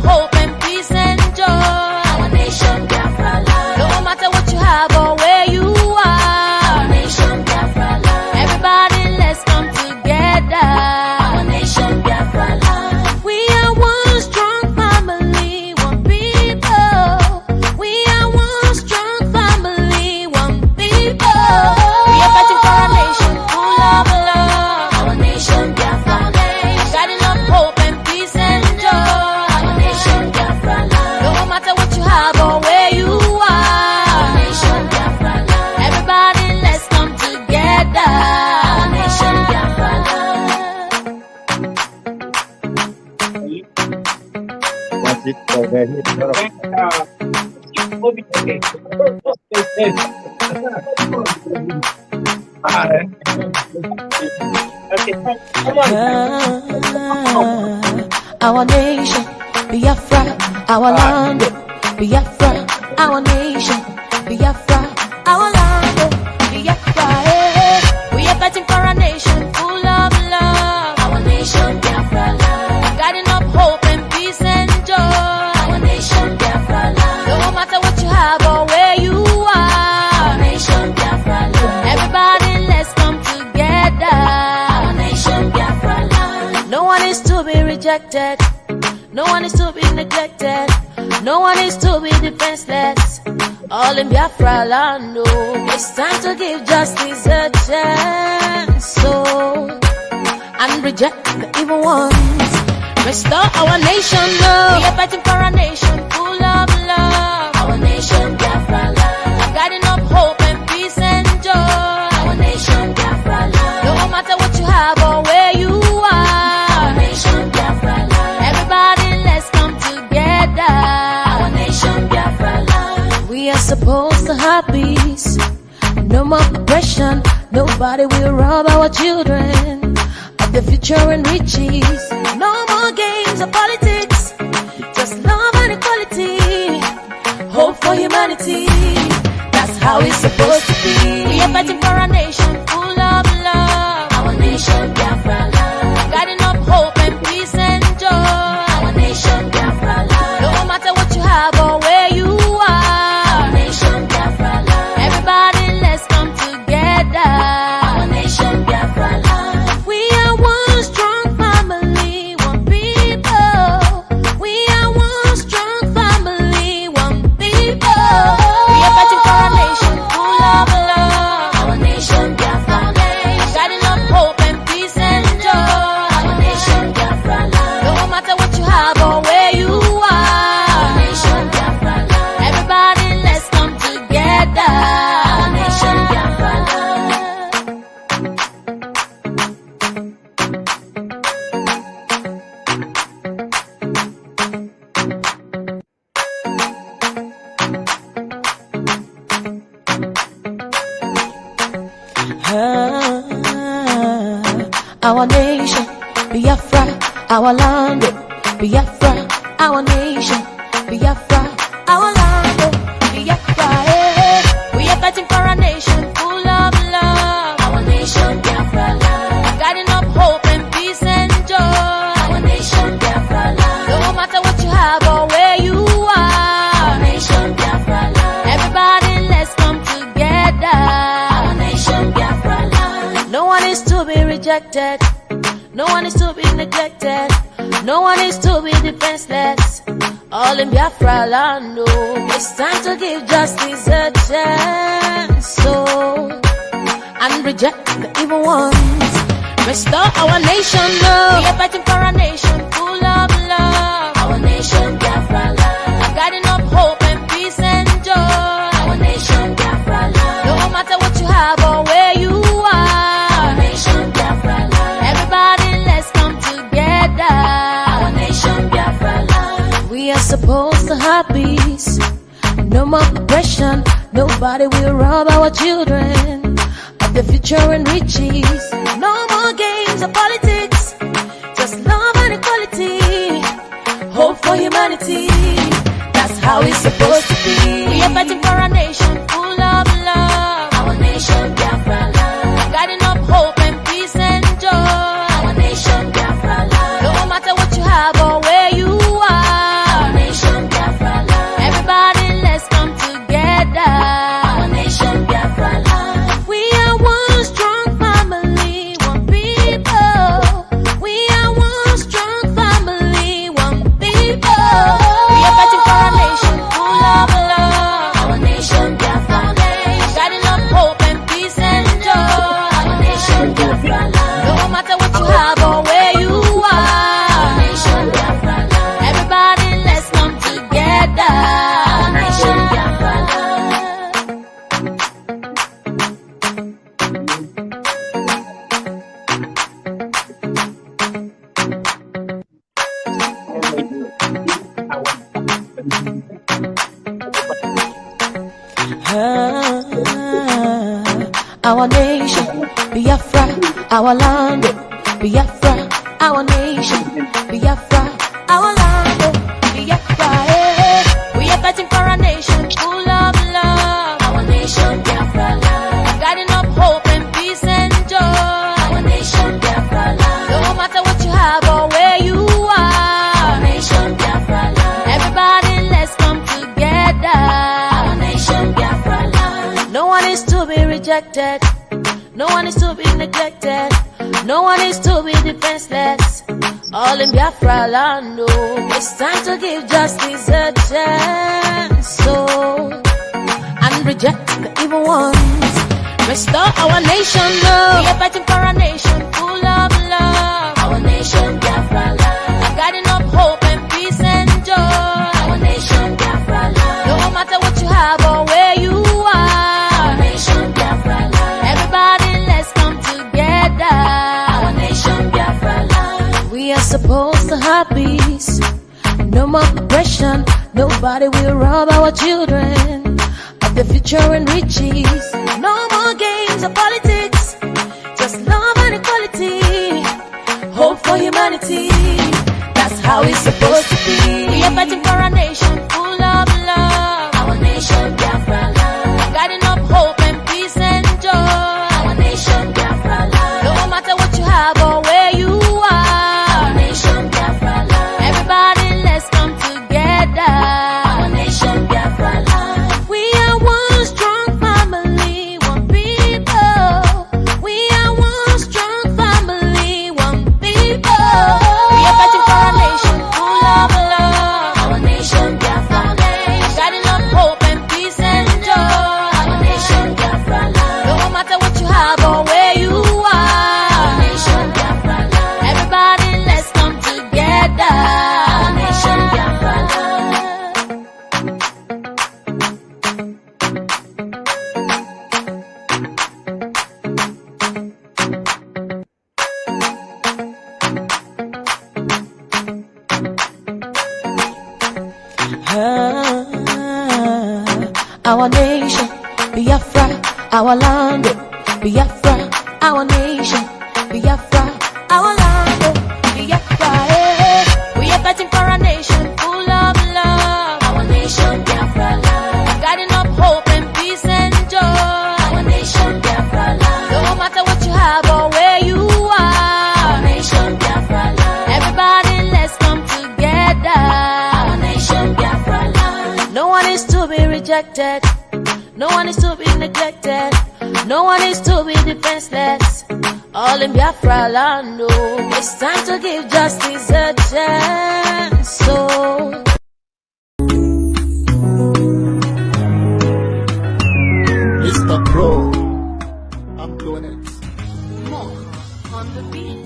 hope and peace and joy. Our nation, Biafra land. No matter what you have or where you are. Our nation, Biafra land. Everybody, let's come together. Our nation, Biafra land. We are one strong family, one people. We are one strong family, one people. We are fighting for a nation full of love. Our nation, Biafra land. Guiding up hope and peace and joy. Our nation, Biafra land. No matter what you have or where you are. Our nation, Biafra land. Everybody, let's come together. Our nation, Biafra land. Was it very Our nation, Biafra, our land, Biafra, our nation, Biafra, our land, Biafra. We are fighting for a nation full of love. Our nation, Biafra land. Guiding up hope and peace and joy. Our nation, Biafra land. No matter what you have or where you are. Our nation, Biafra land. Everybody, let's come together. Our nation, Biafra land. No one is to be rejected. No one is to be neglected. No one is to be defenseless. All in Biafra land, oh. It's time to give justice a chance, so and reject the evil ones. Restore our nation, oh. We are fighting for a nation full of love. Our nation, Biafra land. Guiding up hope and peace and joy. Our nation, Biafra land. No matter what you have or where you are. Our nation, Biafra land. Everybody, let's come together. Our nation, Biafra land. We are supposed to have peace. No more oppression. Nobody will rob our children of the future and riches. No more games or politics. Just love and equality. Hope for humanity. That's how it's supposed to be. We are fighting for a nation full of love. Our nation, Biafra land. Guiding up hope and peace and joy. Our nation, Biafra land. No matter what you have or where you are. Our nation, Biafra land. Everybody, let's come together. Our nation, Biafra land. We are one strong family, one people. We are one strong family, one people. We are fighting for a nation full of love. Our nation, Biafra land. Guiding up hope and peace and joy. Our nation, Biafra land. No matter what you have or where you are. Our nation, Biafra land. Everybody, let's come together. Our nation, Biafra land. Our nation, Biafra, our land, Biafra, our nation, Biafra, our land, Biafra. We are fighting for a nation full of love. Our nation, Biafra land. Guiding up hope and peace and joy. Our nation, Biafra land. No matter what you have or where you are. Our nation, Biafra land. Everybody, let's come together. Our nation, Biafra land. No one is to be rejected. No one is to be neglected. No one is to be defenseless. All in Biafra land, oh. It's time to give justice a chance, so and reject the evil ones. Restore our nation, oh. We are fighting for a nation full of love. Our nation, Biafra land. Guiding up hope and peace and joy. Our nation, Biafra land. No matter what you have or where you are. Our nation, Biafra land. Everybody, let's come together. Our nation, Biafra land. We are supposed to have peace. No more oppression. Nobody will rob our children of the future and riches. No more games or politics. Just love and equality. Hope for humanity. That's how it's supposed to be. We are fighting for a nation full of love. Our nation, Biafra land. Guiding up hope and peace and joy. Our nation, Biafra land. No matter what you have or where you are. Our Our nation, Biafra, our land, Biafra, our nation, Biafra, our land, Biafra. We are fighting for a nation full of love. Our nation, Biafra land, guiding up hope and peace and joy. Our nation, Biafra land, no matter what you have or where you are. Our nation, Biafra land, everybody let's come together. Our nation, Biafra land, no one is to be rejected. No one is to be neglected. No one is to be defenseless. All in Biafra land, oh. It's time to give justice a chance, so and reject the evil ones. Restore our nation, oh. We are fighting for a nation full of love. Our nation, Biafra land, guiding up hope and peace and joy. Our nation, Biafra land, no matter what you have or where you are. Our nation, Biafra land, everybody let's come together. Our nation, Biafra land, we are supposed to have peace. No more oppression. Nobody will rob our children of the future and riches. No more games or politics. Just love and equality. Hope for humanity. That's how it's supposed to be. We are fighting for a nation full of love. Our nation, Biafra land, guiding up hope and peace and joy. Our nation, Biafra land, no matter what you have or where you are. Our nation, Biafra land, everybody let's come together. Our nation, Biafra land, we are one strong family, one people. We are one strong family, one people. We are fighting for a nation full of love. Our nation, Biafra land, guiding up hope and peace and joy. Our nation, Biafra land, no matter what you have or where you are. Our nation, Biafra land, everybody let's come together. Our nation, Biafra land. Our nation, Biafra, our land, Biafra, our nation, Biafra, our land, Biafra. We are fighting for a nation full of love. Our nation, Biafra land, guiding up hope and peace and joy. Our nation, Biafra land, no matter what you have or where you are. Our nation, Biafra land, everybody let's come together. Our nation, Biafra land, no one is to be rejected. No one is to be neglected. No one is to be defenseless. All in Biafra land, oh. It's time to give justice a chance, so Mr. Pro, I'm doing it. more on the beat.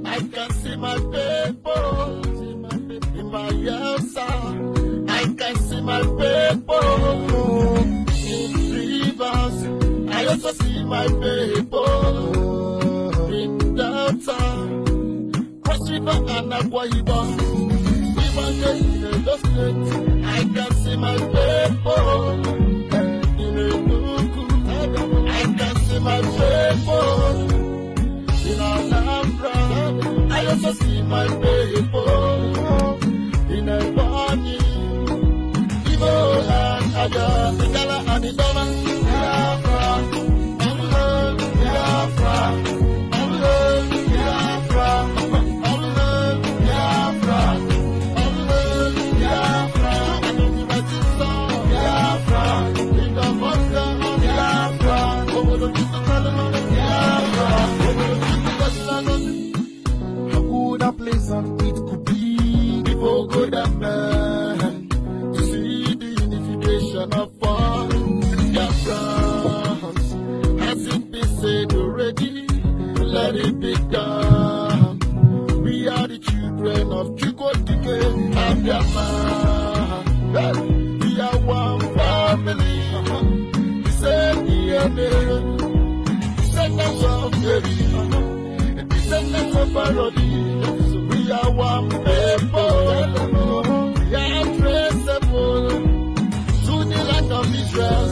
I can see my people in my side. I can see my people in rivers. I also see my people in Delta, Cross River and Akwa Ibom. Even in the state, I can see my people in Enugu. I can see my people in Alhambra. I also see my people in Ebonyi, Igbo and Aga, Igala and Idoma. Biafra, Biafra, Biafra, Biafra, Biafra, Biafra, let it be done. We are the children of Chukwudike and Biafra. We are one family. The same DNA, descendants of Jerry, descendants of Parody. We are one people. We are traceable to the land of Israel.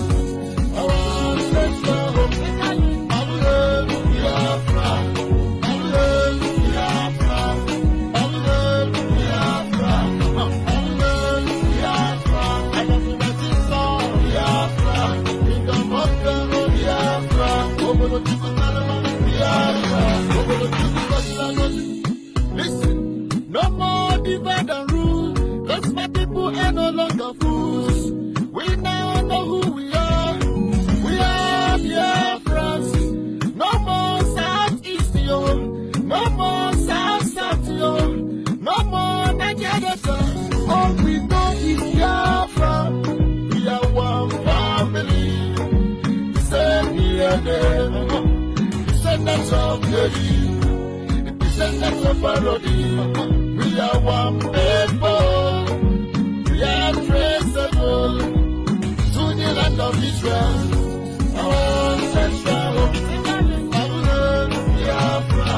Our ancestral home. Listen, no more divide and rule, cause my people are no longer fools. We now know who we are. We are Biafrans. No more Southeast, yo. No more South, yo. No more Nigeria. All we know is Biafra. We are one family. The same DNA. Descendants of Jerry, descendants of Parody. We are one people. We are traceable to the land of Israel. Our ancestral home. Biafra,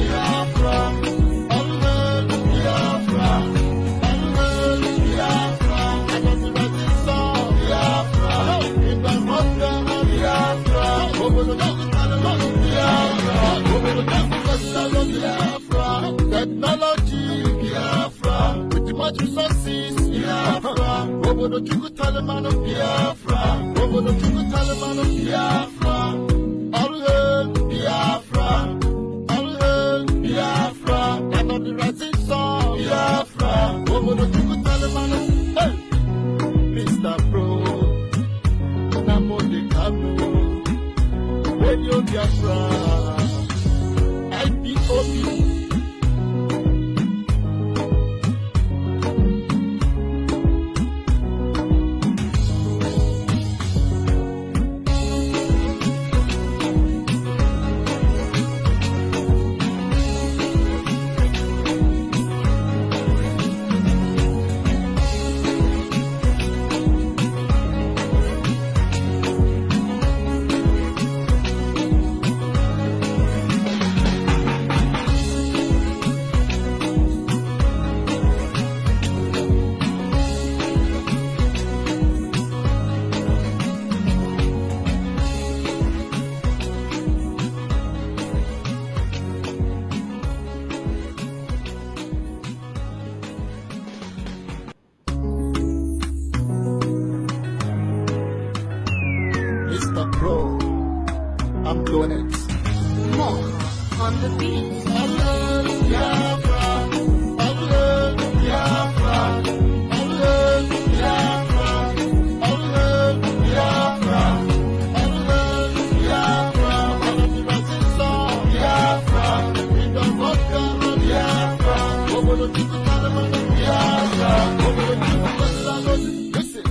Biafra, Biafra, Biafra. I don't know what this song. Biafra, in the mother of Biafra. Technology, Biafra, with much resources, Biafra. Over the Taliban of Biafra, over the Taliban of Biafra. All hail Biafra, all hail Biafra. And on the rising sun, Biafra, over the Taliban of Mr. Pro, Nnamdi Kanu. Radio Biafra, IPOB. Mr. Pro, I'm doing it. More on the beat. Biafra, Biafra, Biafra, Biafra, Biafra, Biafra, in the vodka, Biafra, over the Biafra, over the listen,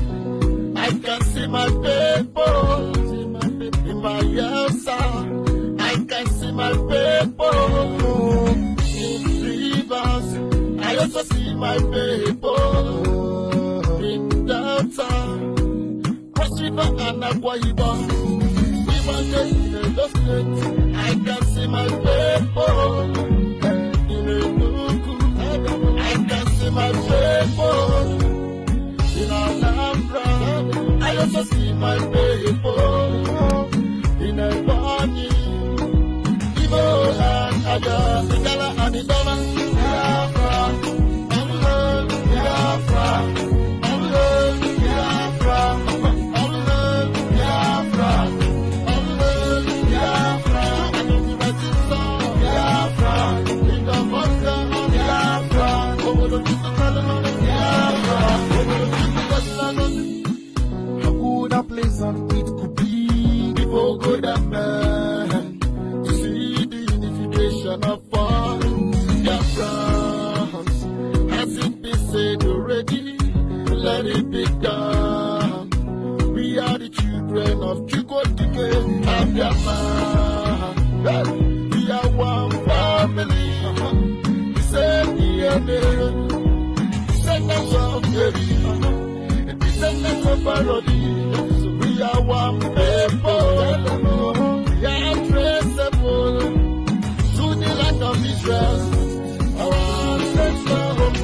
I can see my people in my answer. I can see my people in rivers. I also see my people in Delta, Cross River and Akwa Ibom. Even in the state, I can see my people in Enugu. I can see my people in Anambra. I also see my people in Ebonyi. And Aga, Igala and Idoma, Biafra, Biafra, Biafra, Biafra, Biafra, and the Biafra, in the Vodka, Biafra, over the Biafra, over the how good a place on it could be, people good and bad. Of all Biafrans, has it been said already? Let it be done. We are the children of Chukwudike and Biafra. We are one family. We say DNA. Descendants of Jerry. Descendants of Parody. We are one people. We are traceable to the land of Israel. Our ancestral home.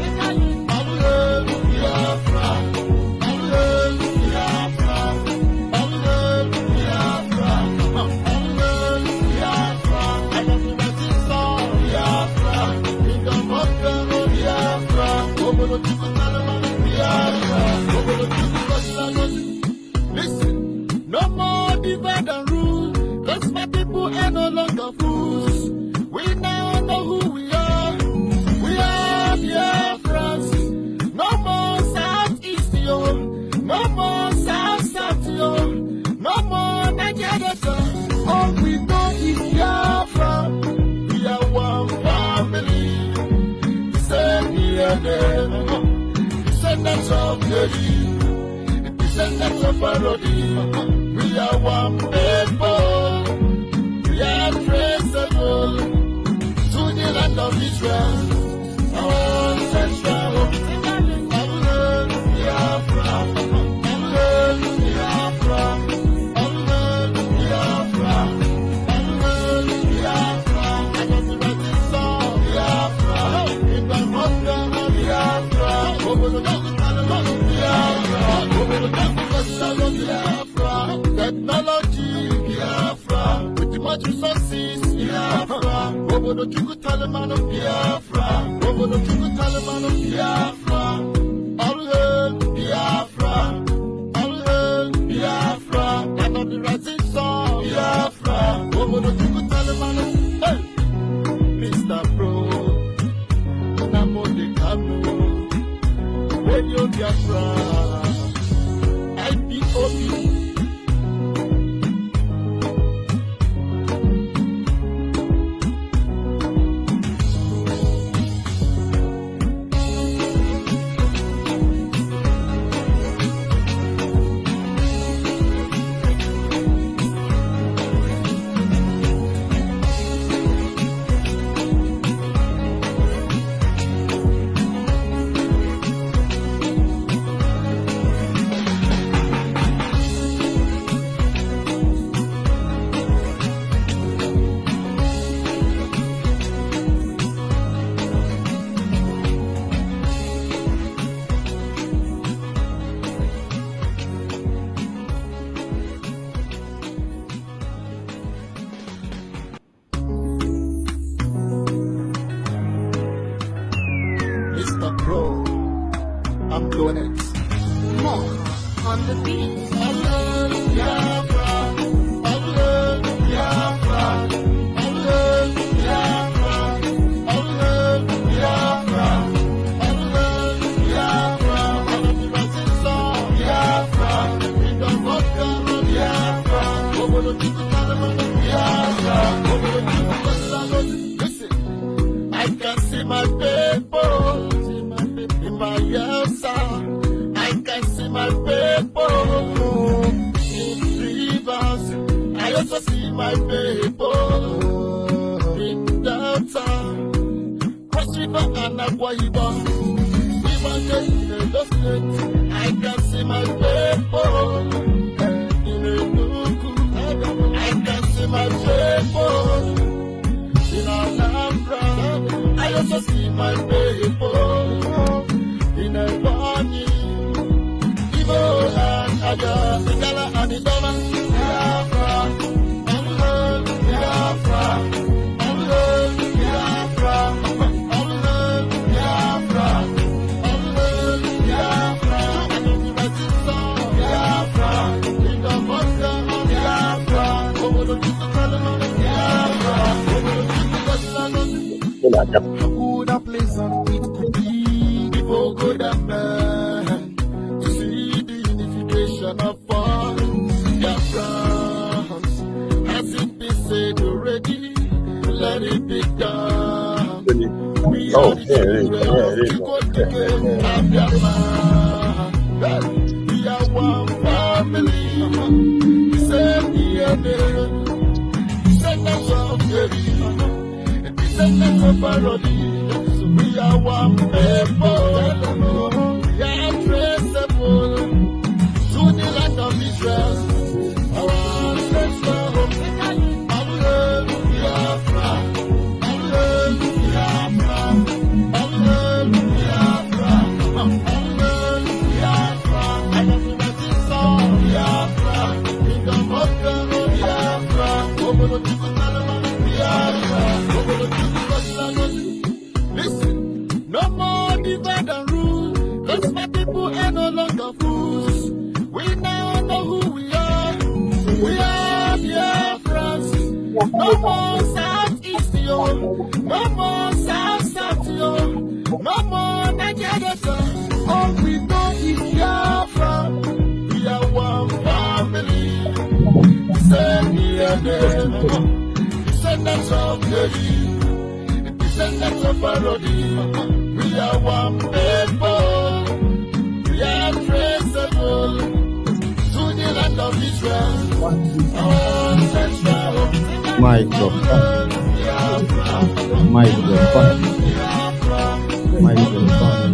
Biafra. Biafra. Biafra. Biafra. I love you, my sister. Biafra. Kingdom of God. Biafra. Over the Listen, no more divide and rule. Cause my people are no longer fools. We now know who we are. We are Biafrans. No more Southeast, yo. No more South, yo. No more Nigeria. All we know is Biafra. We are one family. The same DNA. Descendants of Jerry. Descendants of Parody. We are one people. We are traceable to the land of Israel. Our ancestral home. Biafra. Biafra. Biafra. Biafra. I got the right to song. Biafra. In the Moscow. Biafra. Over the Biafra. Technology, Biafra. With the much resources, Biafra. Over the Taliban of Biafra. Over the Taliban of Biafra. All hail Biafra. All hail Biafra. And of the rising sun, Biafra. Over the Taliban of Mr. Pro. Nnamdi Kanu. Radio Biafra. IPOB. I'm doing it. More on the beat. Biafra. Biafra. Biafra. Biafra. Biafra. Biafra. In the vodka. Biafra. Over the Biafra. Over the Listen, I can see my people. In my Elsa, I can see my people in rivers. I also see my people in Delta, Cross River and Akwa Ibom. Even in the state, I can see my people in Enugu. I can see my people in Anambra. I also see my people in a bunny, Ivo and Aga, Igala and Idoma, Biafra, Biafra, Biafra, Biafra, Biafra, and the Batista, Biafra, in the Mosca, Biafra, over the Biafra, over the Good a place and it could be. People good and bad to see the unification of all Biafrans. Has it been said already? Let it be done. We are the children of the Keynote and Biafra. We are one family. The same DNA. Descendants of of parody. We are one people. We are traceable to the land of Israel. Our ancestral home. Biafra. Biafra. Biafra. Biafra. And everybody saw Biafra. Kingdom of God, Biafra. Over the people, Biafra. Over the people, listen, no more divide and rule. Cause my people are no longer fools. We now know who we are. We are Biafrans. No more Southeast, yo. No more South, yo. No more Nigeria. All we know is Biafra. We are one family. Same DNA. Descendants of David. Descendants of parody. We are one people. We are traceable to the land of Israel. Our ancestral Microphone. Microphone. Microphone.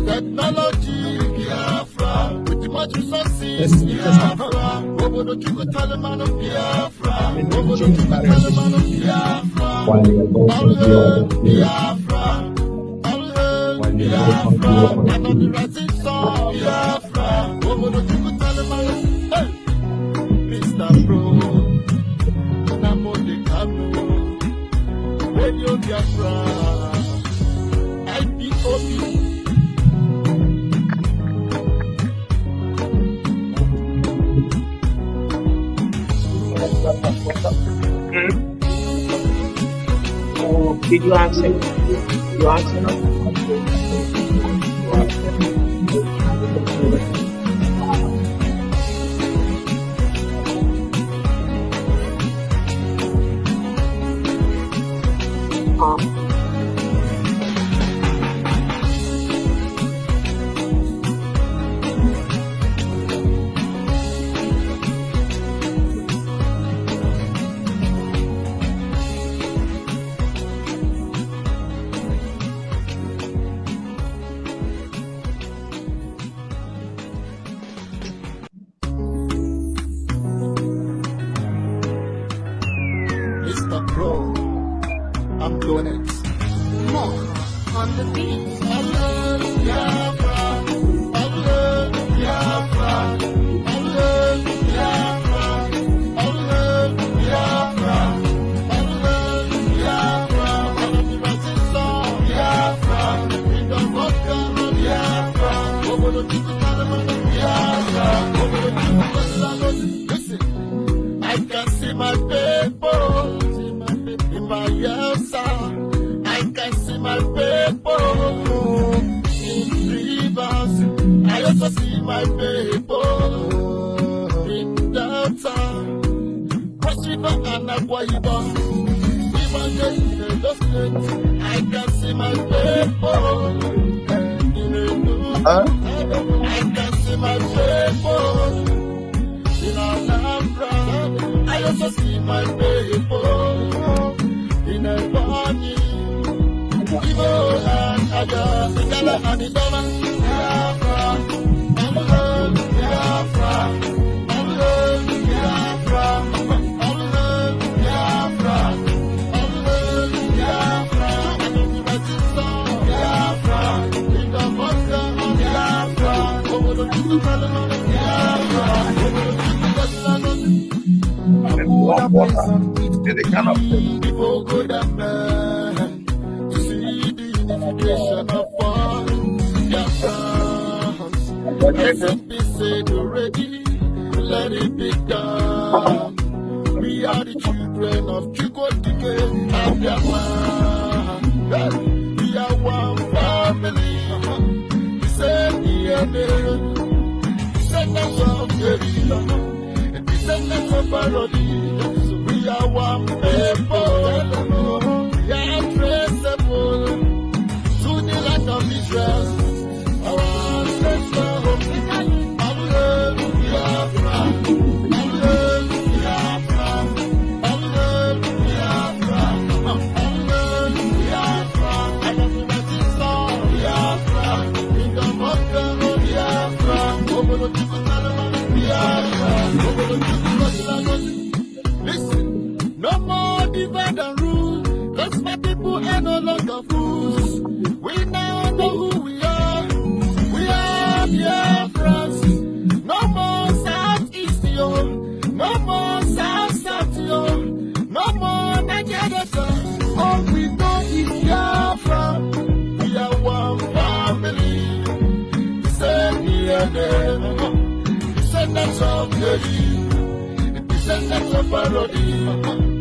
Technology, Biafra, with the much resources, Biafra, over the Chuka Talaman of Biafra, over the Chuka Talaman of Biafra, Biafra, Biafra, and on the rising song, Biafra, over the Chuka Talaman, Mr. Bro, Nnamdi Kanu, Radio Biafra, IPOB. Did you answer? You answer now? Mr. Pro, I'm doing it. More on the beat. Biafra, Biafra, Biafra, Biafra, Biafra, one of the rising song, Biafra, Kingdom of God, Biafra, over the people, Biafra, over the people, listen, I can see my people. In my house, I can see my people in rivers. I also see my people in Delta, Cross River and Akwa Ibom. Even in the state, I can see my people in Enugu. I can see my people in Anambra. I also see my people in a body, Ibo and Aga, Igala and Idoma, Biafra, Biafra, Biafra, Biafra, Biafra, and the Biafra, in the Mosca, Biafra, over the Biafra, people go down there to see the unification of all Biafrans. SNP said already, let it be done. We are the children of Chukwudike and Biafra. We are one family. He said DNA, descendants of David, descendants of parody. We are one people. We are traceable to longer fools. We now know who we are. We are Biafrans. No more Southeast, yo. No more South, yo. No more Nigeria. All we know is Biafra. We are one family. The same DNA. Descendants of the descendants of Parody.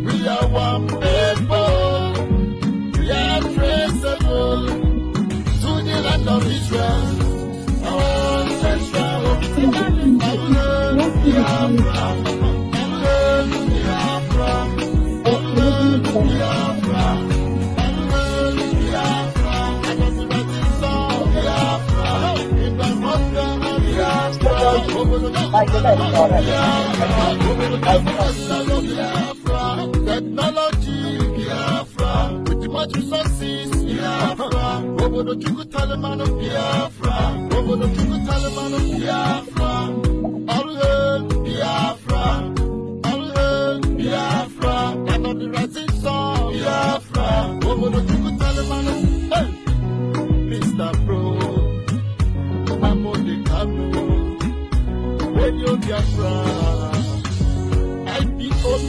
We are one people. We are traceable to the land of Israel. Our ancestral home. Biafra. Technology, Biafra, with the much resources, Biafra, over the Chuku Talaman of Biafra, over the Chuku Talaman of Biafra, all hail Biafra, all hail Biafra, and on the rising sun, Biafra, over the Chuku Talaman of Mr. Pro, Nnamdi Kanu, Radio Biafra, IPOB.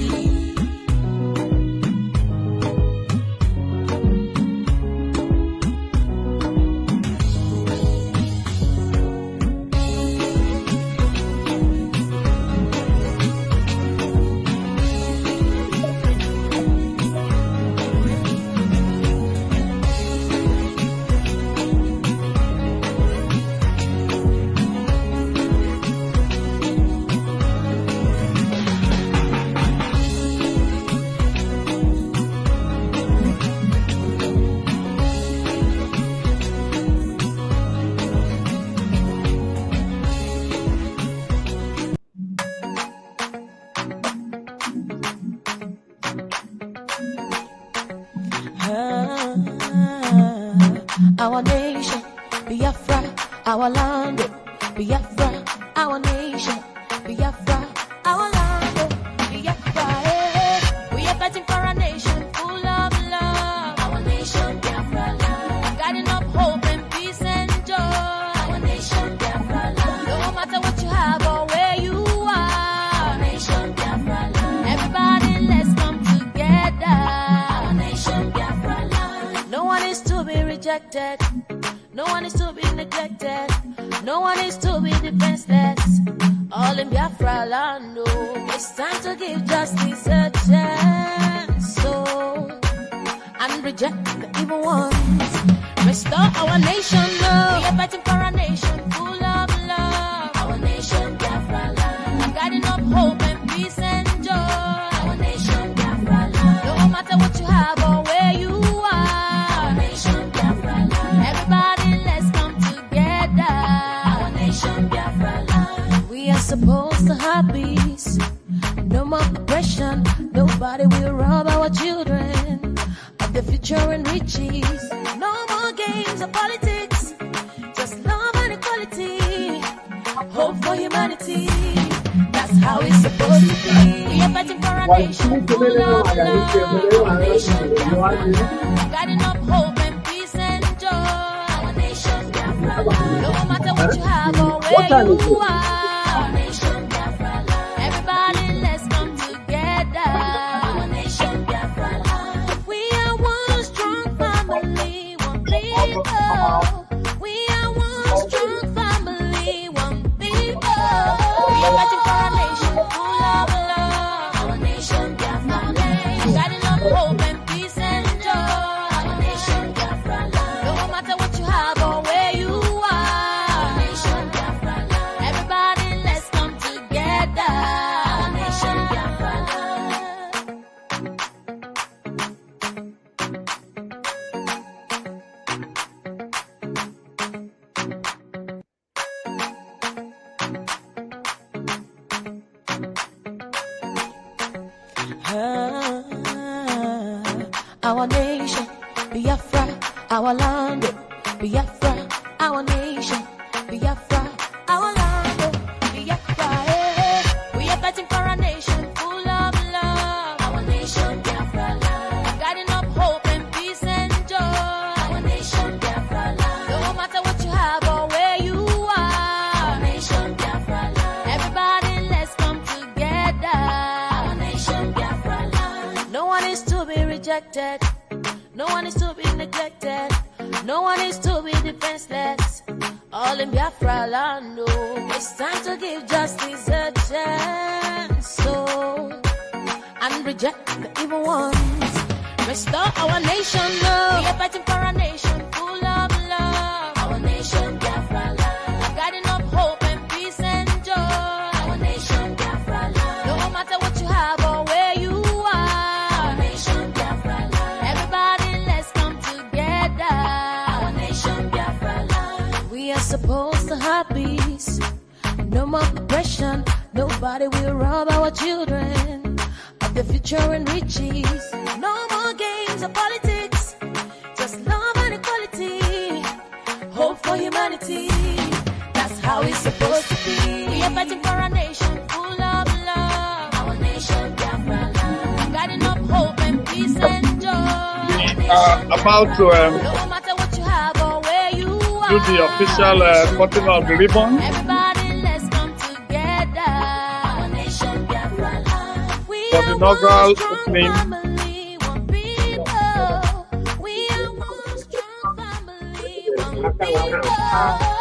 Our nation, Biafra, our land, Biafra, our nation, Biafra, our land, Biafra. Hey. We are fighting for a nation full of love. Our nation, Biafra land. Guiding up hope and peace and joy. Our nation, Biafra land. No matter what you have or where you are. Our nation, Biafra land. Everybody, let's come together. Our nation, Biafra land. No one is to be rejected. No one is to be neglected. No one is to be defenseless. All in Biafra land. Oh, it's time to give justice a chance. So, and reject the evil ones. Restore our nation, love. We are fighting for a nation full of love. Our nation, Biafra land. Guiding up hope and peace and joy. Our nation, Biafra land. No matter what you have or where you are. Our nation, Biafra land. Everybody, let's come together. Our nation, Biafra land. We are supposed to have peace. No more oppression. Nobody will rob our children of the future and riches. No more games or politics. Just love and equality. Hope for humanity. That's how it's supposed to be. We are fighting for a nation full of love. Our nation, Biafra land. Guiding up hope and peace and joy. Our nation, Biafra land. No matter what you have or where you are. Our nation, Biafra land. Everybody, let's come together. Our nation, Biafra land. We are one strong family, one people. We are one strong family, one people. We are fighting for a nation full of love. Our nation, Biafra land. Guiding up hope and peace and joy. Our nation, Biafra land. No matter what you have or where you are. Our nation, Biafra land. Everybody, let's come together. Our nation, Biafra land. Our nation, Biafra, our land, Biafra, our nation, Biafra, our land, Biafra. Hey. We are fighting for a nation full of love. Our nation, Biafra land. Guiding up hope and peace and joy. to be rejected. No one is to be neglected. No one is to be defenseless. All in Biafra land, oh. It's time to give justice a chance, so and reject the evil ones. Restore our nation, love. We are fighting for a nation full of love. Our nation, Biafra land. Guiding up hope and peace and joy. Our nation, Biafra land. No matter what you have or where you are. Our nation, Biafra land. Everybody, let's come together. Our nation, Biafra land. We are supposed to have peace. No more oppression. Nobody will rob our children of the future and riches. No more games of politics, just love and equality, hope for humanity. That's how it's supposed to be. We are fighting for a nation full of love. Our nation, Biafra land. Guiding up hope and peace and joy. We are about to no matter what you have or where you are. do the official cutting of the ribbon. Everybody, let's come together. Our nation, Biafra land. We For the are inaugural one strong opening. family, one people. We are one strong family, one people.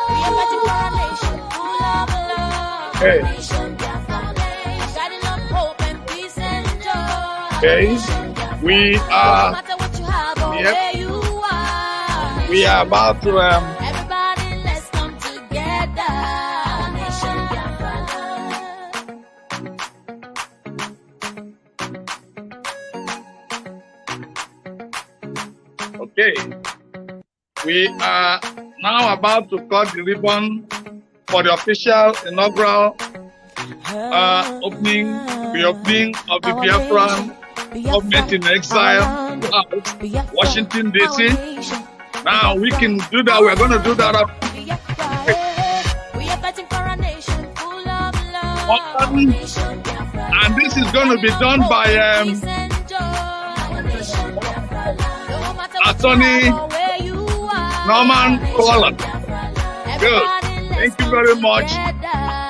We are fighting for a nation full of love. Hey. Our nation, Biafra land. Guiding up hope and peace and joy. Okay. Our nation, Biafra We land. are- No matter what you have or Yep. where you are. We are about to Everybody, let's come together. Our nation, Biafra land. okay. We are now about to cut the ribbon for the official inaugural opening, the opening of the Biafra Government in Exile House, Washington DC. Now we can do that. We're going to do that after. We are fighting for a nation full of love. Oxon, and this is going to be done by Attorney Norman Colon. Good. Thank you very much.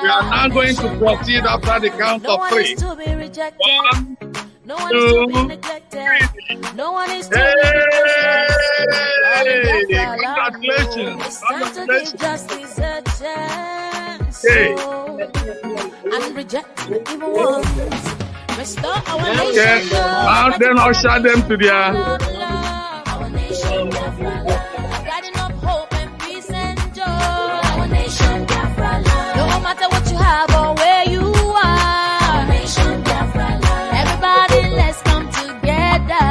We are now going to proceed after the count of three. 1, No one is to be 2, neglected. 3. No one is to be Hey! neglected. Congratulations! It's time to give Congratulations! justice a chance. Hey. So, and reject the evil ones. Restore our Okay. nation. Now then usher them to their Our nation, Biafra land. Guiding up hope and peace and joy. Our nation, Biafra land. No matter what you have or where you are. Our nation, Biafra land. Everybody, let's come together.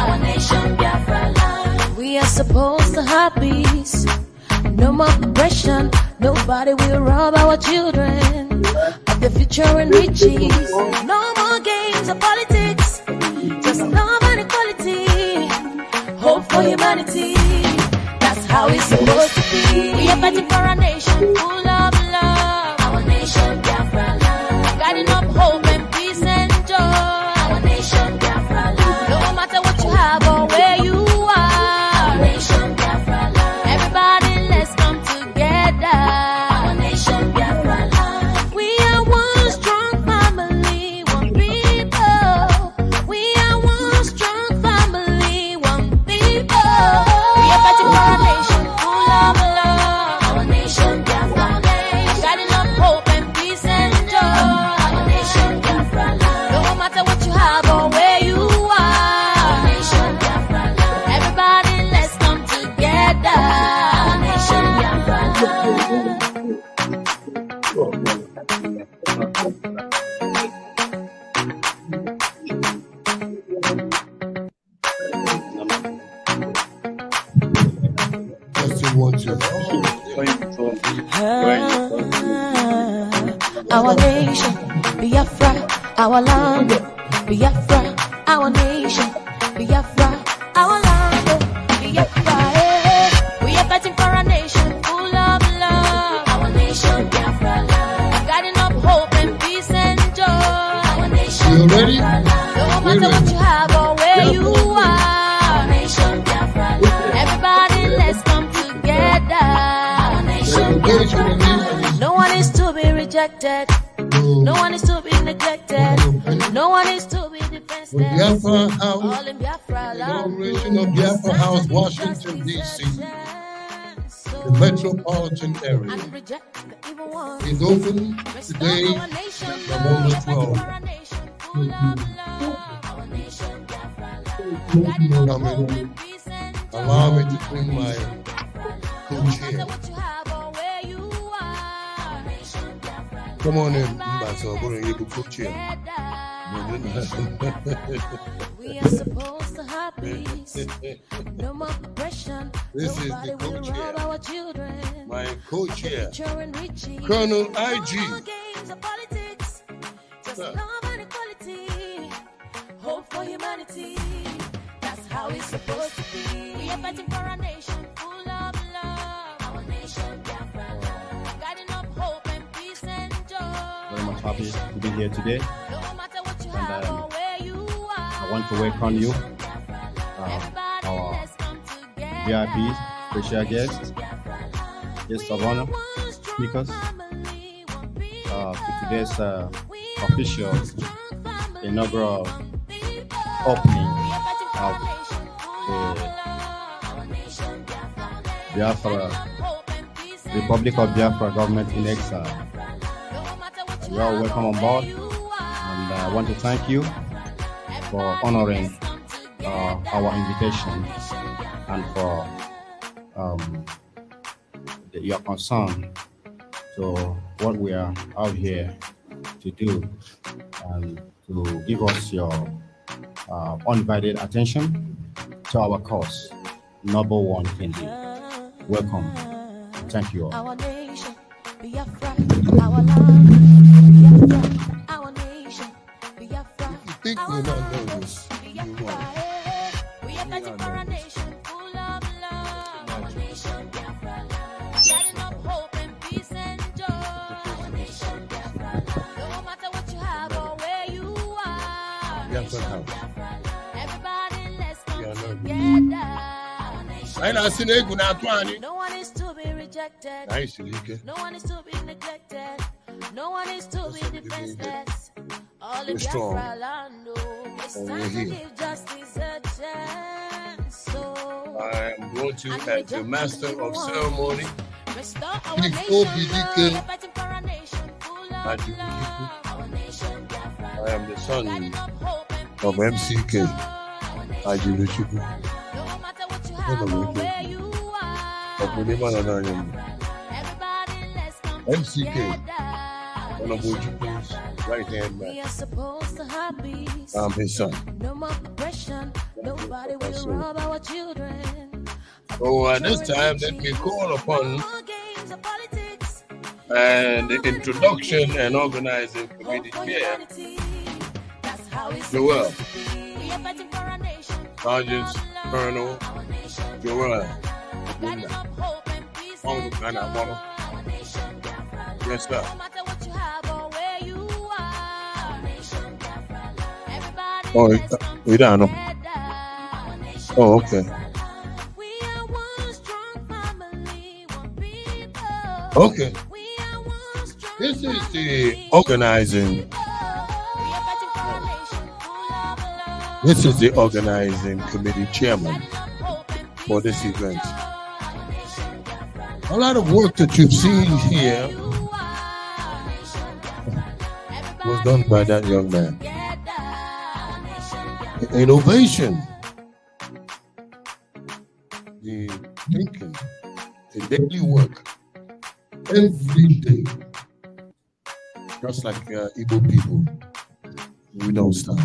Our nation, Biafra land. We are supposed to have peace. No more oppression. Nobody will rob our children of the future and riches. No more games of politics, just love and equality, hope for humanity. That's how it's supposed to be. We are fighting for a nation full of love. Our nation, Biafra land. Guiding up hope and peace and joy. Our nation, Biafra land. No matter what you have or where you are. Our nation, Biafra land. Everybody, let's come together. Our nation, Biafra land. We are one strong family, one people. We are one strong family, one people. We are fighting for a nation full of love. Our nation, Biafra land. Guiding up hope and peace and joy. Our nation, Biafra land. No matter what you have or where you are. Our nation, Biafra land. Everybody, let's come together. Our nation, Biafra land. Our nation, Biafra, our land, Biafra, our nation, Biafra, our land, Biafra. We are fighting for a nation full of love. Our nation, Biafra land. Guiding up hope and peace and joy. Our nation, You ready? Biafra land. No matter what you have or where you are. Our nation, Biafra land. Everybody, let's come together. Our nation, Biafra land. No one is to be rejected. No one is to be neglected. No one is to be defenseless. Biafra House, Inauguration of Biafra House, Washington DC, the Metropolitan Area. Is open today, November 12th. Allow me to bring my co-chair. Come on in, Mbasa. I'm going to give you a co-chair. We are supposed to have peace. No more oppression. This is the co-chair. My co-chair, Colonel IG. Games of politics, just love and equality. Hope for humanity. That's how it's supposed to be. We are fighting for a nation full of love. Our nation, Biafra. Guiding up hope and peace and joy. Very much happy to be here today. No matter what you have or where you are. I want to welcome you, our VIPs, special guests, guests of honor, speakers, to today's official inaugural opening of the Biafra Republic of Biafra Government in Exile. You are welcome on board, and I want to thank you for honoring our invitation and for your concern to what we are out here to do, and to give us your undivided attention to our cause, number one indeed. Welcome. Thank you all. Our nation, Biafra, our land, Biafra, our nation, Biafra. If you think we don't know this, you won't. We are fighting for a nation full of love. Our nation, Biafra, guiding up hope and peace and joy. Our nation, Biafra, no matter what you have or where you are. Biafra House. Everybody, let's come Yeah, together. Our nation, I ain't seen it good at 20. no one is to be rejected. Nice, Lika. No one is to be neglected. No one is to be defenseless. All in strong. Biafra land, it's Oh, time we're to here. give justice a chance. So I am going to, as the master of ceremony, restore our Please, nation, OBDK. love. We're fighting for a nation full of Mazi love. Our nation, Biafra. I am the son Guiding up hope and of peace and MCK. joy. Our nation, Ajiruchukwu. no matter what you Hold have on, or wait, where you are. Ọ̀pọ̀lọpọ̀ náà yẹn. Everybody, let's come MCK. together. One of Ojukwu's right-hand man. We are supposed to have peace. I'm his son. No more oppression. Nobody will rob our children. So at this time, let me call upon More games of politics. the introduction and organizing Hope committee for chair, humanity. That's how it's Joel. supposed to be. We are fighting for a nation. Sergeant Colonel Our nation. Joel. Guiding up hope and peace Oh, and man, joy. I wanna- Our nation, Biafra. Yes, sir. No matter what you have or where you are. Our nation, Biafra. Everybody, Oh, let's come we don't know. together. Our nation, Oh, okay. we are one strong family, one people. Okay. We are one strong This is the family. organizing. We are fighting for a nation full of love. This is the organizing committee chairman Guiding up hope and peace for this and event. joy. Our nation, Biafra. A lot of work that you've seen here You are our nation, Biafra. was done by that young man. Together. Our nation, Biafra. Innovation, the thinking, the daily work, every day. Just like Igbo people, we don't stop.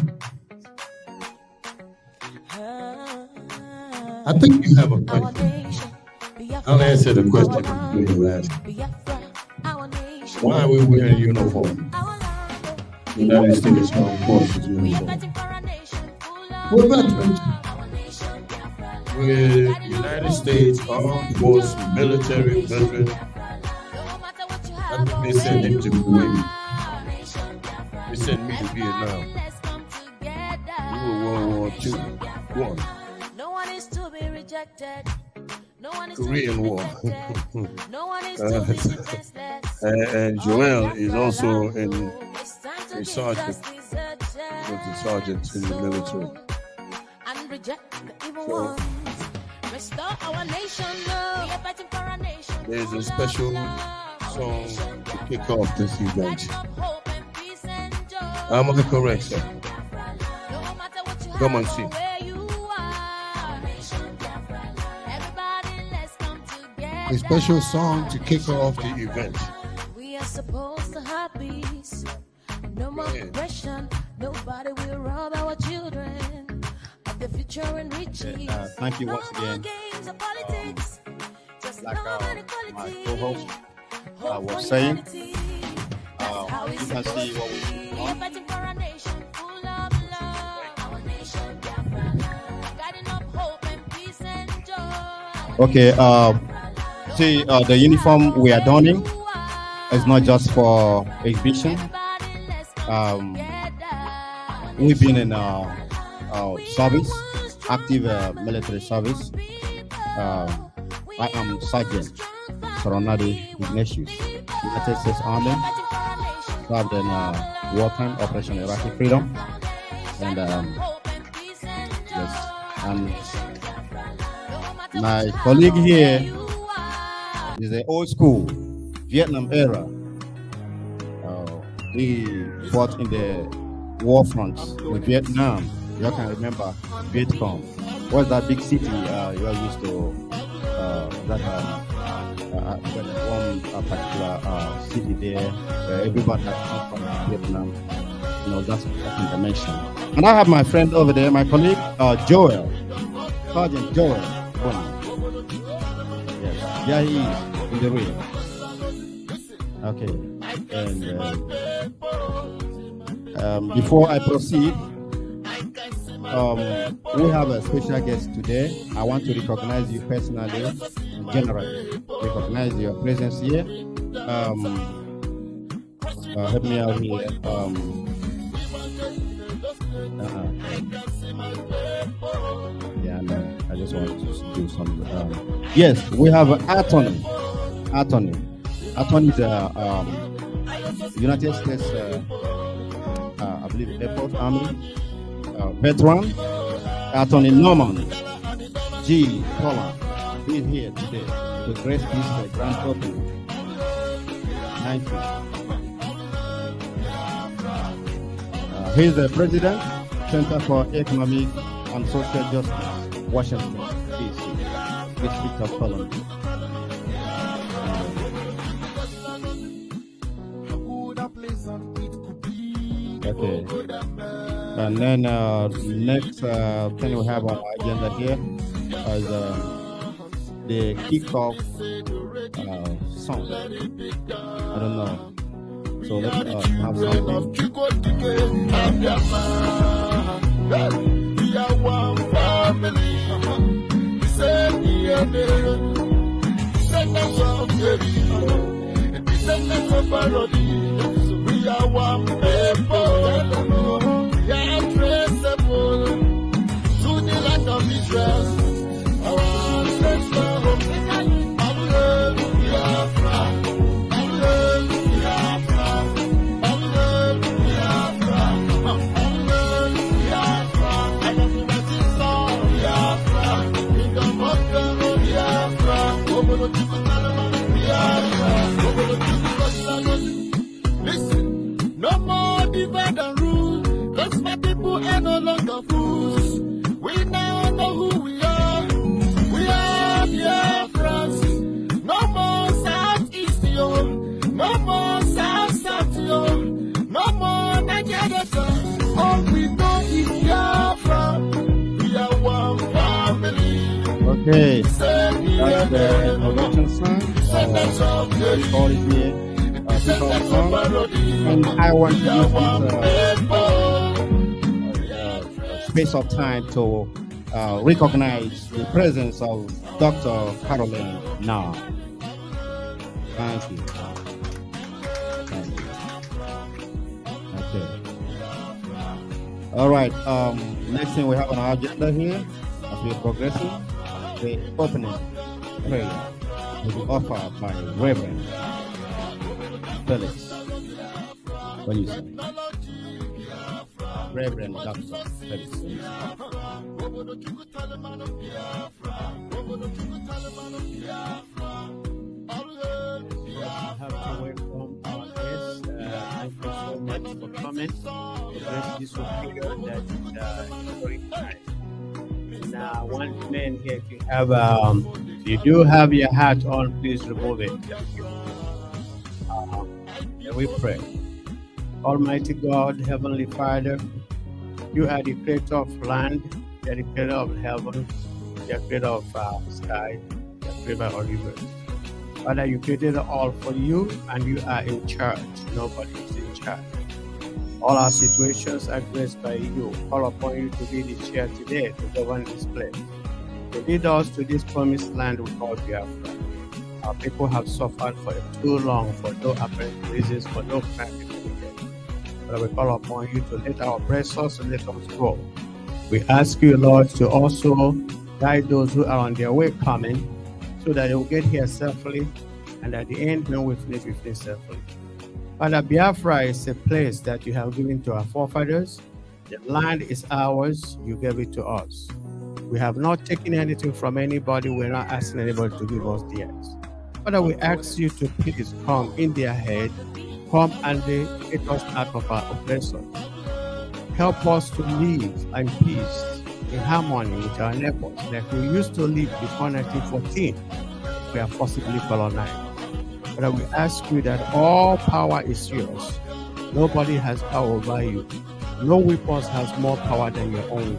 I think you have a Our question. nation, Biafra. I'll answer the question Our you land, asked. Biafra. Our nation, Why are we wearing uniform? our land. United States Armed Forces We are uniform. fighting for a nation full of We're love. veterans. Our nation, Biafra. We're United States Armed Forces military veteran. No matter what you I have think or they sent where him to you Kuwait. are. Our nation, Biafra. They sent me to Vietnam. Everybody, let's come together. We were World War II. One. No one is to be rejected. No one is Korean to be War. neglected. No one is to be defenseless. And Joel is also in It's time to a sergeant. Was a sergeant in the military. And reject the evil So, ones. Restore our nation, we are fighting for our nation. there's a special song to kick off this event. Am I correct, sir? Come and see. A special song to kick off the event. We are supposed to have peace. No more aggression. Nobody will rob our children of the future and riches. Thank you once again. Like my co-host was saying, you can see what we are fighting for a nation full of love. Our nation, guiding up hope and peace and joy. Okay, see, the uniform we are donning is not just for exhibition. We've been in service, active military service. I am Sergeant Nnamdi Kanu, United States Army, served in wartime Operation Iraqi Freedom, and yes, and my colleague here is the old school Vietnam era. He fought in the war front in Vietnam. You can remember Vietcong. What's that big city you are used to? One particular city there. Everybody that comes from Vietnam, you know, that's what I can mention. And I have my friend over there, my colleague Joel, Sergeant Joel. Yes, yeah, he is in the rear. Okay, and before I proceed, we have a special guest today. I want to recognize you personally, generally, recognize your presence here. Help me out here. Yeah, no, I just want to do some. Yes, we have Attorney. Attorney is United States, I believe, Air Force Army veteran, Attorney Norman G. Pollard. He is here today to grace this grand opening. Thank you. He is the President, Center for Economic and Social Justice, Washington DC, District of Columbia. Okay. And then next thing we have on our agenda here is the kickoff song. I don't know. So let's have something. We are one family. We are one people. We are traceable to the land of Israel. Our ancestral home. Listen, no more divide and rule. Cause my people are no longer fools. We now know who we are. We are Biafrans. No more Southeast, yo. No more South, yo. No more Nigeria. All we know is Biafra. We are one family. Okay, that's the introduction song. Recorded here. And I want to use this space of time to recognize the presence of Dr. Caroline Na. Thank you. Thank you. Okay. All right. Next thing we have on our agenda here, as we're progressing, the opening prayer will be offered by Reverend Felix. What do you say? Reverend Dr. Felix. I have to welcome our guests. Thank you so much for coming. This period that is very nice. And one man here, if you do have your hat on, please remove it. And we pray. Almighty God, Heavenly Father, you are the creator of land, you are the creator of heaven, you are the creator of sky, you are the creator of rivers. Father, you created all for you, and you are in charge. Nobody is in charge. All our situations are graced by you. Call upon you to be the chair today to govern this place, to lead us to this promised land we call Biafra. Our people have suffered for too long for no apparent reasons, for no practical reason. But we call upon you to let our oppressors and let us go. We ask you, Lord, to also guide those who are on their way coming, so that they will get here safely, and at the end, when we finish safely. Father, Biafra is a place that you have given to our forefathers. The land is ours, you gave it to us. We have not taken anything from anybody, we're not asking anybody to give us theirs. Father, we ask you to please come in their head, come and get us out of our oppressors. Help us to live in peace, in harmony with our neighbors, like we used to live before 1914. We are forcibly colonized. But we ask you that all power is yours. Nobody has power over you. No weapons has more power than your own.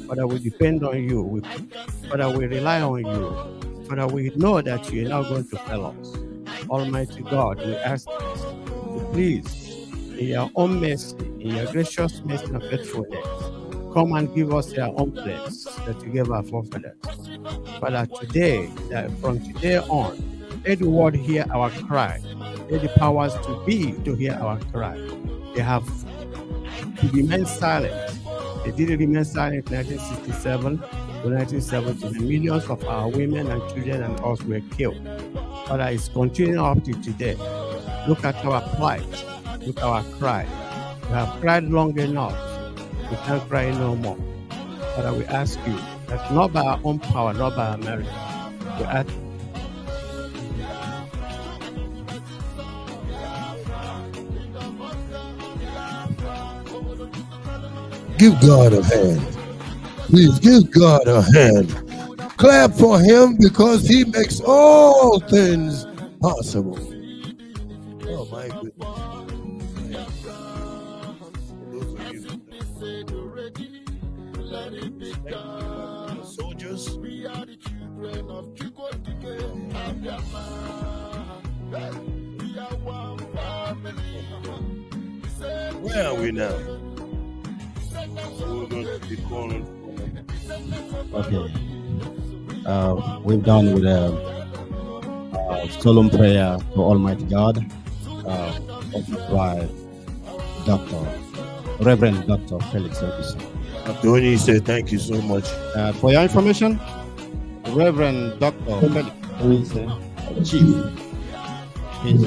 Father, we depend on you. Father, we rely on you. Father, we know that you are not going to fail us. Almighty God, we ask you, please, in your own mercy, in your gracious mercy and faithfulness, come and give us your own place that you gave our forefathers. Father, today, from today on, let the world hear our cry. Let the powers to be to hear our cry. They have to remain silent. They didn't remain silent in 1967 to 1970. The millions of our women and children and us were killed. Father, it's continuing up to today. Look at our plight. Look at our cry. We have cried long enough. We can't cry no more. Father, we ask you that not by our own power, not by our merit. We ask. Give God a hand. Please give God a hand. Clap for him because he makes all things possible. Oh my goodness. Soldiers. Where are we now? We're going to be calling. Okay. We've done with a solemn prayer to Almighty God, by Reverend Dr. Felix Ferguson. Dr. Onyi said thank you so much. For your information, Reverend Dr. Felix, who is chief, is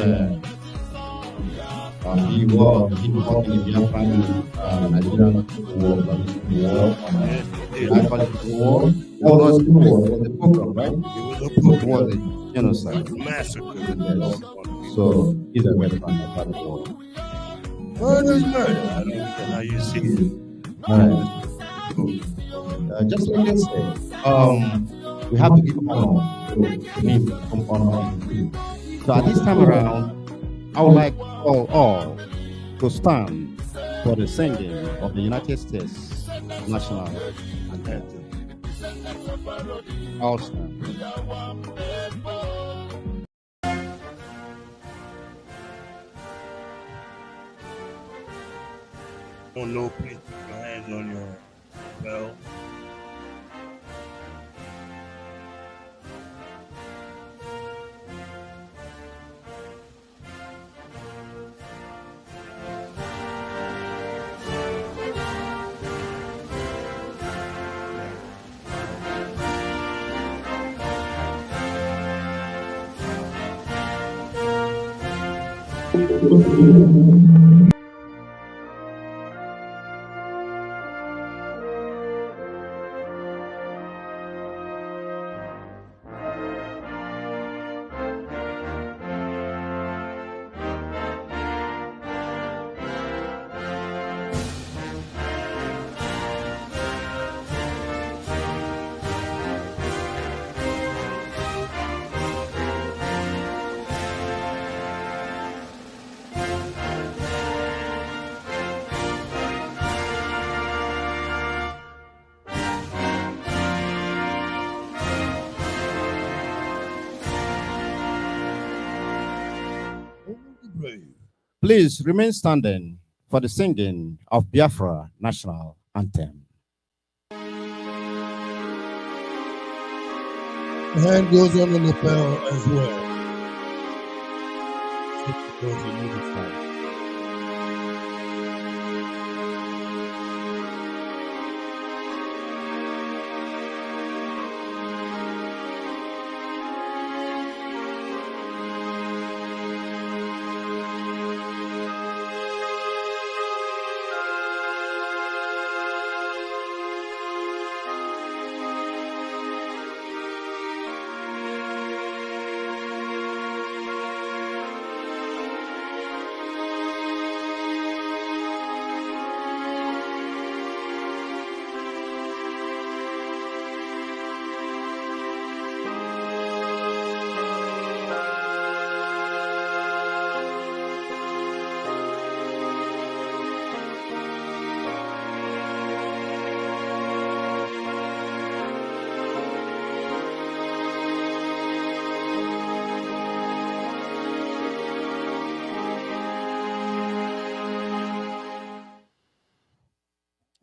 he was in the Biafra Nigerian war. That was the program, right? It was a genocide. Massacre. Yes. So he's a veteran of that war. Murder is murder. I don't know how you see it. Just like I said, we have to give honor to him from honor. So at this time around, I would like all to stand for the singing of the United States national anthem. All stand. Oh no, please put your hands on your belt. brave. Please remain standing for the singing of Biafra National Anthem. The hand goes on the lapel as well. It goes on the side.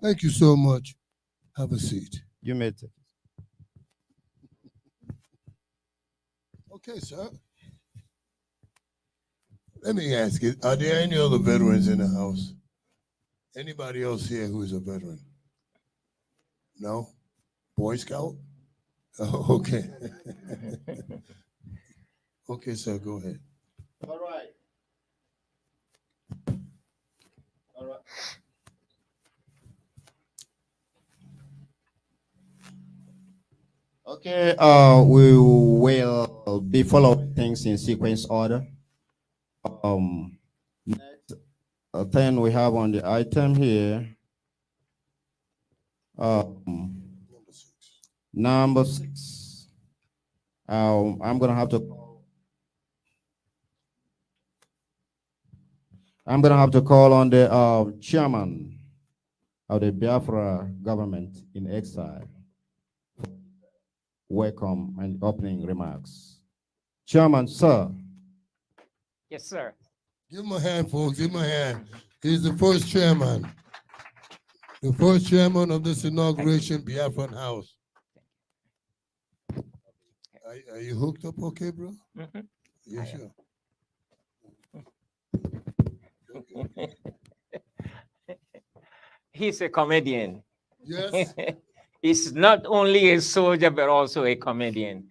Thank you so much. Have a seat. You may take it. Okay, sir. Let me ask you, are there any other veterans in the house? Anybody else here who is a veteran? No? Boy Scout? Oh, okay. Okay, sir, go ahead. All right. All right. Okay, we will be following things in sequence order. Next thing we have on the item here, number 6. I'm gonna have to call on the chairman of the Biafra government in exile. Welcome and opening remarks. Chairman, sir. Yes, sir. Give him a hand, folks. Give him a hand. He's the first chairman. The first chairman of this inauguration, Biafra House. Are you hooked up okay, bro? Mm-hmm. Yes, sure. He's a comedian. Yes. He's not only a soldier, but also a comedian.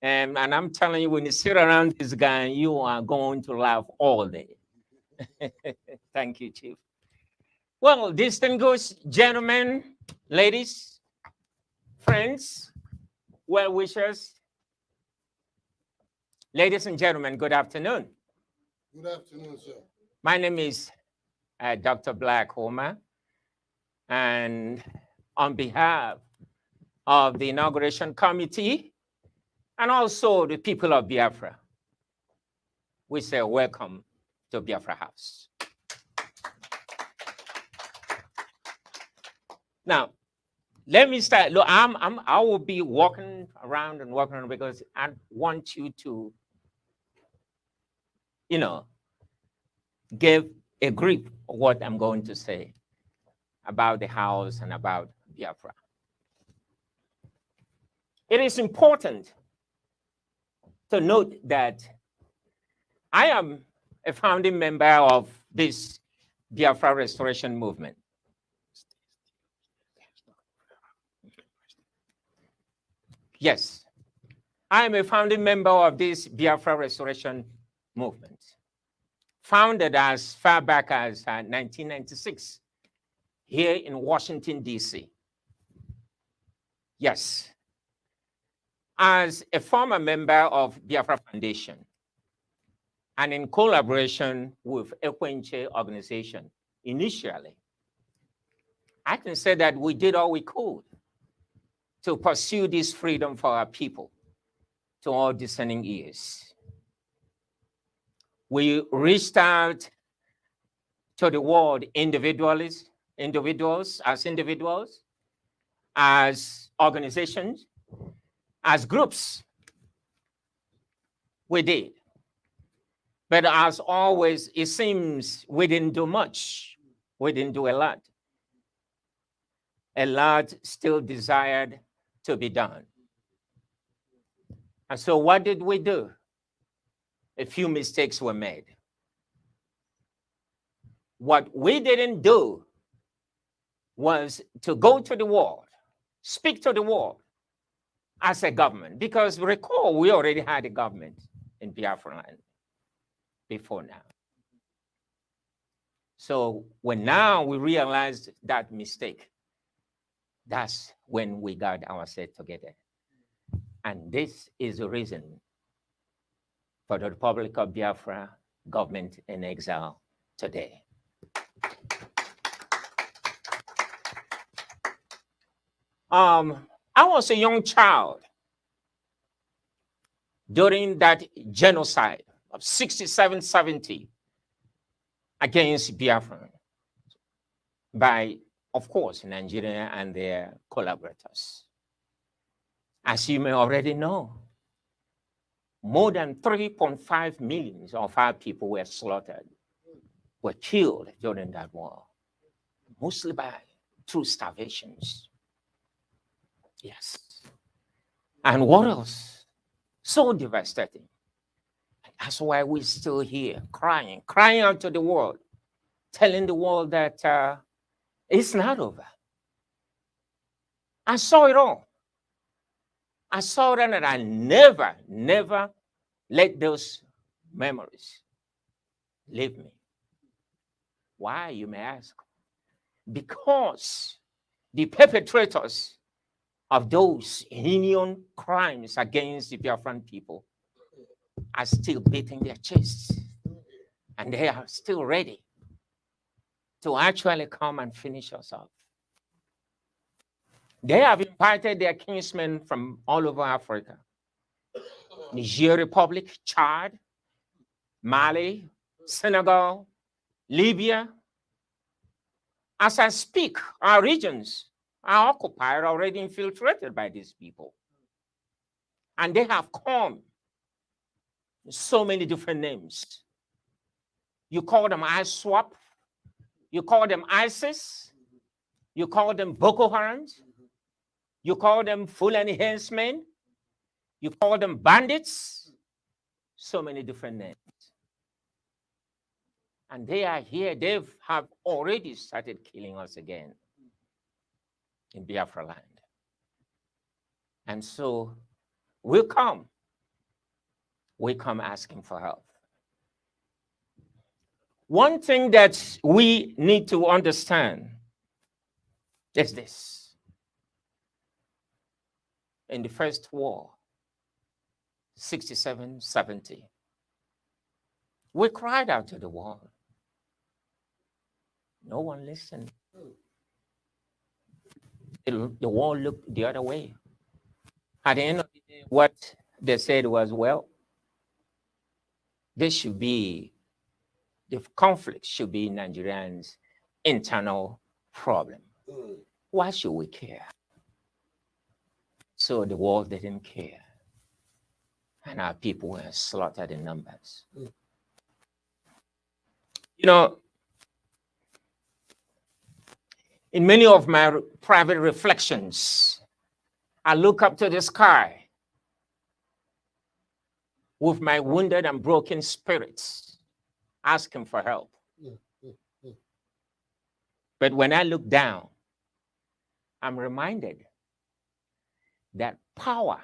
And I'm telling you, when you sit around this guy, you are going to laugh all day. Thank you, Chief. Well, distinguished gentlemen, ladies, friends, well-wishers, ladies and gentlemen, good afternoon. Good afternoon, sir. My name is Dr. Black Homer, and on behalf of the Inauguration Committee and also the people of Biafra, we say welcome to Biafra House. Now, let me start. Look, I will be walking around because I want you to, give a grip of what I'm going to say about the house and about Biafra. It is important to note that I am a founding member of this Biafra restoration movement. Yes, I am a founding member of this Biafra restoration movement, founded as far back as 1996 here in Washington, DC. Yes, as a former member of Biafra Foundation and in collaboration with Ekwenche organization initially, I can say that we did all we could to pursue this freedom for our people to all discerning ears. We reached out to the world individuals, as organizations, as groups. We did. But as always, it seems we didn't do much. We didn't do a lot. A lot still desired to be done. And so what did we do? A few mistakes were made. What we didn't do was to go to the world, speak to the world as a government. Because recall, we already had a government in Biafra land before now. So when now we realized that mistake, that's when we got ourselves together. And this is the reason for the Republic of Biafra government in exile today. I was a young child during that genocide of 67, 70 against Biafra by, of course, Nigeria and their collaborators. As you may already know, more than 3.5 million of our people were slaughtered, were killed during that war, mostly through starvations. Yes. And what else? So devastating. And that's why we're still here, crying out to the world, telling the world that it's not over. I saw it all. I saw that, and I never let those memories leave me. Why, you may ask? Because the perpetrators of those heinous crimes against the Biafran people are still beating their chests, and they are still ready to actually come and finish us off. They have invited their kinsmen from all over Africa, Niger Republic, Chad, Mali, Senegal, Libya. As I speak, our regions are occupied, already infiltrated by these people. And they have come with so many different names. You call them ISWAP, you call them ISIS, you call them Boko Haram, you call them Fulani henchmen, you call them bandits, so many different names. And they are here, they have already started killing us again in Biafra land. And so we come asking for help. One thing that we need to understand is this. In the first war, 67, 70, we cried out to the world. No one listened. The world looked the other way. At the end of the day, what they said was, well, this should be, the conflict should be Nigerians' internal problem. Why should we care? So the world didn't care. And our people were slaughtered in numbers. You know, in many of my private reflections, I look up to the sky with my wounded and broken spirits, asking for help. But when I look down, I'm reminded that power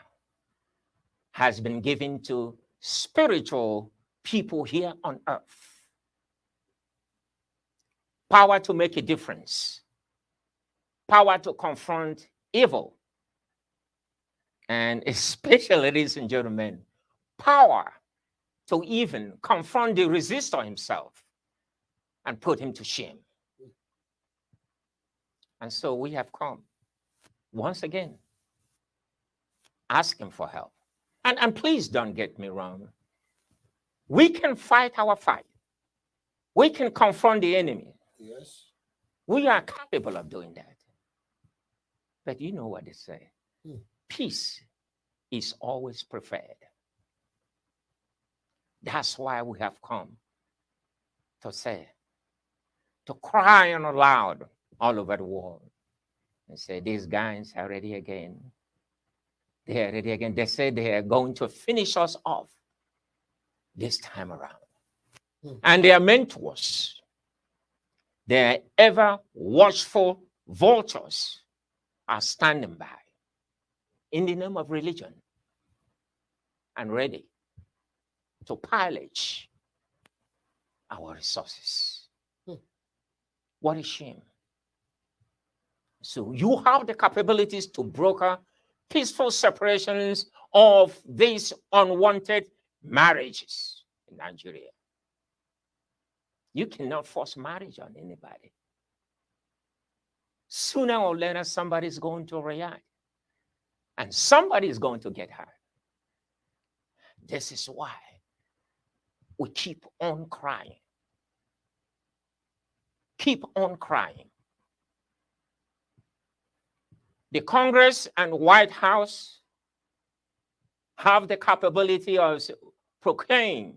has been given to spiritual people here on earth. Power to make a difference. Power to confront evil. And especially, ladies and gentlemen, power to even confront the resistor himself and put him to shame. And so we have come, once again, asking for help. And please don't get me wrong. We can fight our fight. We can confront the enemy. Yes. We are capable of doing that. But you know what they say. Peace is always preferred. That's why we have come to say, to cry on aloud all over the world and say, these guys are ready again. They are ready again. They say they are going to finish us off this time around. And their mentors, their ever watchful vultures, are standing by in the name of religion and ready to pillage our resources. What a shame. So you have the capabilities to broker peaceful separations of these unwanted marriages in Nigeria. You cannot force marriage on anybody. Sooner or later, somebody's going to react. And somebody is going to get hurt. This is why we keep on crying. Keep on crying. The Congress and White House have the capability of proclaiming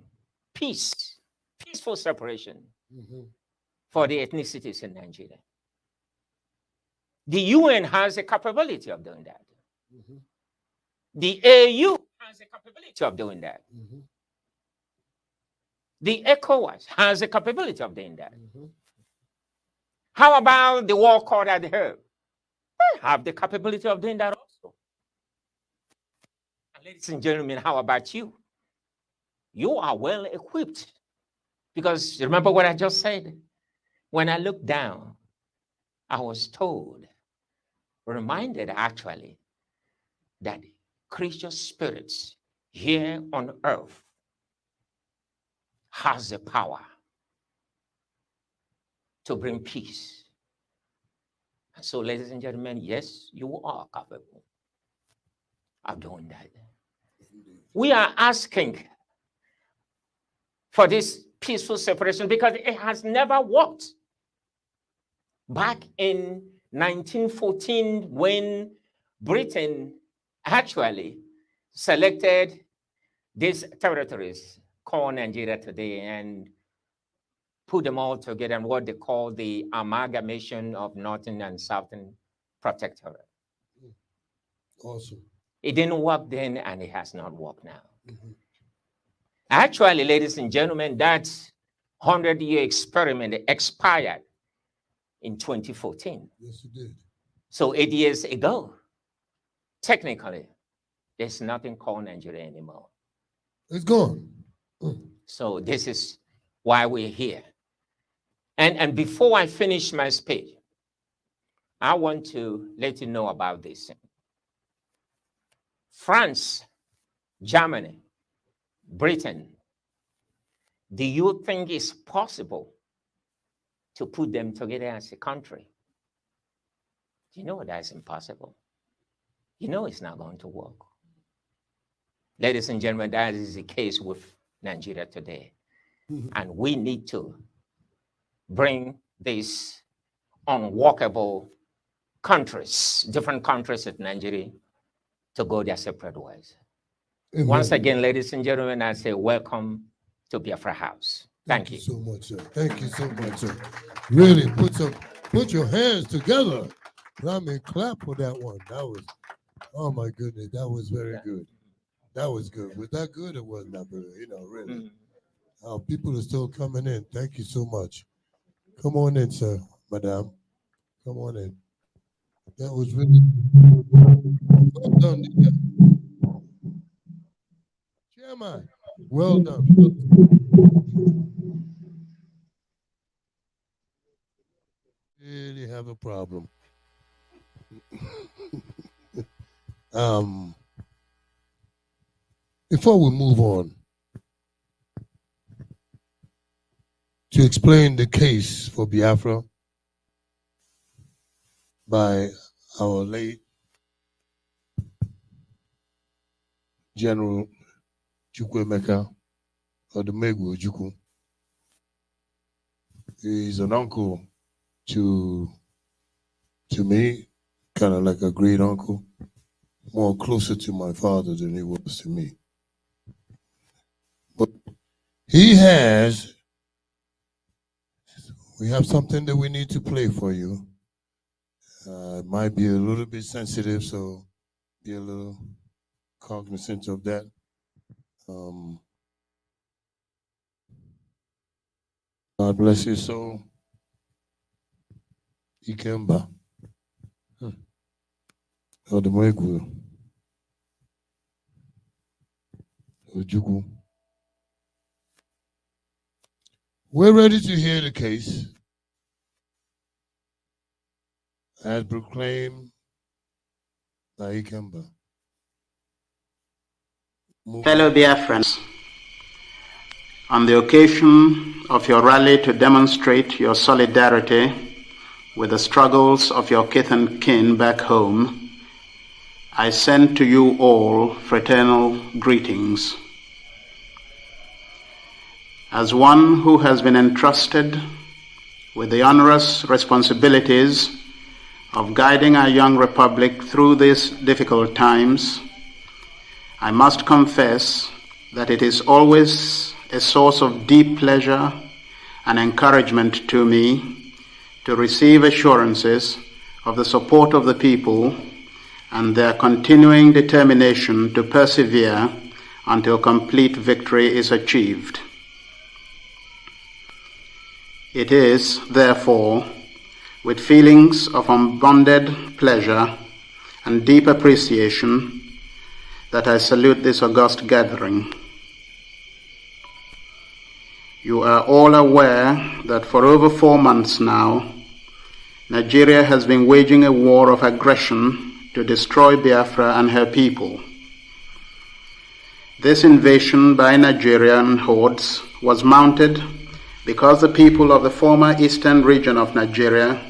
peace, peaceful separation for the ethnicities in Nigeria. The UN has the capability of doing that. The AU has the capability of doing that. The ECOWAS has the capability of doing that. How about the World Court at the Hague? They have the capability of doing that also. And ladies and gentlemen, how about you? You are well equipped. Because remember what I just said? When I looked down, I was told, reminded actually, that creature spirits here on earth has the power to bring peace. And so, ladies and gentlemen, yes, you are capable of doing that. We are asking for this peaceful separation because it has never worked. Back in 1914, when Britain actually selected these territories called Nigeria today and put them all together in what they call the amalgamation of Northern and Southern Protectorate. Awesome. It didn't work then, and it has not worked now. Actually, ladies and gentlemen, that 100-year experiment expired in 2014. Yes, it did. So 8 years ago, technically, there's nothing called Nigeria anymore. It's gone. So this is why we're here. And before I finish my speech, I want to let you know about this. France, Germany, Britain, do you think it's possible to put them together as a country? You know that's impossible. You know it's not going to work. Ladies and gentlemen, that is the case with Nigeria today. And we need to bring these unworkable countries, different countries in Nigeria, to go their separate ways. Amen. Once again, ladies and gentlemen, I say welcome to BIAFRA House. Thank you so much, sir. Thank you so much, sir. Really put your hands together. I mean, clap for that one. That was, oh my goodness, that was very good. That was good. Was that good or was not good? You know, really. People are still coming in. Thank you so much. Come on in, sir, madam. Come on in. That was really well done. Chairman, well done. Really have a problem. Before we move on to explain the case for Biafra by our late General Chukwuemeka Odumegwu Ojukwu. He's an uncle to me, kind of like a great uncle, more closer to my father than he was to me. But we have something that we need to play for you. It might be a little bit sensitive, so be a little cognizant of that. God bless your soul. Ikemba. Odumegwu. Ojukwu. We're ready to hear the case as proclaimed by Ikemba. Fellow Biafrans, on the occasion of your rally to demonstrate your solidarity with the struggles of your kith and kin back home, I send to you all fraternal greetings. As one who has been entrusted with the onerous responsibilities of guiding our young republic through these difficult times, I must confess that it is always a source of deep pleasure and encouragement to me to receive assurances of the support of the people and their continuing determination to persevere until complete victory is achieved. It is, therefore, with feelings of unbounded pleasure and deep appreciation that I salute this august gathering. You are all aware that for over 4 months now, Nigeria has been waging a war of aggression to destroy Biafra and her people. This invasion by Nigerian hordes was mounted because the people of the former eastern region of Nigeria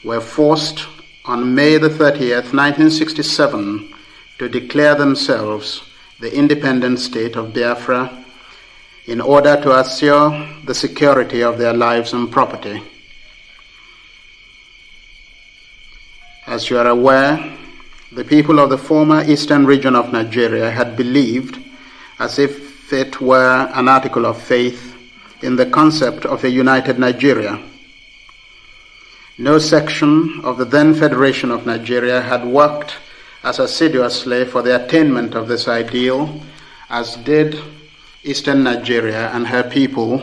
were forced on May the 30th, 1967, to declare themselves the independent state of Biafra in order to assure the security of their lives and property. As you are aware, the people of the former eastern region of Nigeria had believed, as if it were an article of faith, in the concept of a united Nigeria. No section of the then Federation of Nigeria had worked as assiduously for the attainment of this ideal as did Eastern Nigeria and her people.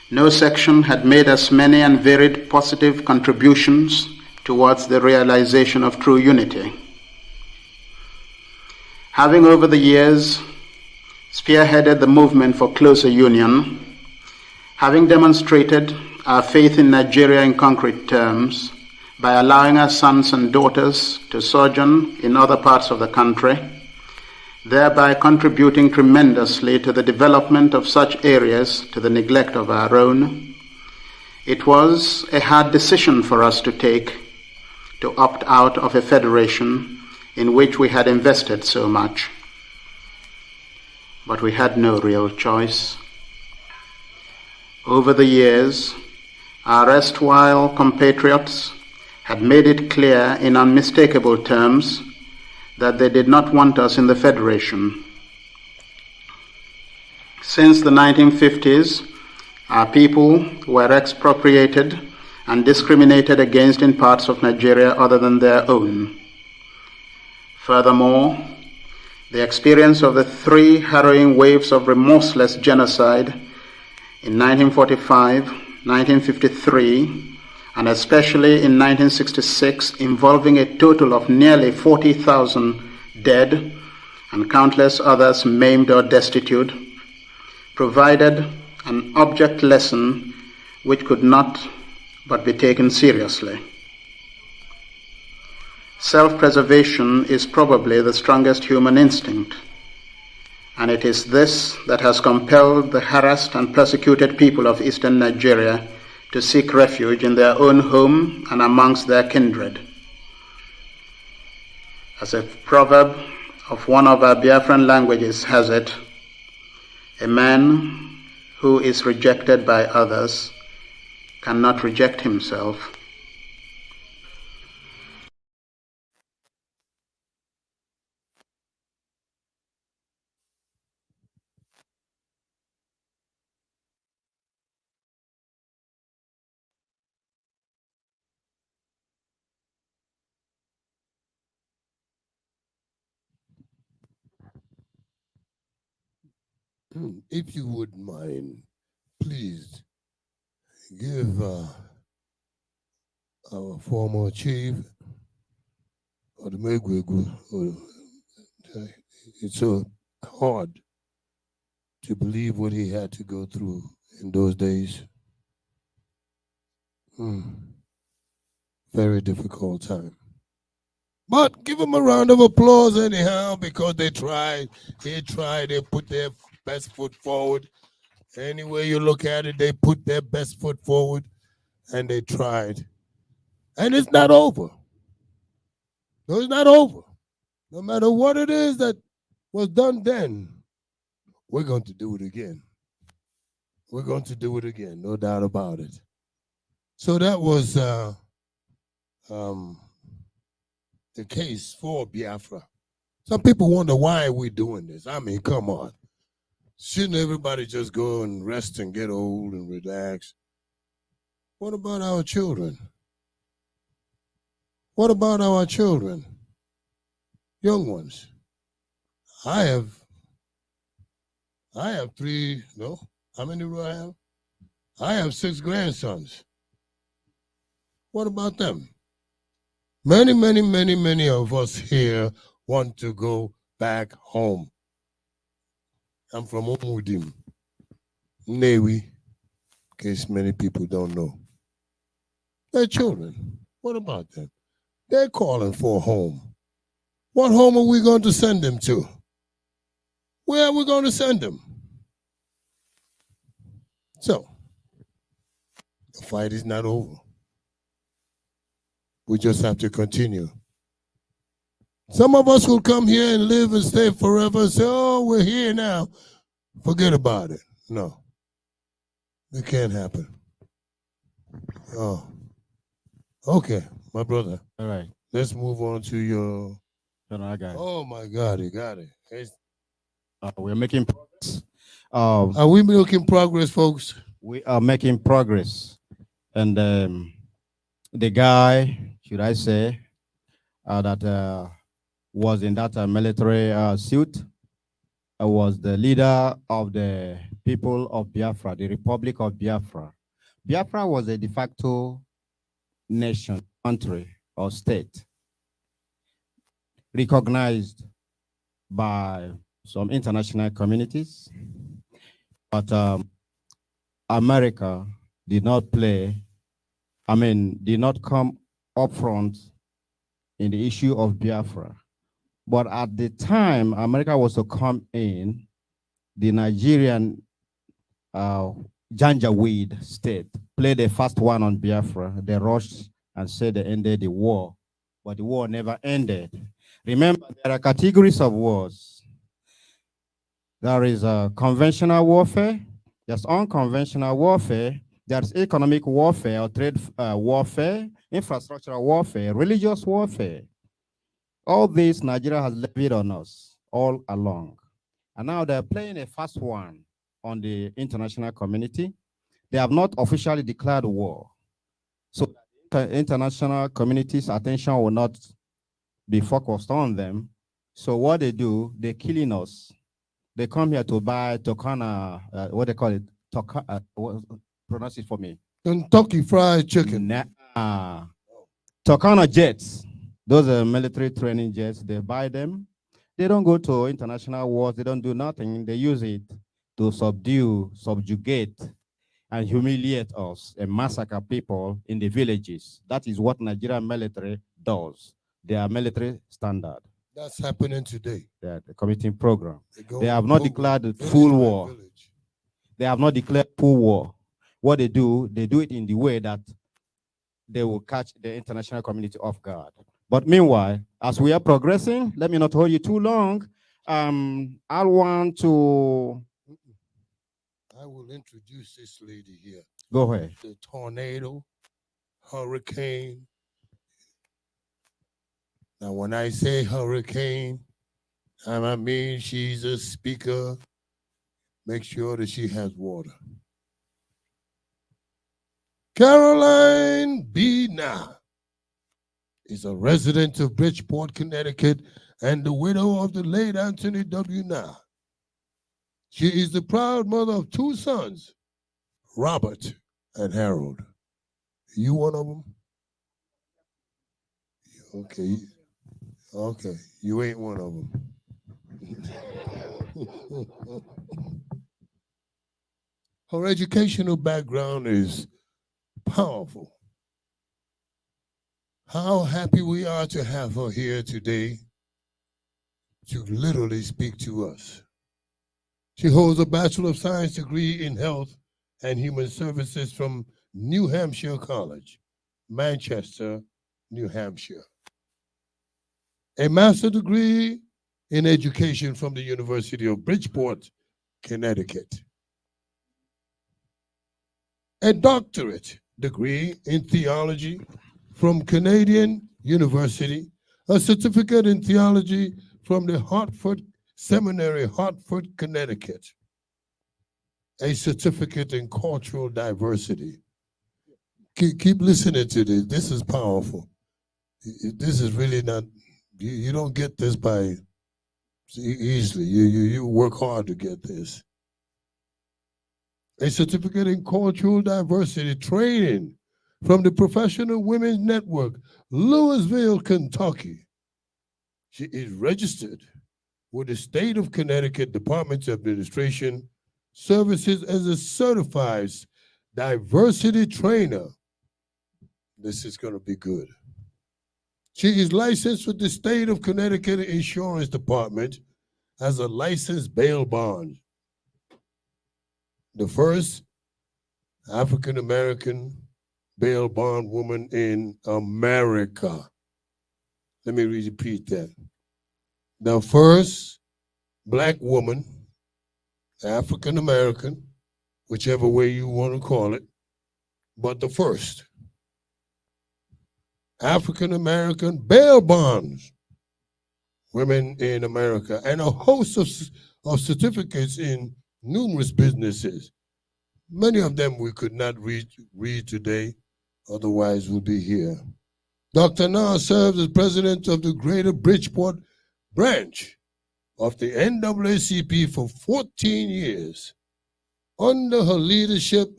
No section had made as many and varied positive contributions towards the realization of true unity. Having over the years spearheaded the movement for closer union, having demonstrated our faith in Nigeria in concrete terms by allowing our sons and daughters to sojourn in other parts of the country, thereby contributing tremendously to the development of such areas to the neglect of our own, it was a hard decision for us to take to opt out of a federation in which we had invested so much. But we had no real choice. Over the years, our erstwhile compatriots had made it clear in unmistakable terms that they did not want us in the Federation. Since the 1950s, our people were expropriated and discriminated against in parts of Nigeria other than their own. Furthermore, the experience of the 3 harrowing waves of remorseless genocide in 1945, 1953, and especially in 1966, involving a total of nearly 40,000 dead and countless others maimed or destitute, provided an object lesson which could not but be taken seriously. Self-preservation is probably the strongest human instinct, and it is this that has compelled the harassed and persecuted people of eastern Nigeria to seek refuge in their own home and amongst their kindred. As a proverb of one of our Biafran languages has it, a man who is rejected by others cannot reject himself. if you wouldn't mind, please give our former chief of the Megwegu. It's so hard to believe what he had to go through in those days. Very difficult time. But give them a round of applause anyhow, because they tried. They put their best foot forward. Any way you look at it, they put their best foot forward and they tried. And it's not over. No, it's not over. No matter what it is that was done then, we're going to do it again. We're going to do it again, no doubt about it. So that was the case for Biafra. Some people wonder, why are we doing this? I mean, come on. Shouldn't everybody just go and rest and get old and relax? What about our children? What about our children? Young ones. I have three, no? How many do I have? I have 6 grandsons. What about them? Many of us here want to go back home. I'm from Omudim, Newi, in case many people don't know. They're children. What about them? They're calling for a home. What home are we going to send them to? Where are we going to send them? So, the fight is not over. We just have to continue. Some of us will come here and live and stay forever and say, oh, we're here now. Forget about it. No. It can't happen. Oh. Okay, my brother. All right. Let's move on to your... I got it. Oh, my God, you got it. We're making progress. Are we making progress, folks? We are making progress. And the guy, should I say, that was in that military suit, was the leader of the people of Biafra, the Republic of Biafra. Biafra was a de facto nation, country, or state, recognized by some international communities, but America did not come up front in the issue of Biafra. But at the time America was to come in, the Nigerian Janjaweed state played the first one on Biafra. They rushed and said they ended the war, but the war never ended. Remember, there are categories of wars. There is conventional warfare, there's unconventional warfare, there's economic warfare or trade warfare, infrastructural warfare, religious warfare. All this Nigeria has levied on us all along. And now they're playing a fast one on the international community. They have not officially declared war. So the international community's attention will not be focused on them. So what they do, they're killing us. They come here to buy Tokana, what they call it, pronounce it for me. Kentucky Fried Chicken. Tokana jets. Those are military training jets. They buy them. They don't go to international wars. They don't do nothing. They use it to subjugate, and humiliate us and massacre people in the villages. That is what Nigerian military does. They are military standard. That's happening today. They are the committing program. They have not declared full war. They have not declared full war. What they do it in the way that they will catch the international community off guard. But meanwhile, as we are progressing, let me not hold you too long. I will introduce this lady here. Go ahead. The tornado, hurricane. Now, when I say hurricane, I mean she's a speaker. Make sure that she has water. Caroline B. Nah is a resident of Bridgeport, Connecticut, and the widow of the late Anthony W. Nah. She is the proud mother of 2 sons, Robert and Harold. You one of them? Okay. Okay. You ain't one of them. Her educational background is powerful. How happy we are to have her here today to literally speak to us. She holds a Bachelor of Science degree in Health and Human Services from New Hampshire College, Manchester, New Hampshire. A master's degree in education from the University of Bridgeport, Connecticut. A doctorate degree in theology from Canadian University, a certificate in theology from the Hartford Seminary, Hartford, Connecticut, a certificate in cultural diversity. Keep listening to this. This is powerful. This is really not, you don't get this by easily. You work hard to get this. A certificate in cultural diversity training from the Professional Women's Network, Louisville, Kentucky. She is registered with the State of Connecticut Department of Administration Services as a certified diversity trainer. This is going to be good. She is licensed with the State of Connecticut Insurance Department as a licensed bail bond. The first African-American bail bond woman in America. Let me repeat that. The first Black woman, African-American, whichever way you want to call it, but the first African-American bail bonds women in America, and a host of certificates in numerous businesses. Many of them we could not read today, otherwise we'll be here. Dr. Na served as president of the Greater Bridgeport branch of the NAACP for 14 years. Under her leadership,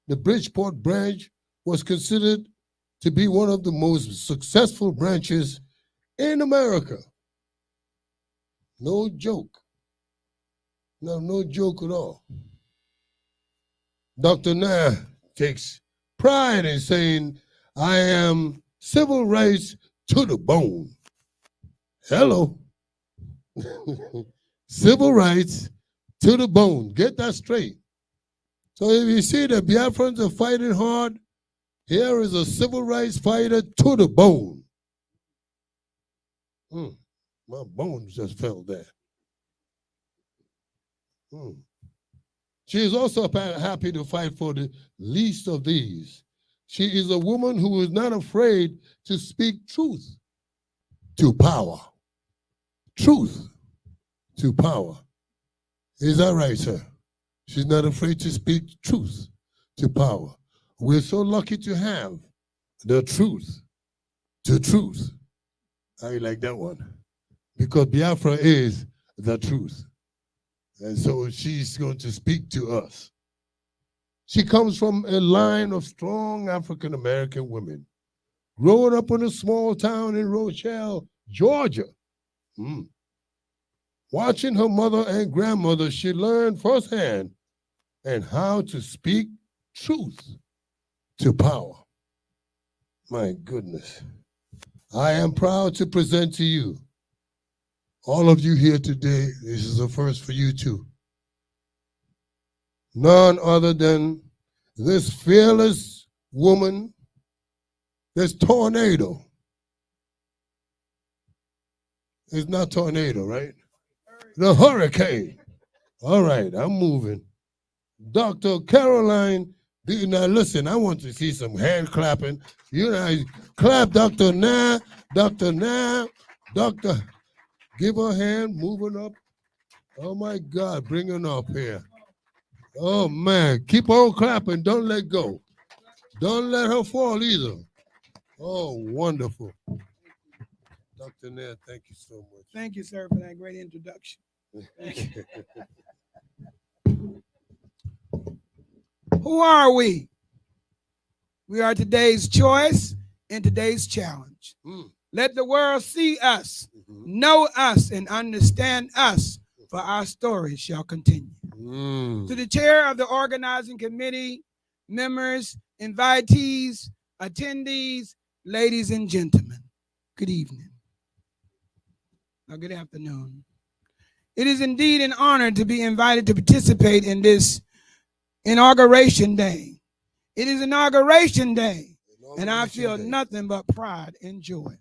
the Bridgeport branch was considered to be one of the most successful branches in America. No joke. No joke at all. Dr. Na takes pride in saying, I am civil rights to the bone. Hello. Civil rights to the bone. Get that straight. So if you see the Biafrans are fighting hard, here is a civil rights fighter to the bone. My bones just fell there. She is also happy to fight for the least of these. She is a woman who is not afraid to speak truth to power. Truth to power. Is that right, sir? She's not afraid to speak truth to power. We're so lucky to have the truth to truth. I like that one. Because Biafra is the truth. And so she's going to speak to us. She comes from a line of strong African-American women. Growing up in a small town in Rochelle, Georgia. Watching her mother and grandmother, she learned firsthand and how to speak truth to power. My goodness. I am proud to present to you, all of you here today, this is a first for you too. None other than this fearless woman, this tornado. It's not tornado, right? The hurricane. All right, I'm moving. Dr. Caroline, now listen, I want to see some hand clapping. You know, clap Dr. Na, Dr. Na, Dr. Give her a hand, moving up. Oh my God, bring her up here. Oh man, keep on clapping, don't let go. Don't let her fall either. Oh, wonderful. Dr. Nair, thank you so much. Thank you, sir, for that great introduction. Who are we? We are today's choice and today's challenge. Let the world see us, know us, and understand us, for our story shall continue. To the chair of the organizing committee, members, invitees, attendees, ladies and gentlemen, good evening. Or good afternoon. It is indeed an honor to be invited to participate in this Inauguration Day. It is Inauguration Day, and I feel nothing but pride and joy.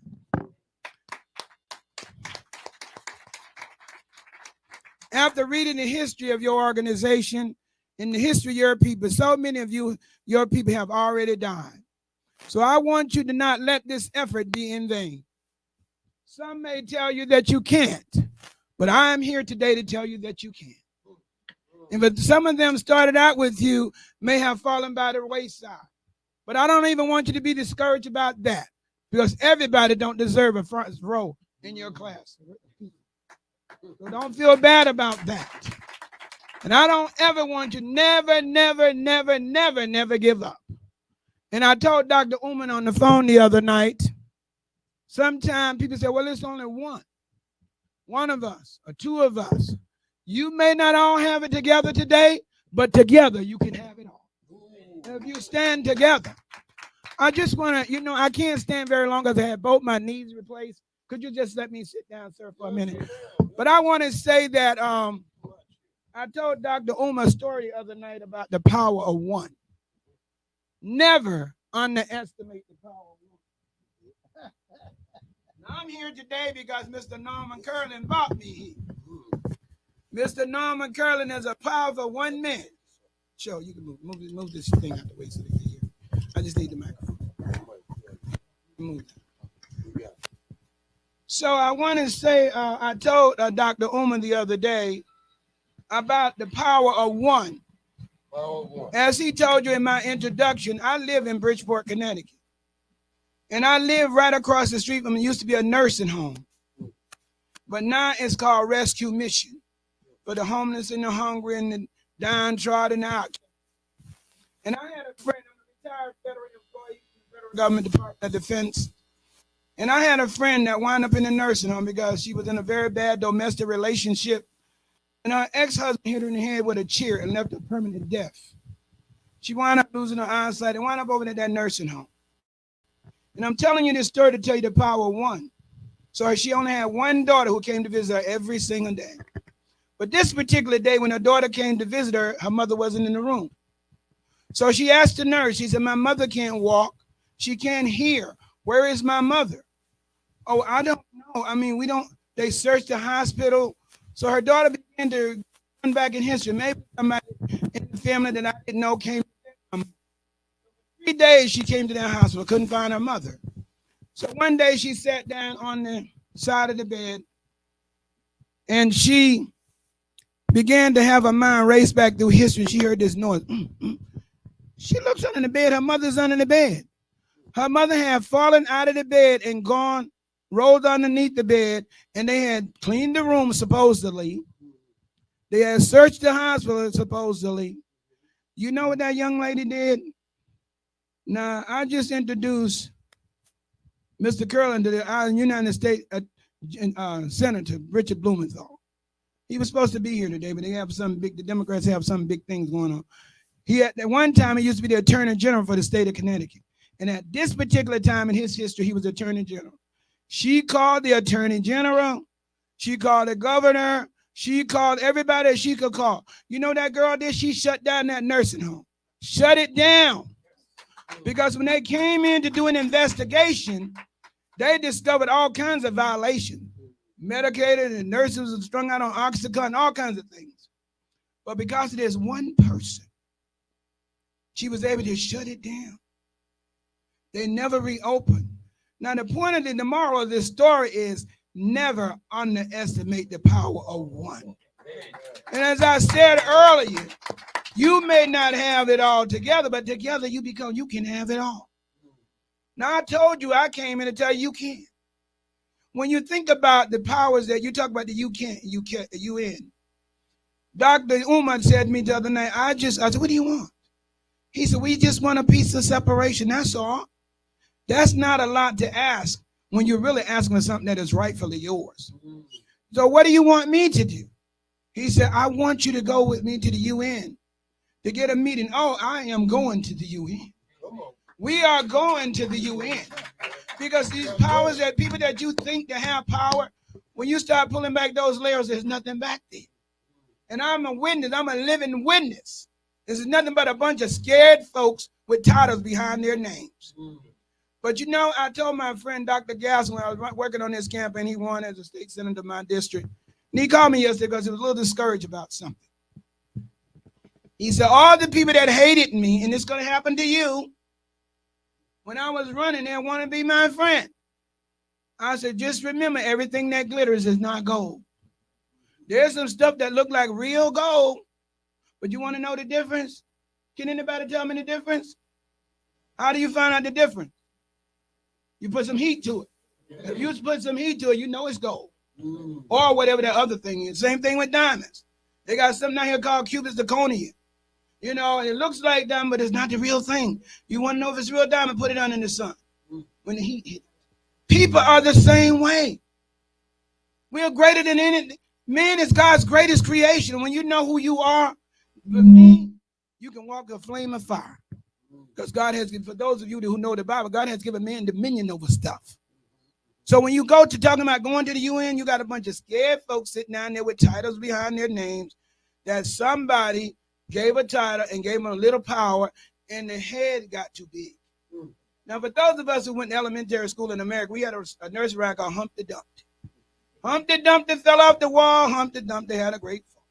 After reading the history of your organization and the history of your people, so many of you, your people have already died. So I want you to not let this effort be in vain. Some may tell you that you can't, but I am here today to tell you that you can. And but some of them started out with you, may have fallen by the wayside. But I don't even want you to be discouraged about that, because everybody don't deserve a front row in your class. So don't feel bad about that. And I don't ever want you never give up. And I told Dr. Uman on the phone the other night, sometimes people say, well, it's only one of us or two of us. You may not all have it together today, but together you can have it all. If you stand together. I just want to, I can't stand very long because I had both my knees replaced. Could you just let me sit down, sir, for a minute? But I want to say that I told Dr. Uma a story the other night about the power of one. Never underestimate the power of one. Now, I'm here today because Mr. Norman Curlin brought me here. Mr. Norman Curlin is a powerful one man. Sure, you can move this thing out the way so they can hear. I just need the microphone. Move it. So I want to say, I told Dr. Uma the other day about the power of one. As he told you in my introduction, I live in Bridgeport, Connecticut. And I live right across the street from it used to be a nursing home. But now it's called Rescue Mission for the homeless and the hungry and the downtrodden out. And I had a friend, I'm a retired federal employee in the Federal Government Department of Defense. And I had a friend that wound up in a nursing home because she was in a very bad domestic relationship. And her ex-husband hit her in the head with a chair and left her permanent deaf. She wound up losing her eyesight and wound up over at that nursing home. And I'm telling you this story to tell you the power of one. So she only had one daughter who came to visit her every single day. But this particular day when her daughter came to visit her, her mother wasn't in the room. So she asked the nurse, she said, my mother can't walk. She can't hear. Where is my mother? Oh, I don't know. I mean, they searched the hospital. So her daughter began to run back in history. Maybe somebody in the family that I didn't know came to them. 3 days she came to that hospital, couldn't find her mother. So one day she sat down on the side of the bed and she began to have her mind race back through history. She heard this noise. She looks under the bed. Her mother's under the bed. Her mother had fallen out of the bed and gone, rolled underneath the bed, and they had cleaned the room, supposedly. They had searched the hospital, supposedly. You know what that young lady did? Now, I just introduced Mr. Curlin to the United States Senator Richard Blumenthal. He was supposed to be here today, but the Democrats have some big things going on. At one time, he used to be the Attorney General for the state of Connecticut. And at this particular time in his history, he was Attorney General. She called the Attorney General. She called the governor. She called everybody that she could call. You know that girl did? She shut down that nursing home. Shut it down. Because when they came in to do an investigation, they discovered all kinds of violations. Medicated and nurses were strung out on Oxycontin, all kinds of things. But because of this one person, she was able to shut it down. They never reopened. Now, the point of the moral of this story is never underestimate the power of one. And as I said earlier, you may not have it all together, but together you can have it all. Now, I told you I came in to tell you can. When you think about the powers that you talk about, the UN. Dr. Umar said to me the other night, I said, what do you want? He said, we just want a piece of separation. That's all. That's not a lot to ask when you're really asking for something that is rightfully yours. So what do you want me to do? He said, I want you to go with me to the UN to get a meeting. Oh, I am going to the UN. We are going to the UN because these powers, that people that you think that have power, when you start pulling back those layers, there's nothing back there. And I'm a witness. I'm a living witness. This is nothing but a bunch of scared folks with titles behind their names. But you know, I told my friend Dr. Gass when I was working on this campaign, he won as a state senator of my district. And he called me yesterday because he was a little discouraged about something. He said, all the people that hated me, and it's going to happen to you, when I was running, they want to be my friend. I said, just remember, everything that glitters is not gold. There's some stuff that look like real gold, but you want to know the difference? Can anybody tell me the difference? How do you find out the difference? You put some heat to it. If you put some heat to it, you know it's gold. Or whatever that other thing is. Same thing with diamonds. They got something out here called cubic zirconia. You know, it looks like diamond, but it's not the real thing. You want to know if it's real diamond, put it on in the sun when the heat hit it. People are the same way. We're greater than anything. Man is God's greatest creation. When you know who you are, for me, you can walk a flame of fire. Because God has, for those of you who know the Bible, God has given man dominion over stuff. So when you go to talking about going to the UN, you got a bunch of scared folks sitting down there with titles behind their names that somebody gave a title and gave them a little power and the head got too big. Now, for those of us who went to elementary school in America, we had a nursery rhyme called Humpty Dumpty. Humpty Dumpty fell off the wall. Humpty Dumpty had a great fall.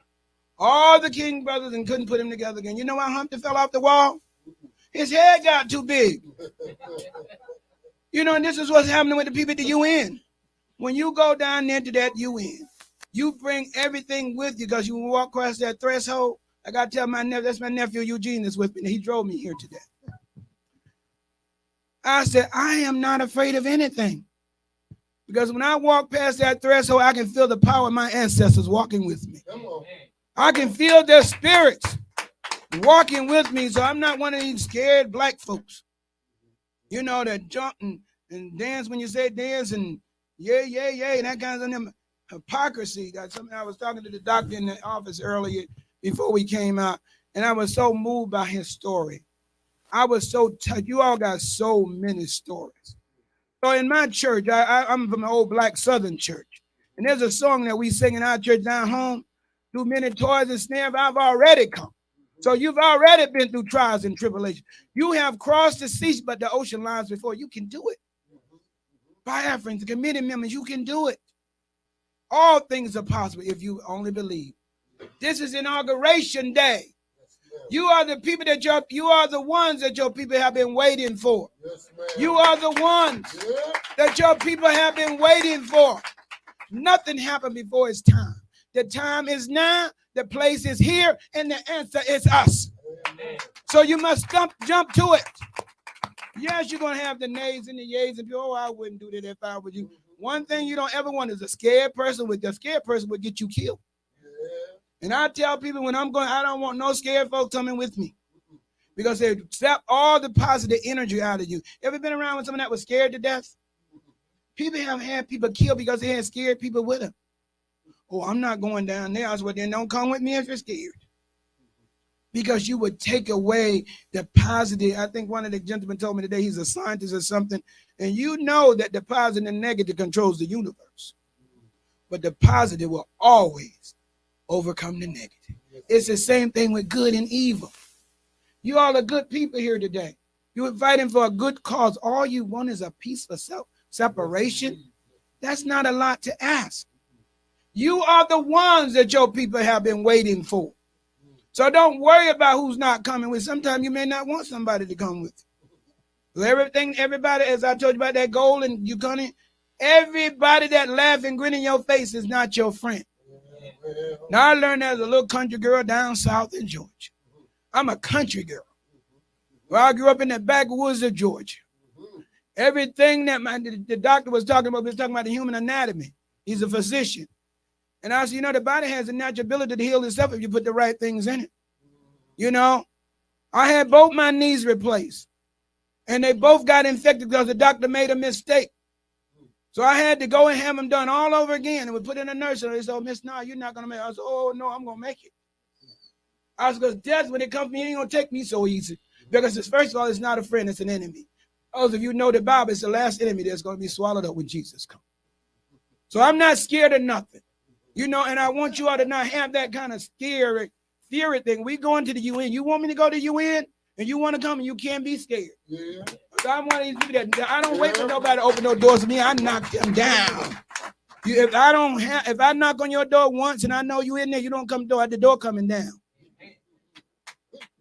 All the king brothers and couldn't put him together again. You know why Humpty fell off the wall? His head got too big. You know, and this is what's happening with the people at the UN. When you go down there to that UN, you bring everything with you because you walk across that threshold. I got to tell my nephew, that's my nephew Eugene that's with me. He drove me here today. I said, I am not afraid of anything. Because when I walk past that threshold, I can feel the power of my ancestors walking with me. I can feel their spirits walking with me. So I'm not one of these scared black folks, you know, that jump and dance when you say dance and yeah, and that kind of hypocrisy. That's something I was talking to the doctor in the office earlier before we came out, and I was so moved by his story. I was so touched. You all got so many stories. So in my church, I'm from an old black Southern church, and there's a song that we sing in our church down home, through many toils and snares I've already come. So you've already been through trials and tribulations. You have crossed the seas, but the ocean lies before. You can do it. Biafrans, committee members, you can do it. All things are possible if you only believe. This is Inauguration Day. You are the people that you are the ones that your people have been waiting for. You are the ones that your people have been waiting for. Nothing happened before its time. The time is now, the place is here, and the answer is us. So you must jump to it. Yes, you're going to have the nays and the yays, and oh, I wouldn't do that if I were you. One thing you don't ever want is a scared person. The scared person would get you killed. And I tell people when I'm going, I don't want no scared folks coming with me because they zap all the positive energy out of you. Ever been around with someone that was scared to death? People have had people killed because they had scared people with them. Oh, I'm not going down there. I was, well, then don't come with me if you're scared. Because you would take away the positive. I think one of the gentlemen told me today he's a scientist or something. And you know that the positive and negative controls the universe. But the positive will always overcome the negative. It's the same thing with good and evil. You all are good people here today. You're fighting for a good cause. All you want is a piece of separation. That's not a lot to ask. You are the ones that your people have been waiting for. So don't worry about who's not coming with. Sometimes you may not want somebody to come with you. Everybody, as I told you about that goal and you gonna, everybody that laugh and grin in your face is not your friend. Now I learned as a little country girl down south in Georgia. I'm a country girl. Well, I grew up in the backwoods of Georgia. Everything that the doctor was talking about the human anatomy. He's a physician. And I said, you know, the body has a natural ability to heal itself if you put the right things in it. You know, I had both my knees replaced, and they both got infected because the doctor made a mistake. So I had to go and have them done all over again. And we put in a nurse, and they said, "Oh, Miss, no, you're not gonna make it." I said, "Oh no, I'm gonna make it." I was, because death, when it comes to me, it ain't gonna take me so easy. Because it's, first of all, it's not a friend, it's an enemy. Those of you know the Bible, it's the last enemy that's gonna be swallowed up when Jesus comes. So I'm not scared of nothing. You know, and I want you all to not have that kind of fear thing. We going to the UN. You want me to go to the UN? And you want to come and you can't be scared. Yeah. So I'm one of these people that I don't wait for nobody to open no doors to me. I knock them down. If I knock on your door once and I know you in there, you don't come at the door coming down.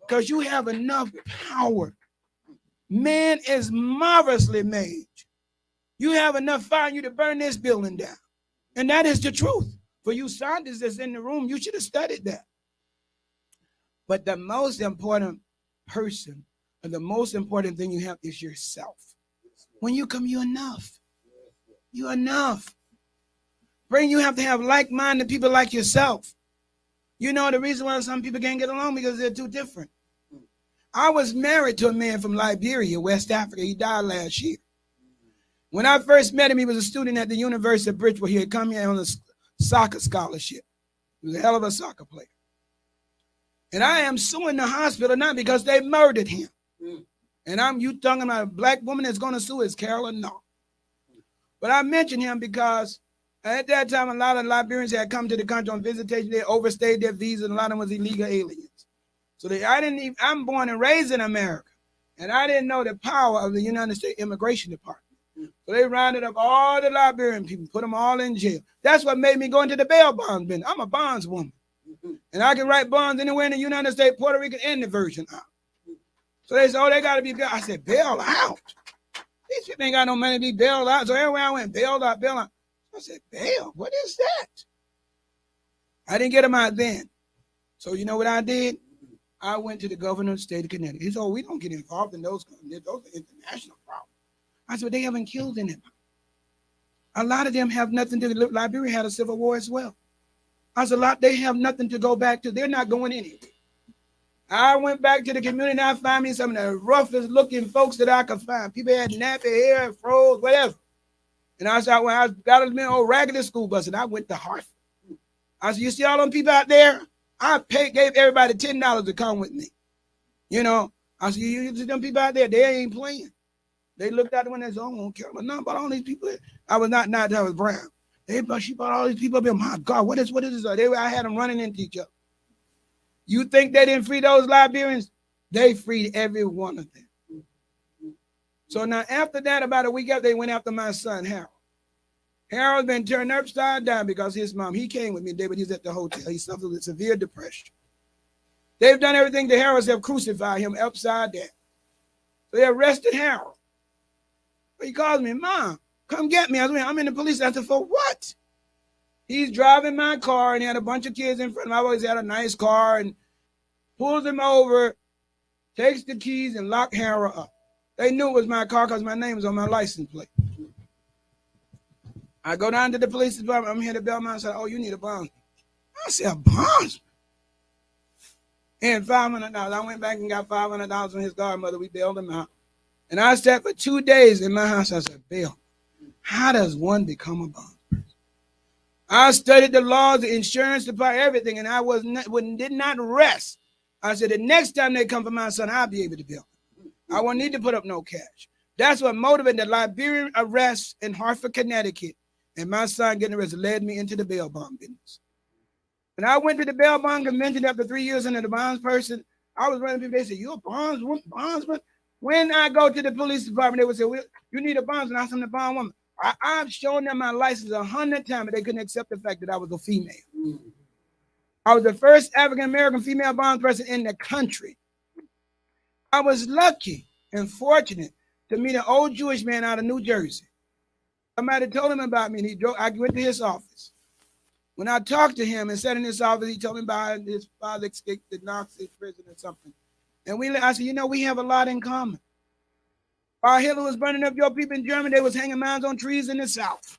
Because you have enough power. Man is marvelously made. You have enough fire in you to burn this building down. And that is the truth. For you scientists that's in the room, you should have studied that. But the most important person, and the most important thing you have is yourself. When you come, you're enough. You're enough. You have to have like-minded people like yourself. You know the reason why some people can't get along, because they're too different. I was married to a man from Liberia, West Africa. He died last year. When I first met him, he was a student at the University of Bridgeport. He had come here on a soccer scholarship. He was a hell of a soccer player. And I am suing the hospital now because they murdered him. And you talking about a black woman that's going to sue, is Carol or no? But I mention him because at that time, a lot of Liberians had come to the country on visitation. They overstayed their visa, and a lot of them was illegal aliens. So I'm born and raised in America, and I didn't know the power of the United States Immigration Department. So they rounded up all the Liberian people, put them all in jail. That's what made me go into the bail bonds business. I'm a bondswoman. And I can write bonds anywhere in the United States, Puerto Rico, and the Virgin Islands. So they said, "Oh, they got to be bailed." I said, "Bail out? These people ain't got no money to be bailed out." So everywhere I went, bailed out, bailed out. I said, "Bail? What is that?" I didn't get them out then. So you know what I did? I went to the governor of the state of Connecticut. He said, "Oh, we don't get involved in those are international problems." I said, "They haven't killed anybody. A lot of them have nothing to do. Liberia had a civil war as well." I said, they have nothing to go back to. They're not going anywhere. I went back to the community and I found me some of the roughest looking folks that I could find. People had nappy hair, froze, whatever. And I said, when I got an old raggedy school bus, and I went to Hartford. I said, "You see all them people out there? I gave everybody $10 to come with me." You know, I said, "You see them people out there? They ain't playing." They looked out the window and said, "I don't care about all these people." I was I was brown. She brought all these people up here. My God, what is this? I had them running into each other. You think they didn't free those Liberians? They freed every one of them. So now after that, about a week after, they went after my son, Harold. Harold's been turned upside down because his mom, he came with me today, but he's at the hotel. He suffered with severe depression. They've done everything to Harold, have crucified him upside down. So they arrested Harold. He calls me, "Mom, come get me." I was, "I'm in the police." I said, "For what?" He's driving my car and he had a bunch of kids in front of him. I always had a nice car, and pulls him over, takes the keys and locked Harold up. They knew it was my car because my name was on my license plate. I go down to the police department. I'm here to Belmont. I said, "Oh, you need a bondsman." I said, "A bondsman?" And $500. I went back and got $500 from his godmother. We bailed him out. And I sat for 2 days in my house. I said, "Bill, how does one become a bondsman?" I studied the laws, the insurance department, everything, and I did not rest. I said, the next time they come for my son, I'll be able to bill him. I won't need to put up no cash. That's what motivated the Liberian arrest in Hartford, Connecticut, and my son getting arrested led me into the bail bond business. When I went to the bail bond convention after 3 years into the bonds person, I was running people. They said, "You a bondsman?" When I go to the police department, they would say, "Well, you need a bondsman." I said, "I'm the bond woman." I've shown them my license 100 times, but they couldn't accept the fact that I was a female. I was the first African-American female bond person in the country. I was lucky and fortunate to meet an old Jewish man out of New Jersey. Somebody told him about me, and I went to his office. When I talked to him and sat in his office, he told me about his father escaped the Nazi prison or something. And I said, we have a lot in common. While Hitler was burning up your people in Germany, they was hanging mounds on trees in the South.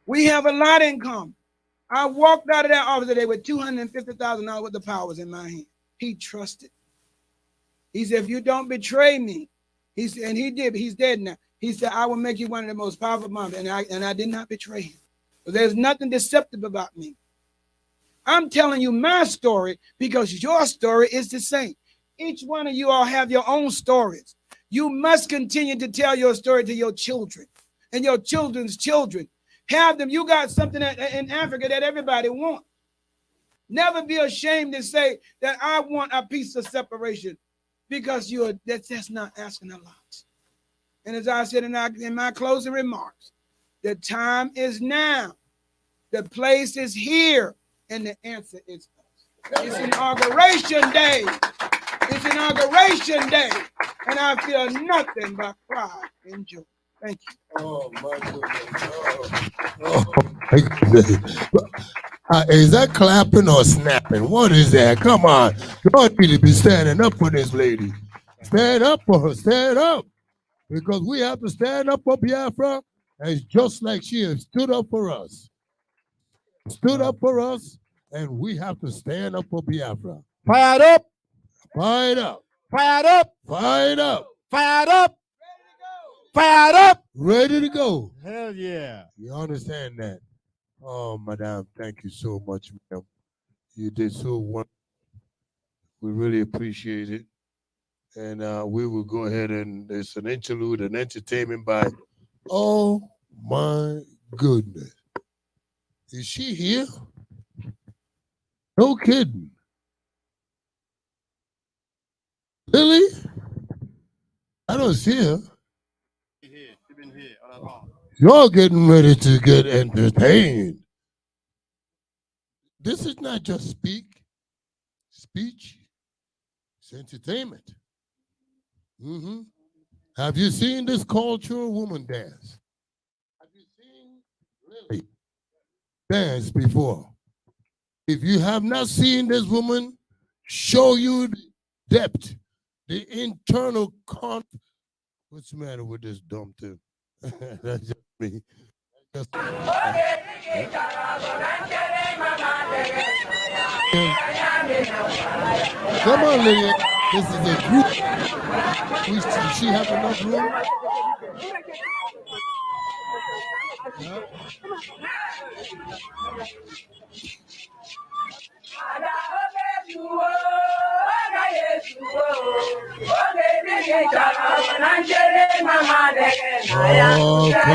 We have a lot in common. I walked out of that office today with $250,000 worth of power was in my hand. He trusted. He said, if you don't betray me, he said, and he did, he's dead now. He said, I will make you one of the most powerful men. And I did not betray him. But there's nothing deceptive about me. I'm telling you my story because your story is the same. Each one of you all have your own stories. You must continue to tell your story to your children and your children's children. Have them. You got something in Africa that everybody wants. Never be ashamed to say that I want a piece of separation because that's not asking a lot. And as I said in my closing remarks, the time is now. The place is here. And the answer is us. It's Inauguration Day. It's Inauguration Day. And I feel nothing but pride and joy. Thank you. Oh, my goodness. Oh, my goodness. Is that clapping or snapping? What is that? Come on. God need to be standing up for this lady. Stand up for her. Stand up. Because we have to stand up for Biafra. And just like she has stood up for us. Stood up for us. And we have to stand up for Biafra. Fired up. Fired up. Fired up. Fired up. Fired up. Fired up. Ready to go. Hell yeah. You understand that? Oh, madam, thank you so much, ma'am. You did so wonderful. We really appreciate it. And we will go ahead and it's an interlude, an entertainment by, oh my goodness. Is she here? No kidding. Lily? I don't see her. You're getting ready to get entertained. This is not just speech. It's entertainment. Have you seen this cultural woman dance? Have you seen Lily dance before? If you have not seen this woman show you the depth, the internal conflict. What's the matter with this dumb thing? That's just me. Come on, Lydia. This is a group. Does she have enough room? No? Oh, come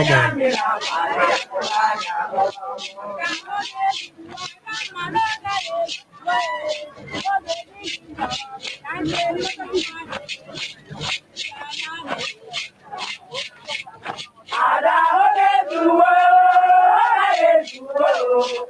on.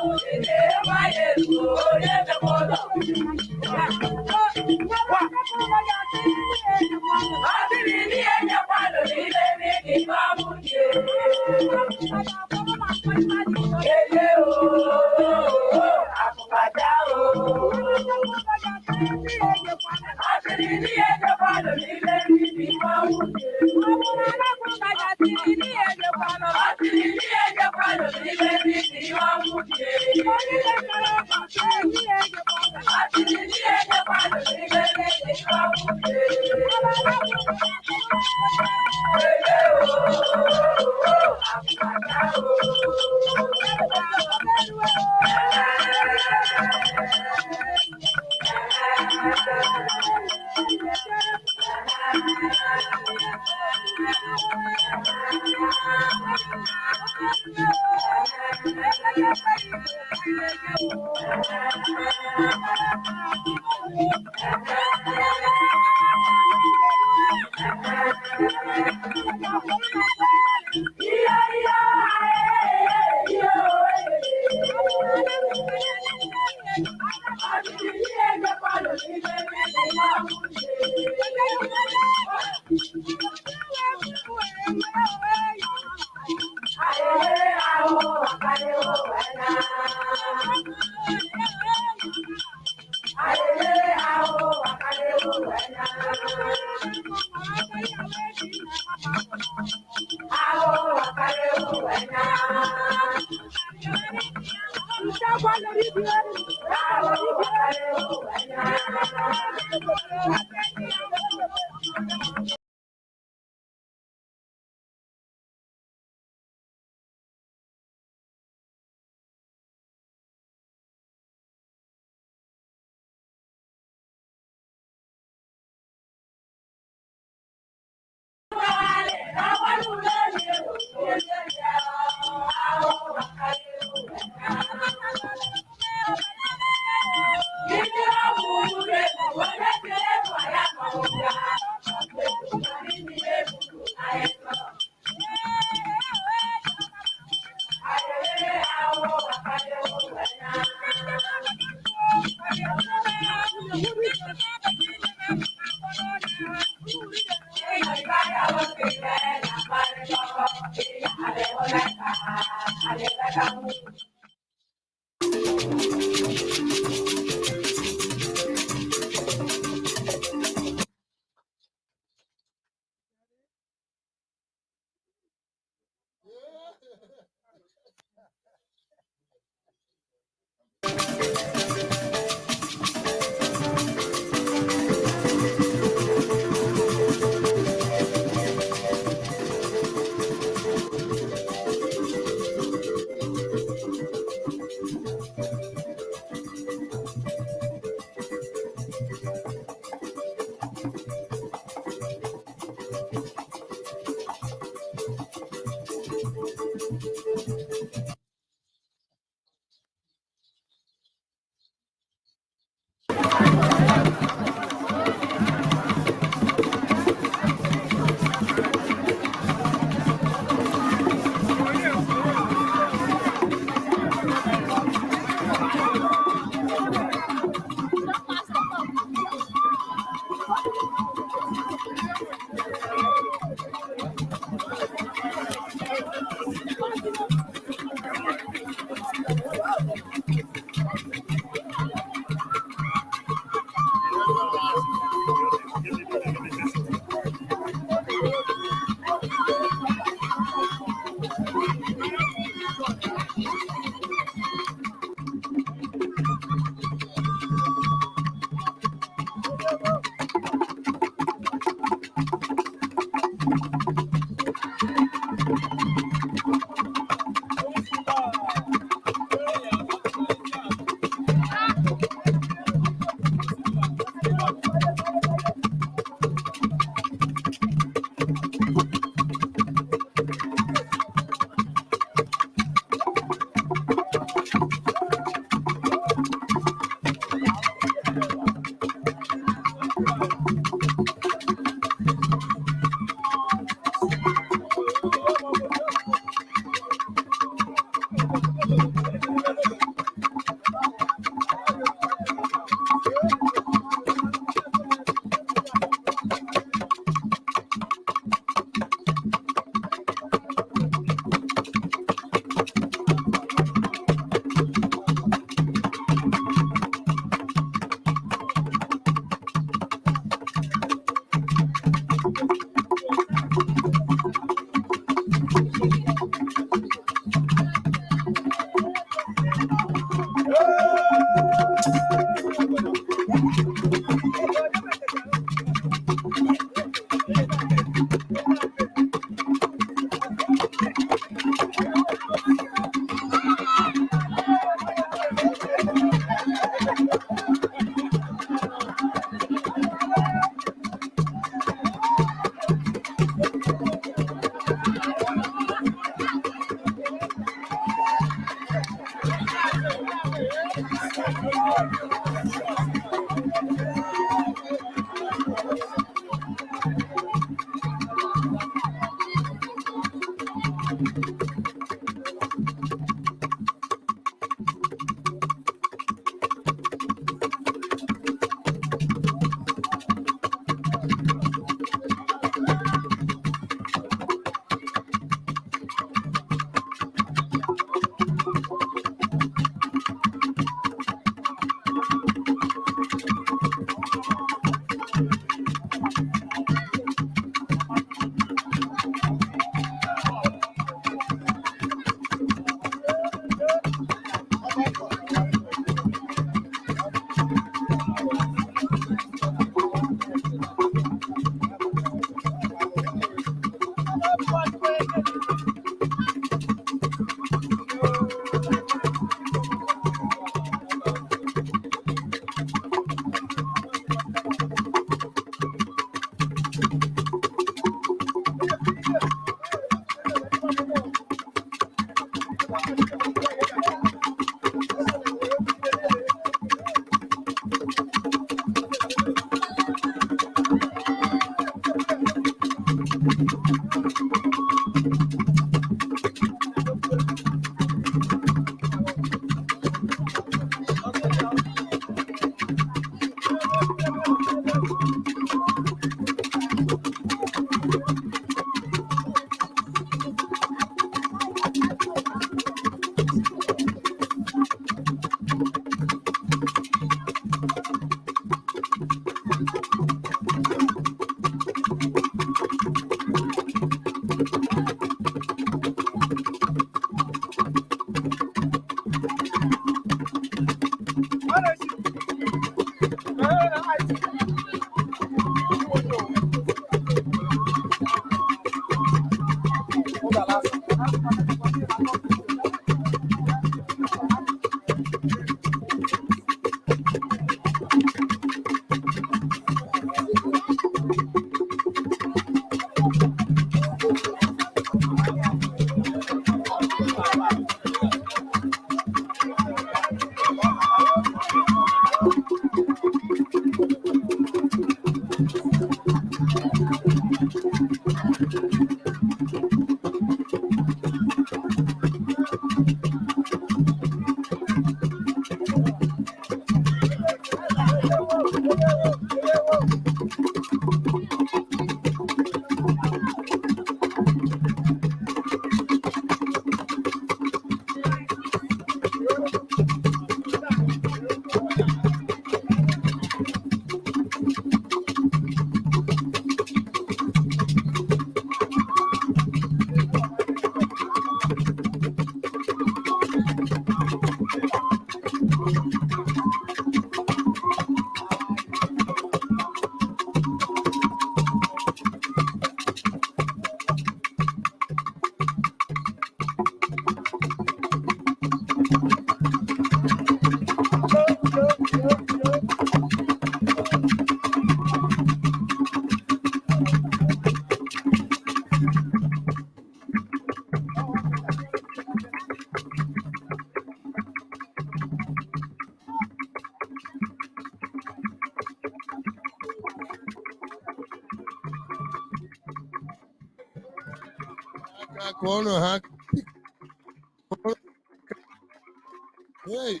Hey.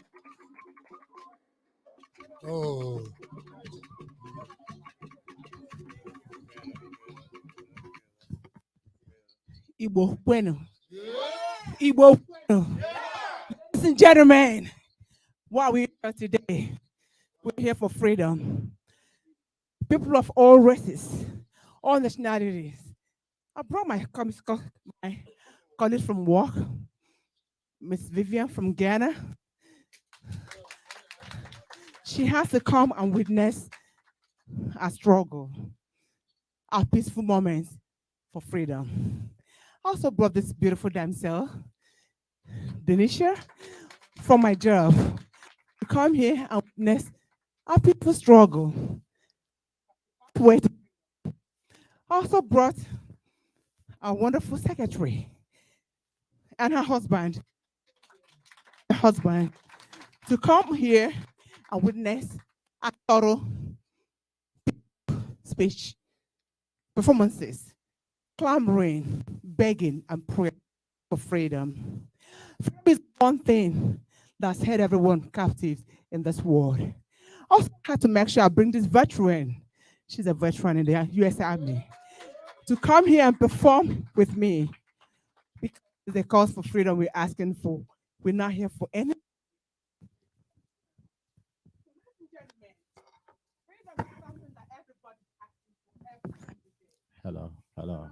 Oh. Igbo bueno. Igbo bueno. Ladies and gentlemen, what we are today, we're here for freedom. People of all races, all nationalities. I brought my colleague from work, Miss Vivian from Ghana. She has to come and witness our struggle, our peaceful moments for freedom. Also brought this beautiful damsel, Denisha, from my job to come here and witness our people struggle. Also brought a wonderful secretary and her husband, to come here and witness a thorough speech performances, clamoring, begging, and praying for freedom. Freedom is one thing that's held everyone captive in this world. Also had to make sure I bring this veteran, she's a veteran in the U.S. Army, to come here and perform with me. Because the cause for freedom we're asking for. We're not here for any. Hello, hello.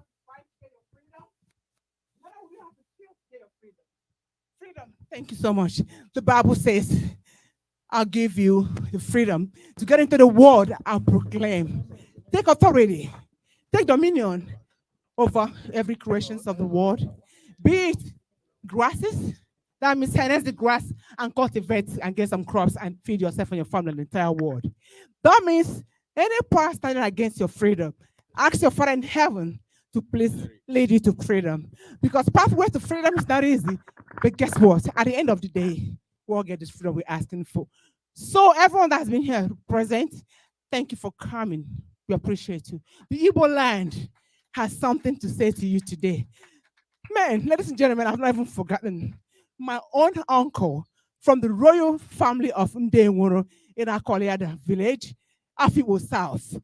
Freedom. Thank you so much. The Bible says, I'll give you the freedom to get into the world and proclaim. Take authority, take dominion over every creation of the world. Be it grasses, that means harness the grass and cultivate and get some crops and feed yourself and your family and the entire world. That means any power standing against your freedom, ask your Father in heaven to please lead you to freedom. Because pathway to freedom is not easy. But guess what? At the end of the day, we'll get this freedom we're asking for. So everyone that's been here present, thank you for coming. We appreciate you. The Igbo land has something to say to you today. Man, ladies and gentlemen, I've not even forgotten my own uncle from the royal family of Ndeworo in Akoliada village, Afibo South.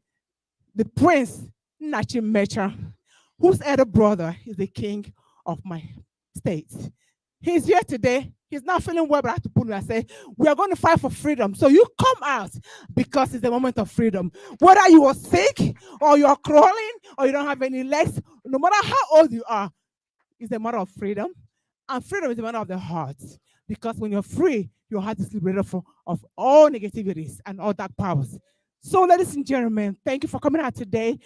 The prince, Nachi Mecha, whose elder brother is the king of my state. He's here today. He's not feeling well, but I have to put him and say, we are going to fight for freedom. So you come out because it's the moment of freedom. Whether you are sick or you are crawling or you don't have any legs, no matter how old you are, it's a matter of freedom. And freedom is a matter of the heart. Because when you're free, your heart is liberated of all negativities and all dark powers. So ladies and gentlemen, thank you for coming out today.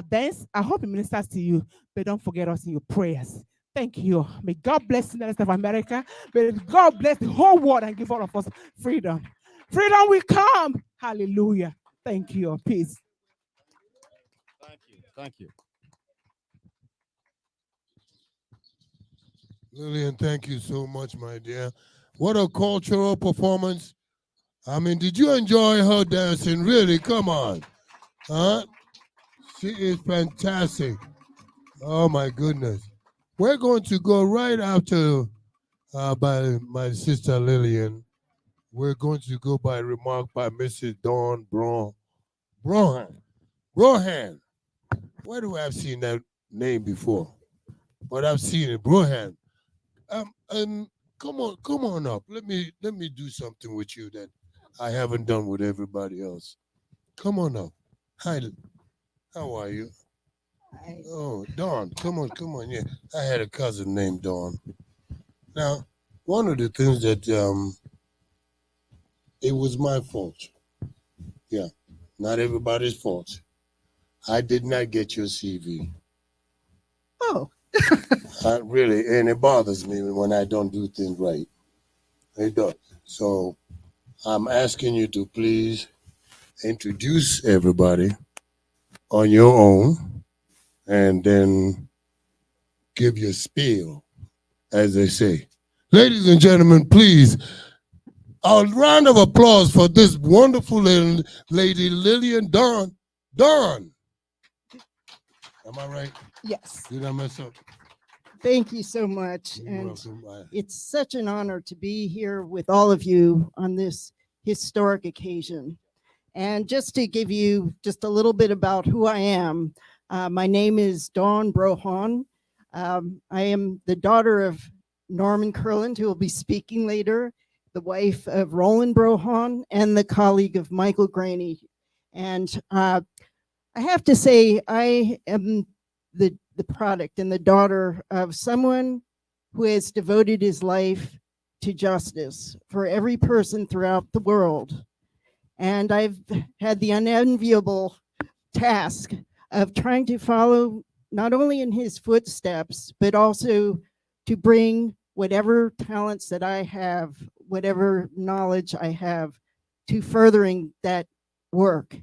Dance, I hope it ministers to you, but don't forget us in your prayers. Thank you. May God bless the United States of America. May God bless the whole world and give all of us freedom. Freedom will come. Hallelujah. Thank you. Peace. Thank you. Thank you. Lillian, thank you so much, my dear. What a cultural performance. I mean, did you enjoy her dancing? Really? Come on. Huh? She is fantastic. Oh, my goodness. We're going to go right after by my sister Lillian. We're going to go by remark by Mrs. Dawn Brohan. Where do I have seen that name before? But I've seen it, Brohan. Come on up. Let me do something with you that I haven't done with everybody else. Come on up. Hi. How are you? Hi. Oh, Dawn. Come on. Yeah, I had a cousin named Dawn. Now, one of the things that it was my fault. Yeah, not everybody's fault. I did not get your CV. Oh. Really, and it bothers me when I don't do things right. It does. So I'm asking you to please introduce everybody on your own and then give your spiel, as they say. Ladies and gentlemen, please, a round of applause for this wonderful little lady, Lillian Dawn. Dawn. Am I right? Yes. Did I mess up? Thank you so much. You're and welcome. It's such an honor to be here with all of you on this historic occasion. And just to give you just a little bit about who I am, my name is Dawn Brohan. I am the daughter of Norman Kurland, who will be speaking later, the wife of Roland Brohan, and the colleague of Michael Graney. And I have to say, I am the product and the daughter of someone who has devoted his life to justice for every person throughout the world. And I've had the unenviable task of trying to follow not only in his footsteps, but also to bring whatever talents that I have, whatever knowledge I have, to furthering that work.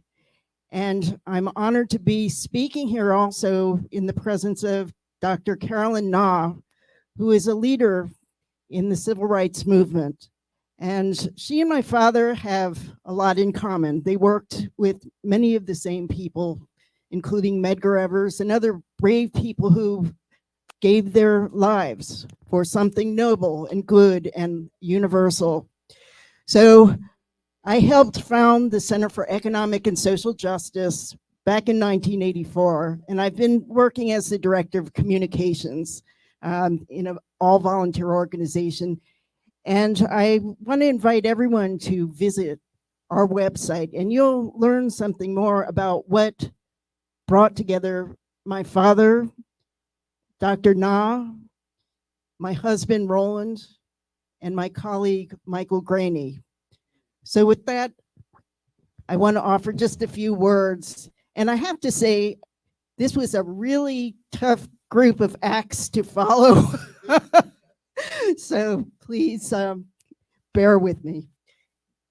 And I'm honored to be speaking here also in the presence of Dr. Carolyn Na, who is a leader in the civil rights movement. And she and my father have a lot in common. They worked with many of the same people, including Medgar Evers and other brave people who gave their lives for something noble and good and universal. So I helped found the Center for Economic and Social Justice back in 1984, and I've been working as the Director of Communications in an all-volunteer organization. And I want to invite everyone to visit our website, and you'll learn something more about what brought together my father, Dr. Na, my husband, Roland, and my colleague, Michael Graney. So with that, I want to offer just a few words. And I have to say, this was a really tough group of acts to follow. So please bear with me.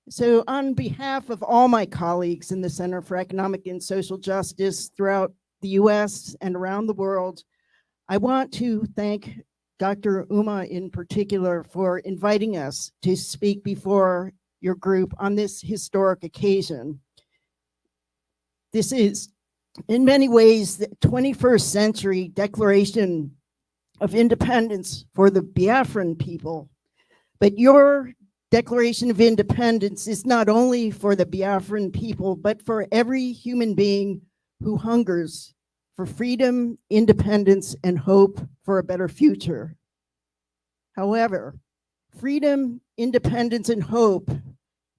So on behalf of all my colleagues in the Center for Economic and Social Justice throughout the US and around the world, I want to thank Dr. Uma in particular for inviting us to speak before your group on this historic occasion. This is, in many ways, the 21st century Declaration of Independence for the Biafran people. But your Declaration of Independence is not only for the Biafran people, but for every human being who hungers for freedom, independence, and hope for a better future. However, freedom, independence, and hope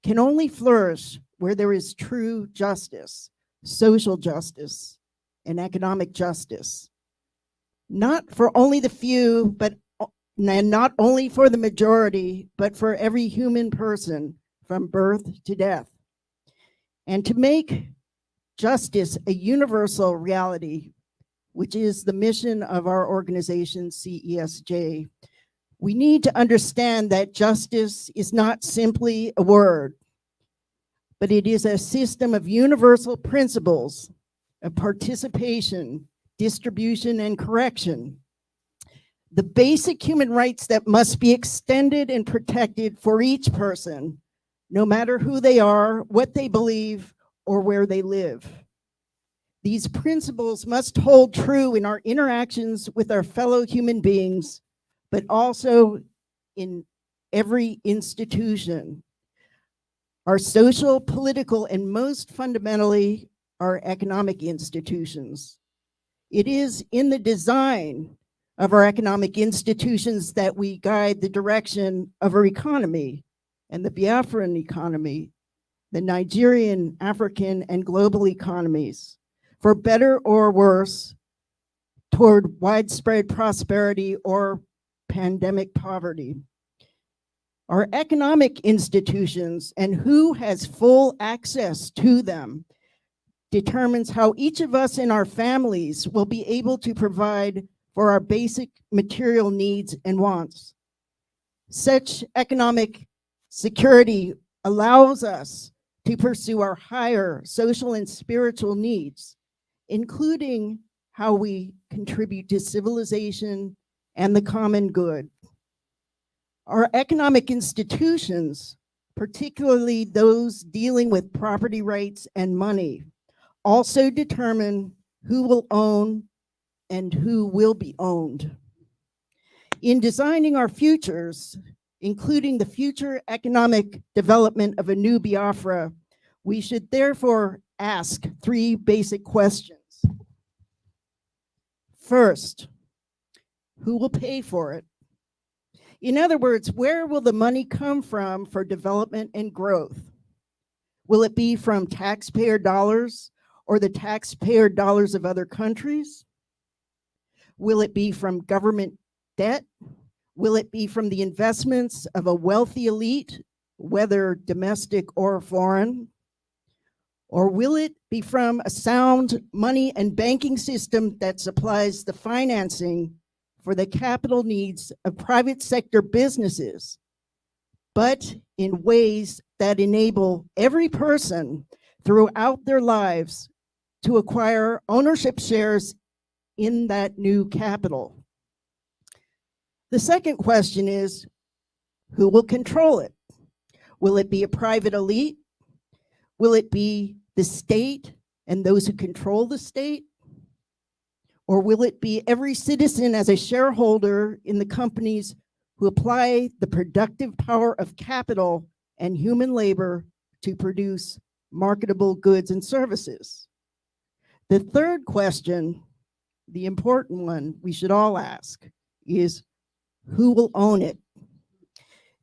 can only flourish where there is true justice, social justice, and economic justice. Not for only the few, but not only for the majority, but for every human person from birth to death. And to make justice a universal reality, which is the mission of our organization, CESJ, we need to understand that justice is not simply a word, but it is a system of universal principles of participation, distribution, and correction. The basic human rights that must be extended and protected for each person, no matter who they are, what they believe, or where they live. These principles must hold true in our interactions with our fellow human beings, but also in every institution, our social, political, and most fundamentally, our economic institutions. It is in the design of our economic institutions that we guide the direction of our economy, and the Biafran economy, the Nigerian, African, and global economies, for better or worse, toward widespread prosperity or pandemic poverty. Our economic institutions and who has full access to them determines how each of us and our families will be able to provide for our basic material needs and wants. Such economic security allows us to pursue our higher social and spiritual needs, including how we contribute to civilization and the common good. Our economic institutions, particularly those dealing with property rights and money, also determine who will own and who will be owned. In designing our futures, including the future economic development of a new Biafra, we should therefore ask three basic questions. First, who will pay for it? In other words, where will the money come from for development and growth? Will it be from taxpayer dollars or the taxpayer dollars of other countries? Will it be from government debt? Will it be from the investments of a wealthy elite, whether domestic or foreign? Or will it be from a sound money and banking system that supplies the financing for the capital needs of private sector businesses, but in ways that enable every person throughout their lives to acquire ownership shares in that new capital? The second question is, who will control it? Will it be a private elite? Will it be the state and those who control the state? Or will it be every citizen as a shareholder in the companies who apply the productive power of capital and human labor to produce marketable goods and services? The third question, the important one we should all ask, is who will own it?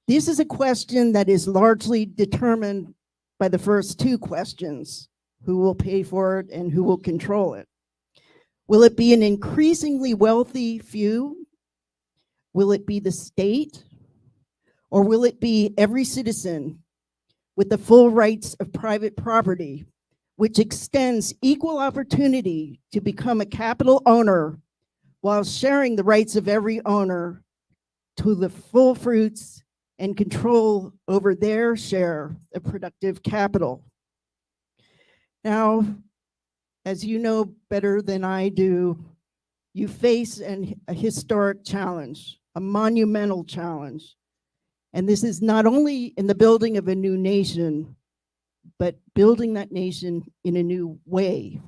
This is a question that is largely determined by the first two questions: who will pay for it and who will control it? Will it be an increasingly wealthy few? Will it be the state? Or will it be every citizen with the full rights of private property, which extends equal opportunity to become a capital owner while sharing the rights of every owner to the full fruits and control over their share of productive capital? Now, as you know better than I do, you face a historic challenge, a monumental challenge. And this is not only in the building of a new nation, but building that nation in a new way.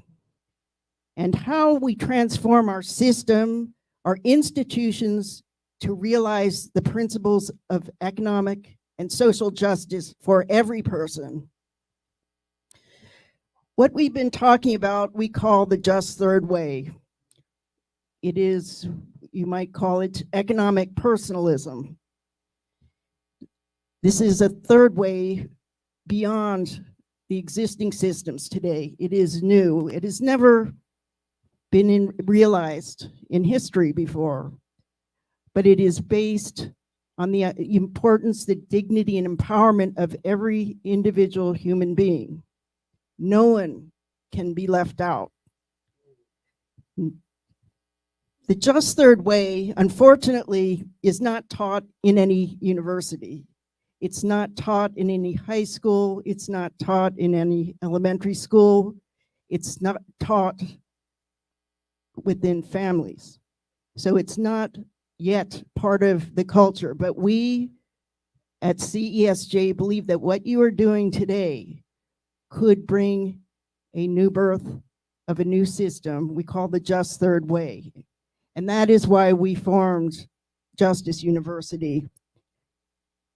And how we transform our system, our institutions, to realize the principles of economic and social justice for every person. What we've been talking about, we call the just third way. It is, you might call it, economic personalism. This is a third way beyond the existing systems today. It is new. It has never been realized in history before, but it is based on the importance, the dignity, and empowerment of every individual human being. No one can be left out. The just third way, unfortunately, is not taught in any university. It's not taught in any high school. It's not taught in any elementary school. It's not taught within families. So it's not yet part of the culture, but we at CESJ believe that what you are doing today could bring a new birth of a new system we call the just third way. And that is why we formed Justice University,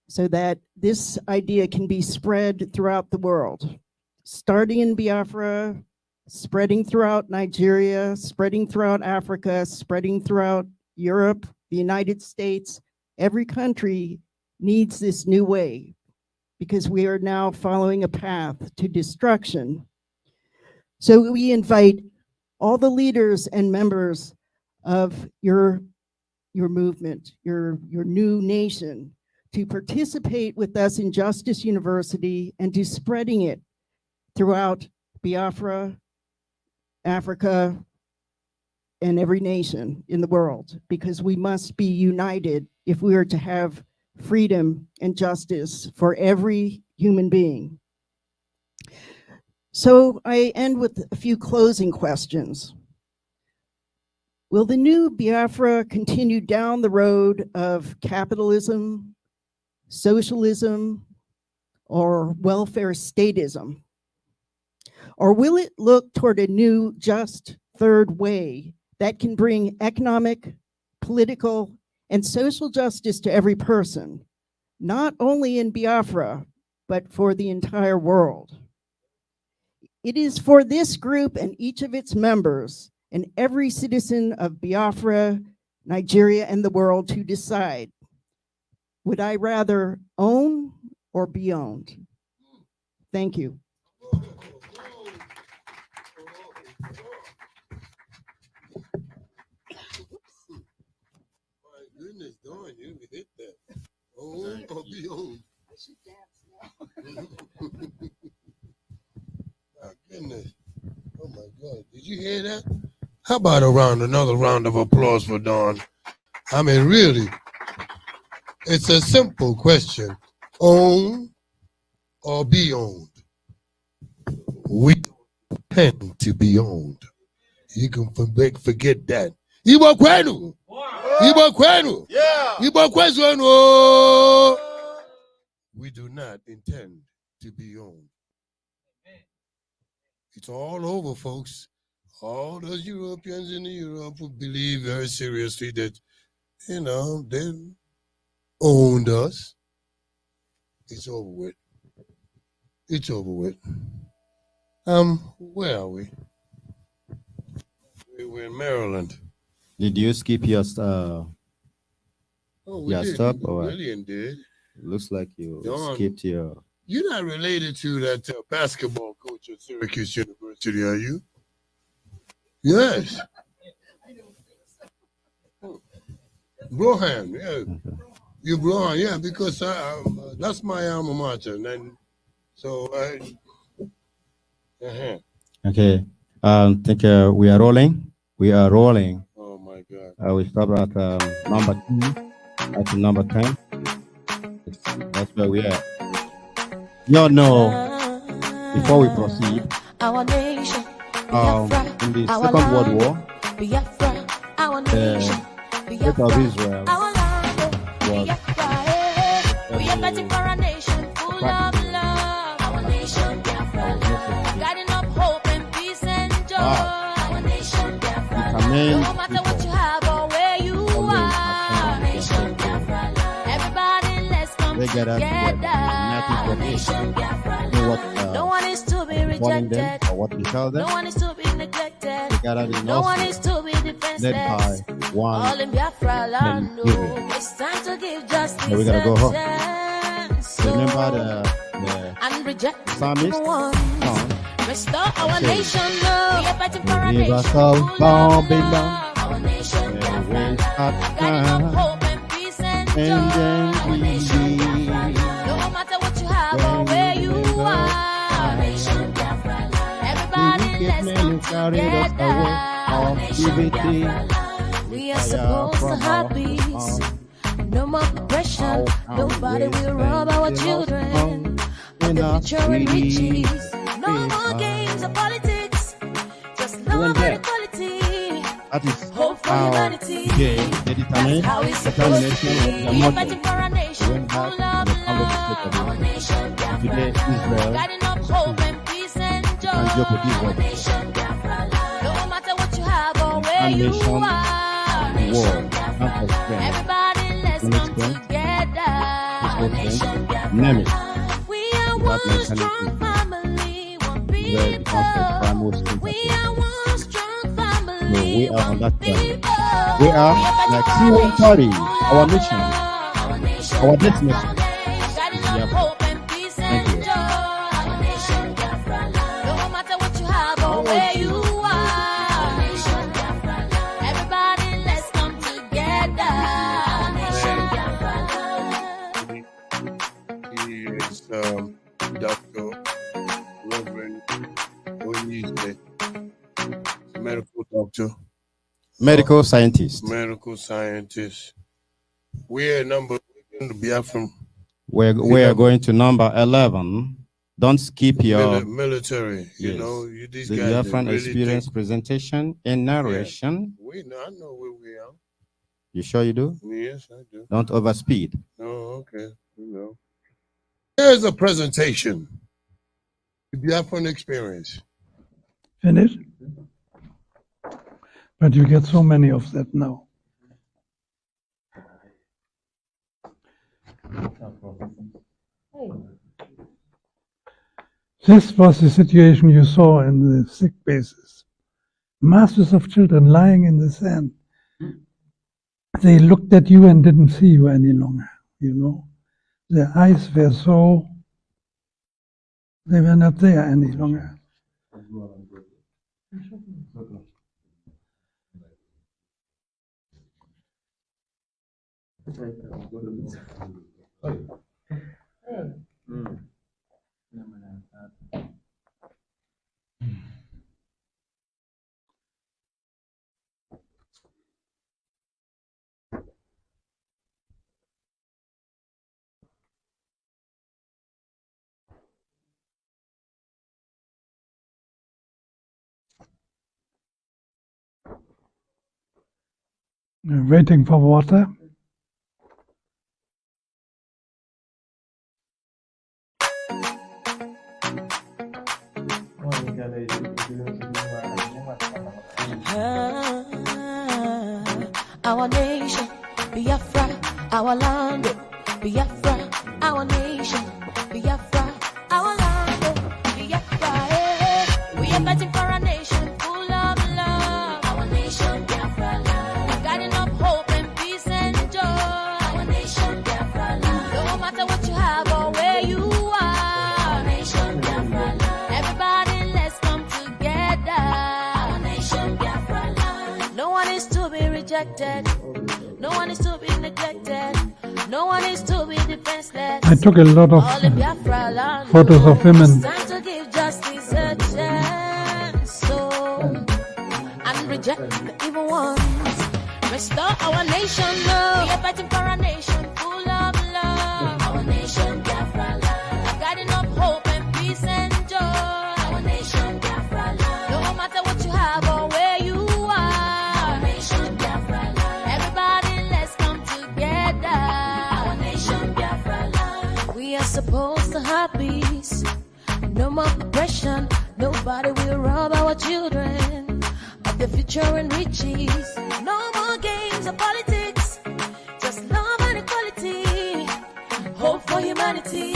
so that this idea can be spread throughout the world, starting in Biafra, spreading throughout Nigeria, spreading throughout Africa, spreading throughout Europe, the United States. Every country needs this new way because we are now following a path to destruction. So we invite all the leaders and members of your movement, your new nation, to participate with us in Justice University and to spreading it throughout Biafra, Africa, and every nation in the world, because we must be united if we are to have freedom and justice for every human being. So I end with a few closing questions. Will the new Biafra continue down the road of capitalism, socialism, or welfare statism? Or will it look toward a new just third way that can bring economic, political, and social justice to every person, not only in Biafra, but for the entire world? It is for this group and each of its members and every citizen of Biafra, Nigeria, and the world to decide, would I rather own or be owned? Thank you. Goodness darn, you hit that. Own or be owned. I should dance now. Did you hear that? How about another round of applause for Dawn? I mean, really, it's a simple question. Own or be owned? We tend to be owned. You can forget that. Igbo kwenu. Igbo kwenu. Igbo kwenu. We do not intend to be owned. It's all over, folks. All those Europeans in Europe who believe very seriously that, you know, they owned us. It's over with. It's over with. Where are we? We're in Maryland. Did you skip your Oh, we did. stuff? Or Lillian did. looks like you Dawn, skipped your. you're not related to that basketball coach at Syracuse University, are you? Yes. Brohan, yeah. You Brohan, yeah, because that's my alma mater. And then, so Okay. Think we are rolling. We are rolling. Oh my God. We stop at number 2 at number 10. That's where we are. You know, before we proceed, Our nation, in the Second World War, Biafra, our nation, the state of Israel our land, was we are fighting for a nation full of love. Our nation, Biafra, guiding up hope and peace and joy. Our nation, Biafra, no matter what you have or where you are. Our nation, Biafra, everybody let's come together. Our nation, Biafra, no one is to be rejected. or what we tell them. No one is to be neglected. In No one Oslo, is to be defenseless. led by one All in Biafra land. named Giving. It's time to give justice So we gotta go home. chance. Remember the And reject psalmist one. song. Restore our Okay. nation, love. We are fighting for a Give nation us full all of Babylon, love. Our nation, where we Biafra, start guiding up now, hope and peace and joy. and then Our we nation, Biafra, no matter what you have or where you are. Our nation, Biafra, everybody let's come together. Our nation, Biafra, we are supposed to have peace. No more oppression. Nobody will rob our children of the future and riches. No more games of politics. Just love and equality. That is Hope for how humanity. the That's how it's supposed to be. We are fighting for a nation went back full to of the founded state love. of Our nation, Israel. Today, Biafra, Israel guiding up hope and peace and joy. and joke with Israel. Our nation, Biafra, no matter what you have or where One you nation, are. the world, not for strength. Everybody let's One come strength, together. Our nation, name it. we are Without one mentioning strong it. family, one Israel becomes the primal people. state. We are one strong No, family, we are on one that level. people. We are like C-130, our mission, Our nation, our destination. guiding up Biafra. hope and peace Thank and you. joy. Our nation, Biafra, no matter what you have or where you are. Our nation, Biafra, everybody let's come together. Our nation, Biafra. he is Dr. Reverend Onise, medical doctor, Medical scientist. medical scientist. We're number in the Biafran We are going to number 11. Don't skip your military. You yes, know, these the guys they Biafran really experience presentation and narration. We know, I know where we are. You sure you do? Yes, I do. Don't overspeed. Oh, okay. You know. Here's a presentation. The Biafran experience. Finished? But you get so many of that now. This was the situation you saw in the sick bases. Masses of children lying in the sand. They looked at you and didn't see you any longer, you know. Their eyes were so, they were not there any longer. Waiting for water. Our nation, Biafra, our land, Biafra, our nation, Biafra, our land, Biafra. We are fighting for a nation full of love. Our nation, Biafra land. Guiding up hope and peace and joy. Our nation, Biafra land. No matter what you have or where you are. Our nation, Biafra land. Everybody, let's come together. Our nation, Biafra land. No one is to be rejected. No one is to be neglected. No one is to be defenseless. I took a lot of photos of women. Time to give justice a chance. So, and reject the evil ones. Restore our nation, love. We are fighting for a nation full of love. Our nation, Biafra land. Guiding up hope and peace and joy. Our nation, Biafra land. No matter what you have or where you are. Our nation, Biafra land. Everybody, let's come together. Our nation, Biafra land. We are supposed to have peace. No more oppression. Nobody will rob our children of the future and riches. No more games or politics. Just love and equality. Hope for humanity.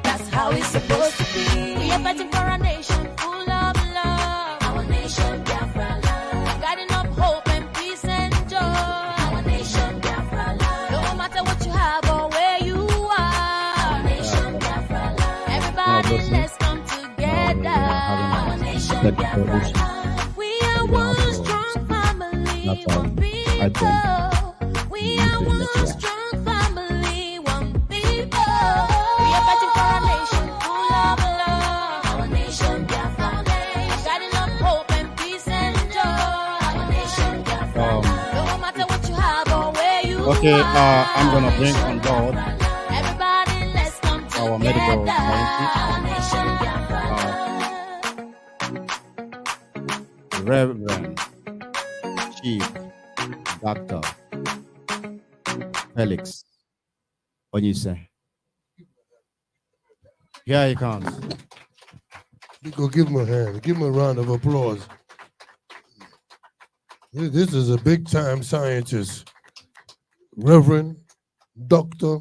That's how it's supposed to be. We are fighting for a nation full of love. Our nation, Biafra land. Guiding up hope and peace and joy. Our nation, Biafra land. No matter what you have or where you are. Our nation, Biafra land. Everybody, let's come together. Our nation, Biafra land. We are one strong family, one people. We are one strong family, one people. We are fighting for a nation full of love. Our nation, Biafra land. Guiding up hope and peace and joy. Our nation, Biafra land. No matter what you have or where you Okay, are. I'm gonna bring on board Everybody, let's come our medical together. Our community. nation, Biafra land. Reverend Chief Dr. Felix Onyise. Here he comes. We go give him a hand. Give him a round of applause. This is a big time scientist. Reverend, doctor,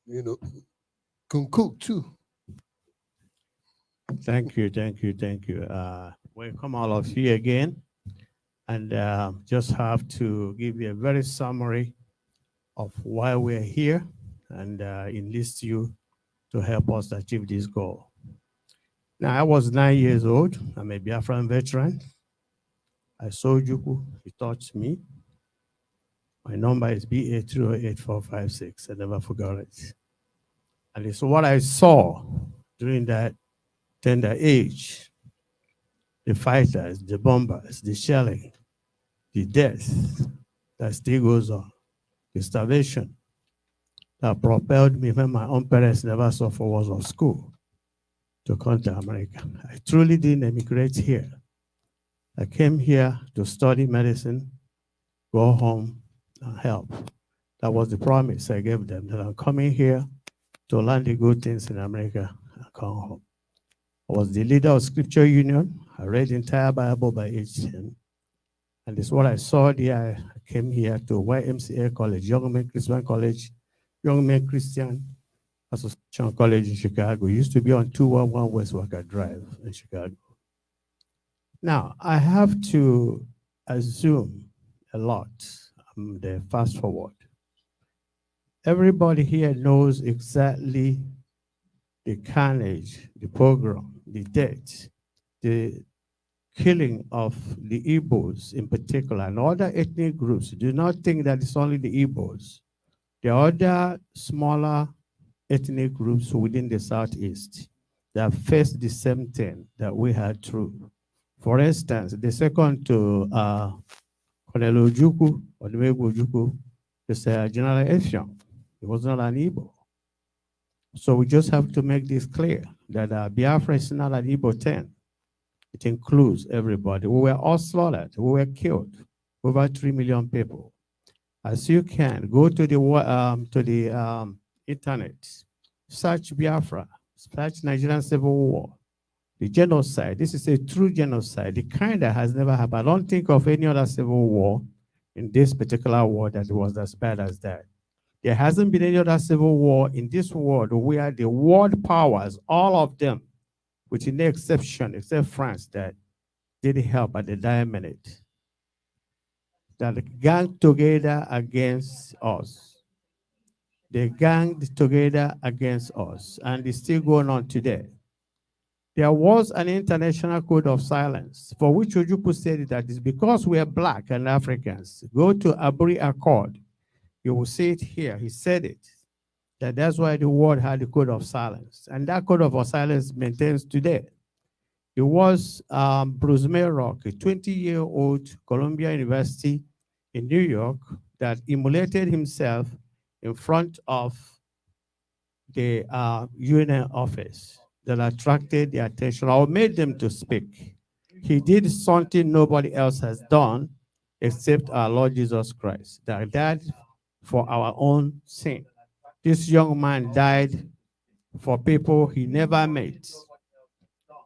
can cook too. Thank you. Welcome all of you again. And just have to give you a very summary of why we're here and enlist you to help us achieve this goal. Now, I was 9 years old. I'm a Biafran veteran. I saw Juku. He taught me. My number is BA308456. I never forgot it. And it's what I saw during that tender age. The fighters, the bombers, the shelling, the death that still goes on, the starvation that propelled me when my own parents never saw 4 walls of school to come to America. I truly didn't emigrate here. I came here to study medicine, go home, and help. That was the promise I gave them, that I'm coming here to learn the good things in America and come home. I was the leader of Scripture Union. I read the entire Bible by age 10. And it's what I saw there. I came here to YMCA College, Young Men Christian College, Young Men Christian Association College in Chicago. It used to be on 211 West Walker Drive in Chicago. Now, I have to assume a lot. I'm the fast forward. Everybody here knows exactly the carnage, the pogrom, the death, the killing of the Igbos in particular, and other ethnic groups. Do not think that it's only the Igbos. There are other smaller ethnic groups within the Southeast that faced the same thing that we had through. For instance, the second to Colonel Ojukwu, or the Ojukwu, is General Effiong. He was not an Igbo. So we just have to make this clear that Biafra is not an Igbo thing. It includes everybody. We were all slaughtered. We were killed. over 3 million people. As you can, go to the internet, search Biafra, search Nigerian Civil War, the genocide. This is a true genocide, the kind that has never happened. I don't think of any other civil war in this particular war that was as bad as that. There hasn't been any other civil war in this world where the world powers, all of them, with no exception, except France, that didn't help at the dying minute, that gang together against us. They ganged together against us, and it's still going on today. There was an international code of silence for which Ojukwu said that it's because we are black and Africans. Go to Aburi Accord. You will see it here. He said it, that's why the world had a code of silence. And that code of silence maintains today. It was Bruce Mayrock, a 20-year-old Columbia University in New York, that immolated himself in front of the UN office that attracted the attention or made them to speak. He did something nobody else has done except our Lord Jesus Christ, that died for our own sin. This young man died for people he never met,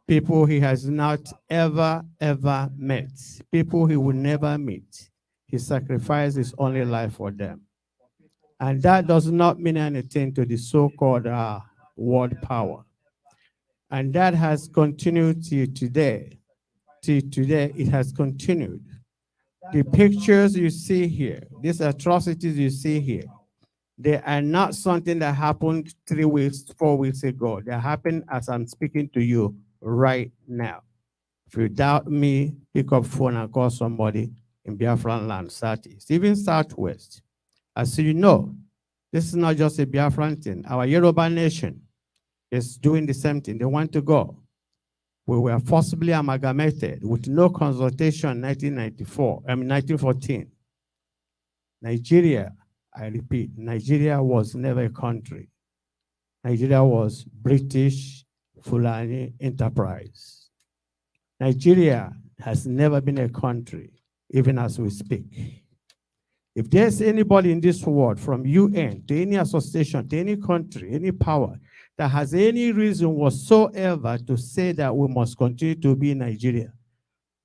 people he has not ever met, people he will never meet. He sacrificed his only life for them. And that does not mean anything to the so-called world power. And that has continued till today. Till today, it has continued. The pictures you see here, these atrocities you see here, they are not something that happened 3 weeks, 4 weeks ago. They happened as I'm speaking to you right now. If you doubt me, pick up phone and call somebody in Biafran land, Southeast, even Southwest. As you know, this is not just a Biafran thing. Our Yoruba nation is doing the same thing. They want to go. We were forcibly amalgamated with no consultation in 1914. Nigeria, I repeat, Nigeria was never a country. Nigeria was British Fulani enterprise. Nigeria has never been a country, even as we speak. If there's anybody in this world, from UN to any association, to any country, any power, that has any reason whatsoever to say that we must continue to be in Nigeria,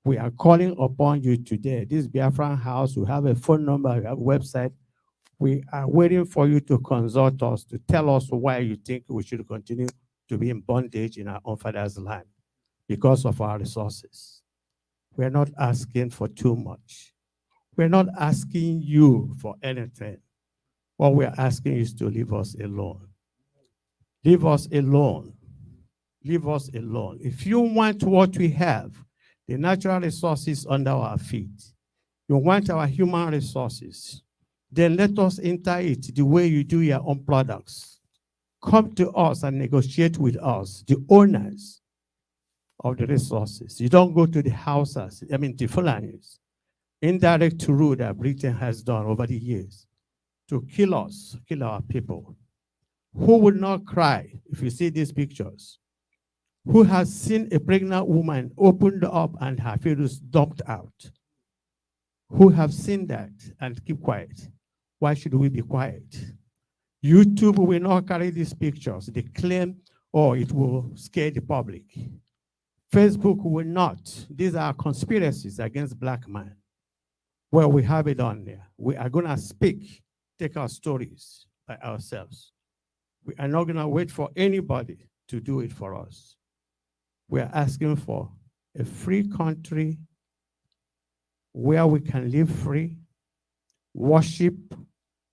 we are calling upon you today. This Biafra House, we have a phone number, we have a website. We are waiting for you to consult us, to tell us why you think we should continue to be in bondage in our own father's land because of our resources. We're not asking for too much. We're not asking you for anything. What we're asking is to leave us alone. Leave us alone. Leave us alone. If you want what we have, the natural resources under our feet, you want our human resources, then let us enter it the way you do your own products. Come to us and negotiate with us, the owners of the resources. You don't go to the houses, the Fulanis. Indirect rule that Britain has done over the years to kill us, kill our people. Who would not cry if you see these pictures? Who has seen a pregnant woman opened up and her fetus dumped out? Who have seen that and keep quiet? Why should we be quiet? YouTube will not carry these pictures. They claim, oh, it will scare the public. Facebook will not. These are conspiracies against black men. Well, we have it on there. We are going to speak, take our stories by ourselves. We are not going to wait for anybody to do it for us. We are asking for a free country where we can live free, worship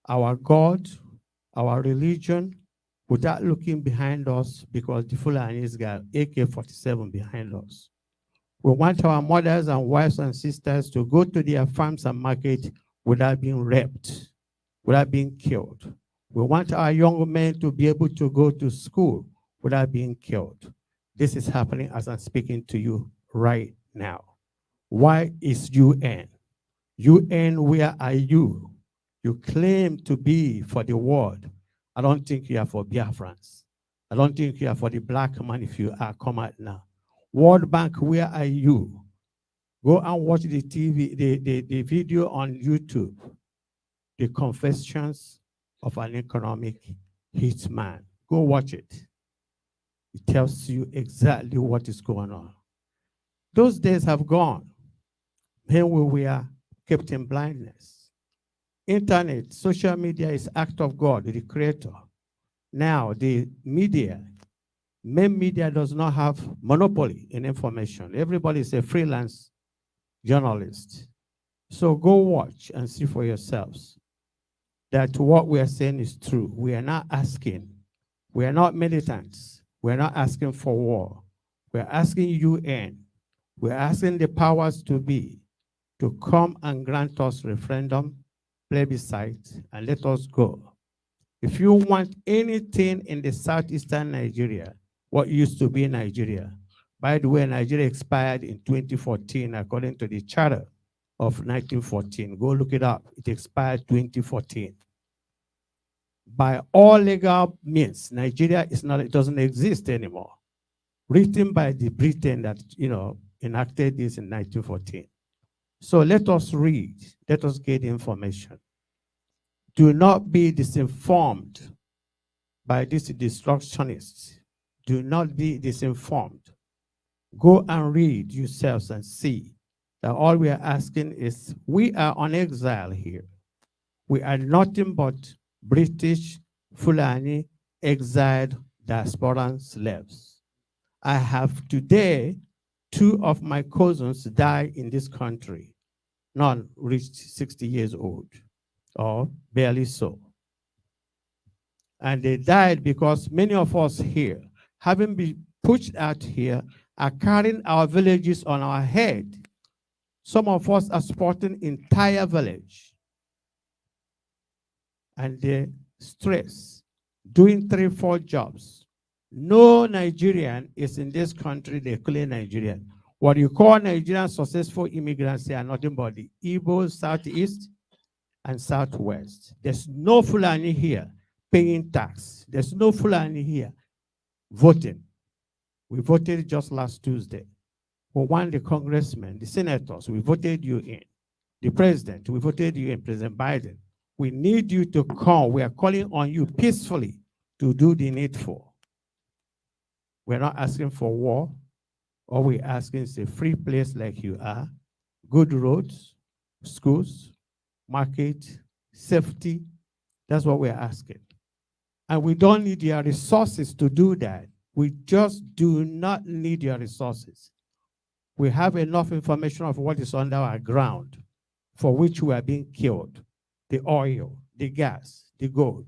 our God, our religion, without looking behind us because the Fulanis got AK-47 behind us. We want our mothers and wives and sisters to go to their farms and market without being raped, without being killed. We want our young men to be able to go to school without being killed. This is happening as I'm speaking to you right now. Why is UN? UN, where are you? You claim to be for the world. I don't think you are for Biafrans. I don't think you are for the black man. If you are, come out now. World Bank, where are you? Go and watch the the video on YouTube, The Confessions of an Economic Hitman. Go watch it. It tells you exactly what is going on. Those days have gone. Here we are kept in blindness. Internet, social media is act of God, the creator. Now the media, main media does not have monopoly in information. Everybody is a freelance journalist. So go watch and see for yourselves that what we are saying is true. We are not asking. We are not militants. We are not asking for war. We are asking UN. We are asking the powers to be to come and grant us referendum, plebiscite, and let us go. If you want anything in the southeastern Nigeria, what used to be Nigeria, by the way, Nigeria expired in 2014 according to the charter of 1914. Go look it up. It expired 2014. By all legal means, Nigeria is not, it doesn't exist anymore. Written by the Britain that, enacted this in 1914. So let us read, let us get information. Do not be disinformed by these destructionists. Do not be disinformed. Go and read yourselves and see that all we are asking is, we are on exile here. We are nothing but British, Fulani, exiled diasporan slaves. I have today 2 of my cousins die in this country. None reached 60 years old, or barely so. And they died because many of us here, having been pushed out here, are carrying our villages on our head. Some of us are supporting entire village. And the stress, doing 3, 4 jobs. No Nigerian is in this country, they call Nigerian. What you call Nigerian successful immigrants, they are nothing but the Igbo, Southeast, and Southwest. There's no Fulani here paying tax. There's no Fulani here voting. We voted just last Tuesday. We won the congressmen, the senators, we voted you in. The president, we voted you in, President Biden. We need you to come. We are calling on you peacefully to do the needful. We're not asking for war. All we're asking is a free place like you are, good roads, schools, market, safety. That's what we're asking. And we don't need your resources to do that. We just do not need your resources. We have enough information of what is under our ground for which we are being killed. The oil, the gas, the gold.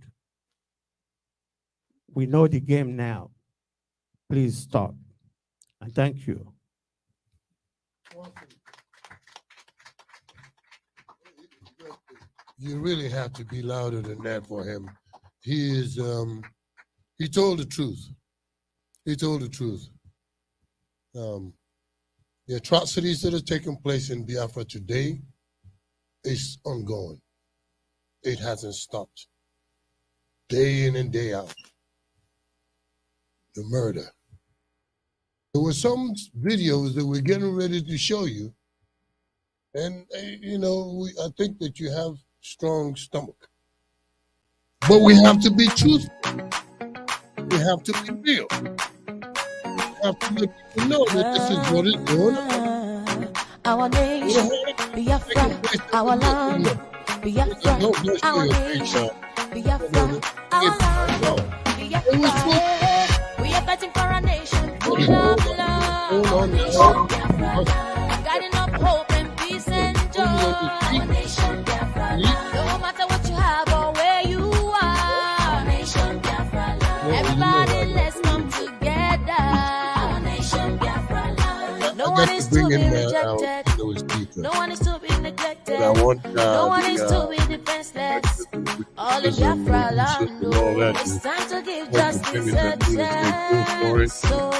We know the game now. Please stop. And thank you. You really have to be louder than that for him. He is, he told the truth. He told the truth. The atrocities that are taking place in Biafra today is ongoing. It hasn't stopped. Day in and day out. The murder. There were some videos that we're getting ready to show you. And, I think that you have strong stomach. But we have to be truthful. We have to be real. We have to let people know that this is what is going on. Our nation, Biafra, our land, Biafra, our nation, Biafra, our land, Biafra. We are fighting for a nation full of love, nation Biafra, guiding up hope and peace and joy, nation Biafra. No matter what you have or where you are, nation Biafra. Everybody, let's come together, nation Biafra. No one is to be rejected. No one is to be neglected. No one is to be defenseless. All in Biafra land. It's time to give justice a chance. So,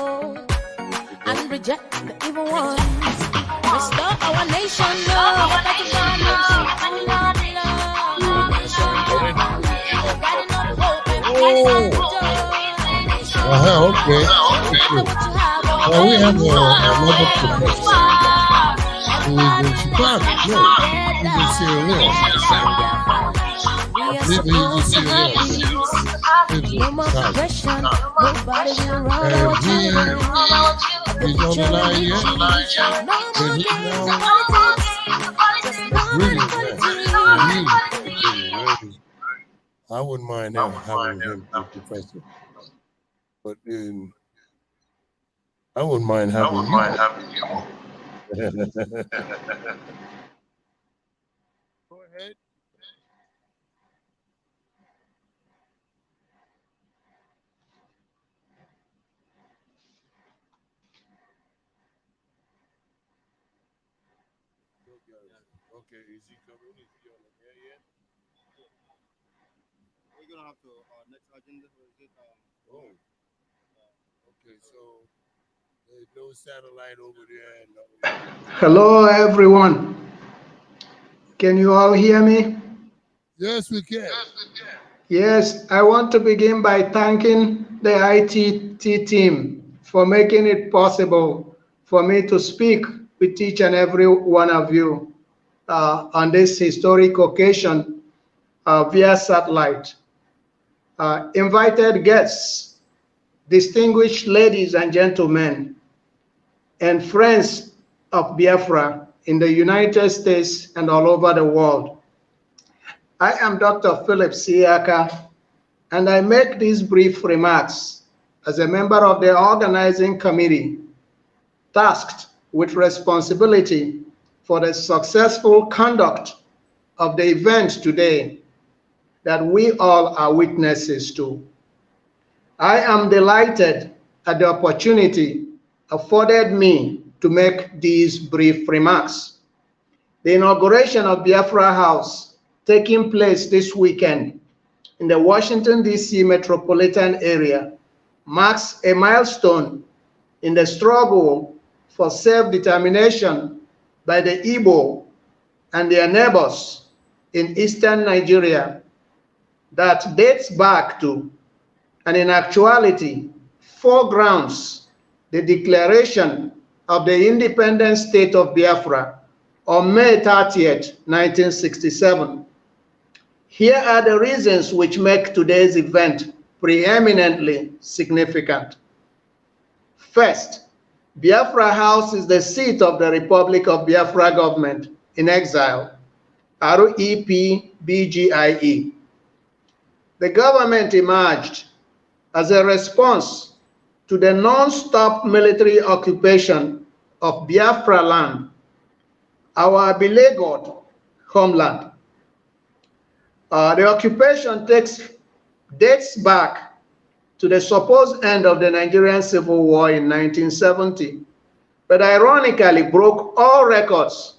and reject the evil ones. Restore our nation, Lord. Okay. Well, we have another professor. Who is in Chicago? No, he's in Sierra Leone. He's in Sierra Leone. No more suppression, nobody will run our children. He's on the line yet? No more games and politics. Just no more politics. I wouldn't mind having him be professor, but I wouldn't mind having you. Go ahead. Okay, is he coming? Is he on the air yet? We're gonna have to next agenda. Okay, so there's no satellite over there. No. Hello, everyone. Can you all hear me? Yes, we can. Yes, I want to begin by thanking the ITT team for making it possible for me to speak with each and every one of you on this historic occasion via satellite. Invited guests, distinguished ladies and gentlemen, and friends of Biafra in the United States and all over the world. I am Dr. Philip Siaka, and I make these brief remarks as a member of the organizing committee tasked with responsibility for the successful conduct of the event today that we all are witnesses to. I am delighted at the opportunity afforded me to make these brief remarks. The inauguration of BIAFRA House taking place this weekend in the Washington DC Metropolitan Area marks a milestone in the struggle for self-determination by the Igbo and their neighbors in eastern Nigeria that dates back to, and in actuality, foregrounds the declaration of the independent state of Biafra on May 30th, 1967. Here are the reasons which make today's event preeminently significant. First, Biafra House is the seat of the Republic of Biafra Government in Exile, REPBGIE. The government emerged as a response to the non-stop military occupation of Biafra land, our beleaguered homeland. The occupation dates back to the supposed end of the Nigerian Civil War in 1970, but ironically broke all records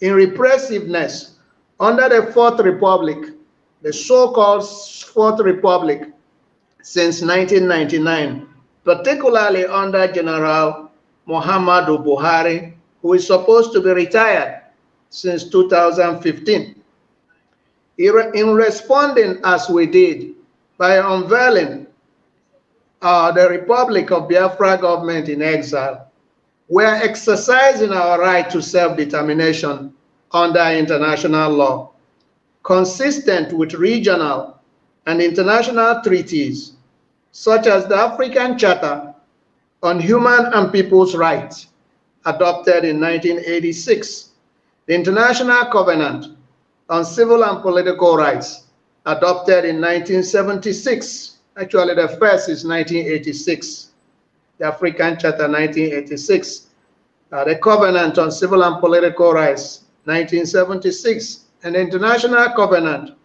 in repressiveness under the Fourth Republic, the so-called Fourth Republic, since 1999, particularly under General Muhammadu Buhari, who is supposed to be retired since 2015. In responding as we did by unveiling the Republic of Biafra Government in Exile, we are exercising our right to self-determination under international law, consistent with regional and international treaties, such as the African Charter on Human and People's Rights, adopted in 1986, the International Covenant on Civil and Political Rights, adopted in 1976. Actually, the first is 1986, the African Charter 1986, the Covenant on Civil and Political Rights 1976, and the International Covenant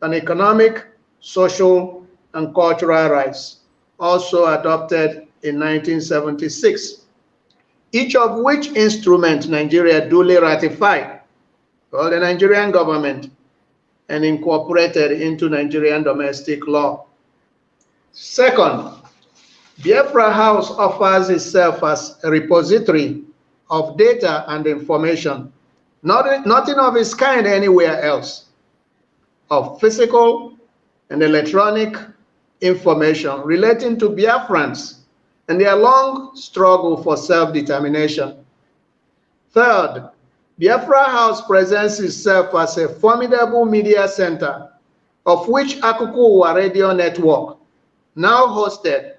on Economic, Social, and Cultural Rights, also adopted in 1976, each of which instrument Nigeria duly ratified by the Nigerian government and incorporated into Nigerian domestic law. Second, BIAFRA House offers itself as a repository of data and information, nothing of its kind anywhere else, of physical and electronic information relating to Biafrans and their long struggle for self-determination. Third, Biafra House presents itself as a formidable media center, of which Akuku Uwa Radio Network, now hosted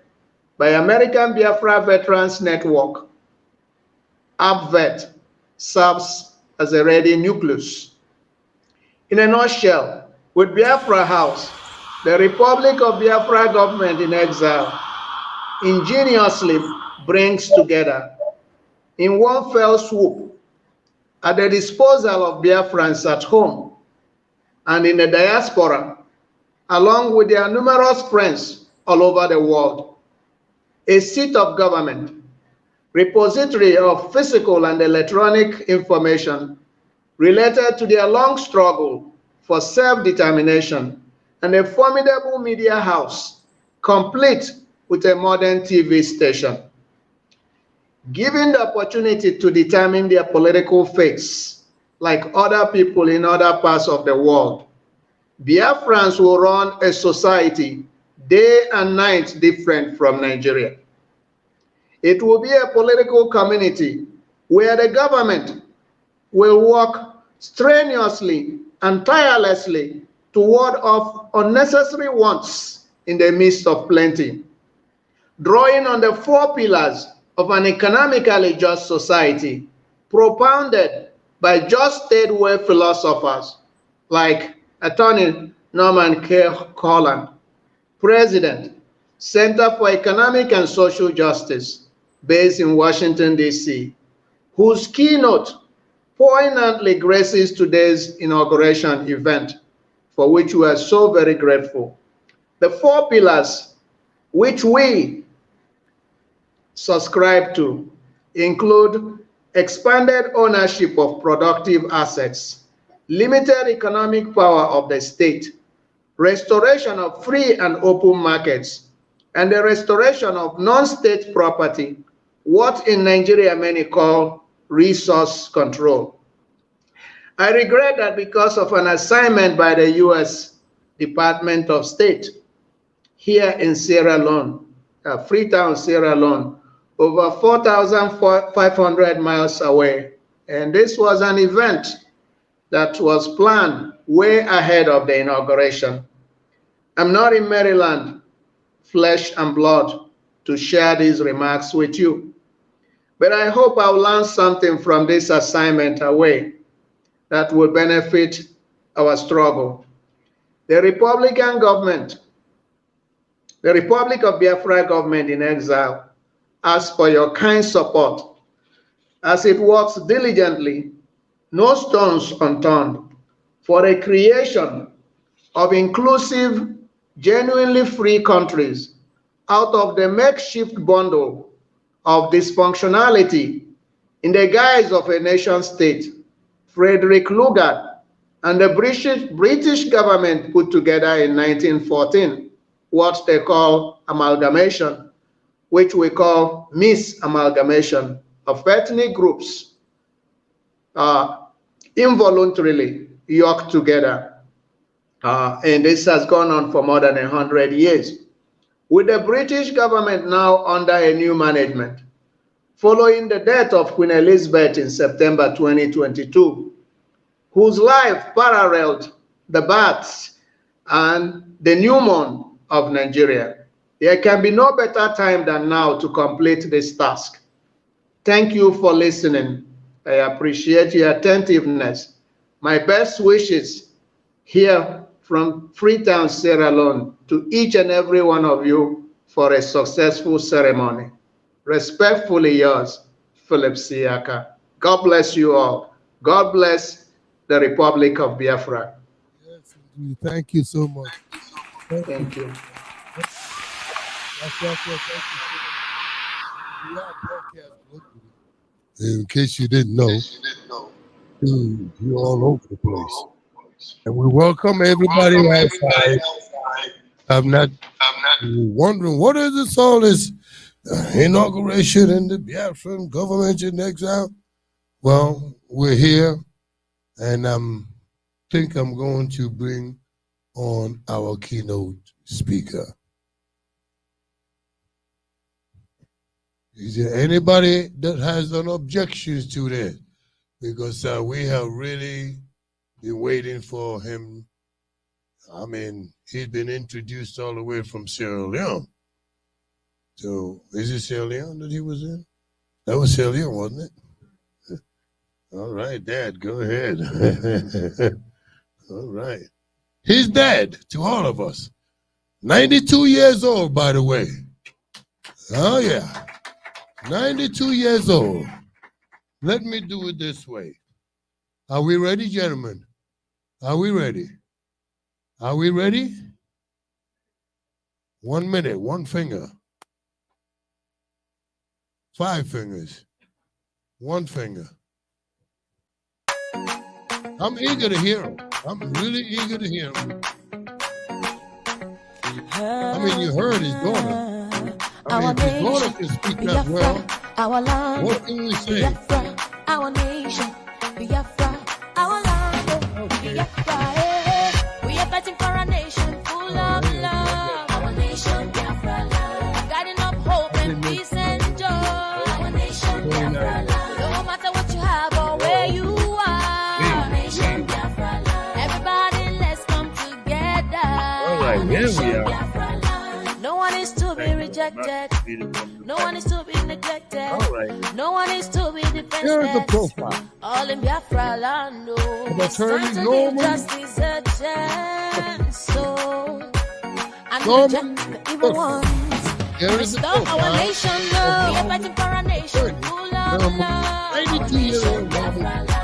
by American Biafra Veterans Network, ABVET, serves as a ready nucleus. In a nutshell, with Biafra House, the Republic of Biafra Government in exile ingeniously brings together, in one fell swoop, at the disposal of Biafrans at home and in the diaspora, along with their numerous friends all over the world, a seat of government, repository of physical and electronic information related to their long struggle for self-determination, and a formidable media house, complete with a modern TV station. Given the opportunity to determine their political fates, like other people in other parts of the world, Biafrans will run a society day and night different from Nigeria. It will be a political community where the government will work strenuously and tirelessly to ward off unnecessary wants in the midst of plenty, drawing on the 4 pillars of an economically just society propounded by just third-wave philosophers like Attorney Norman K. Holland, President, Center for Economic and Social Justice, based in Washington, DC, whose keynote poignantly graces today's inauguration event, for which we are so very grateful. The 4 pillars which we subscribe to include expanded ownership of productive assets, limited economic power of the state, restoration of free and open markets, and the restoration of non-state property, what in Nigeria many call resource control. I regret that because of an assignment by the U.S. Department of State here in Sierra Leone, Freetown, Sierra Leone, over 4,500 miles away. And this was an event that was planned way ahead of the inauguration. I'm not in Maryland, flesh and blood, to share these remarks with you. But I hope I'll learn something from this assignment away that will benefit our struggle. The Republican government, the Republic of Biafra Government in exile, asks for your kind support as it works diligently, no stones unturned, for the creation of inclusive, genuinely free countries out of the makeshift bundle of dysfunctionality in the guise of a nation state Frederick Lugard and the British government put together in 1914, what they call amalgamation, which we call misamalgamation of ethnic groups involuntarily yoked together. And this has gone on for more than 100 years. With the British government now under a new management, following the death of Queen Elizabeth in September 2022, whose life paralleled the births and the new morn of Nigeria. There can be no better time than now to complete this task. Thank you for listening. I appreciate your attentiveness. My best wishes here from Freetown, Sierra Leone, to each and every one of you for a successful ceremony. Respectfully yours, Philip Siaka. God bless you all. God bless the Republic of Biafra. Yes, indeed. Thank you so much. Thank you. In case you didn't know, you're all over the place. And we welcome everybody outside. I'm not wondering what is this all this inauguration in the Biafran government in exile. Well, we're here, and I think I'm going to bring on our keynote speaker. Is there anybody that has an objection to that? because we have really been waiting for him. I mean, he's been introduced all the way from Sierra Leone. So, is it Sierra Leone that he was in? That was Sierra Leone, wasn't it? All right, Dad, go ahead. All right. He's dead to all of us. 92 years old, by the way. Oh, yeah. 92 years old. Let me do it this way. Are we ready, gentlemen? Are we ready? Are we ready? 1 minute, one finger. 5 fingers. 1 finger. I'm eager to hear him. I'm really eager to hear him. I mean, you heard his daughter. I mean, if his daughter can speak that well, what can we say? Biafra, our nation, Biafra, our land, Biafra, we are fighting for a nation full of love. Our nation, Biafra, guiding up hope and peace and joy. Our nation, Biafra, no matter what you have or where you are. Our nation, Biafra, everybody let's come together. All right, here we are. No one is to be rejected. No one is to be neglected. All right. No one is to be defenseless. Here's the profile. All in Biafra land. Attorney Time to Norman. give justice a chance. So I'm Norman. reject the evil ones. Here is the Restore profile. our nation now. We are fighting for a nation full of love. 92 years old. I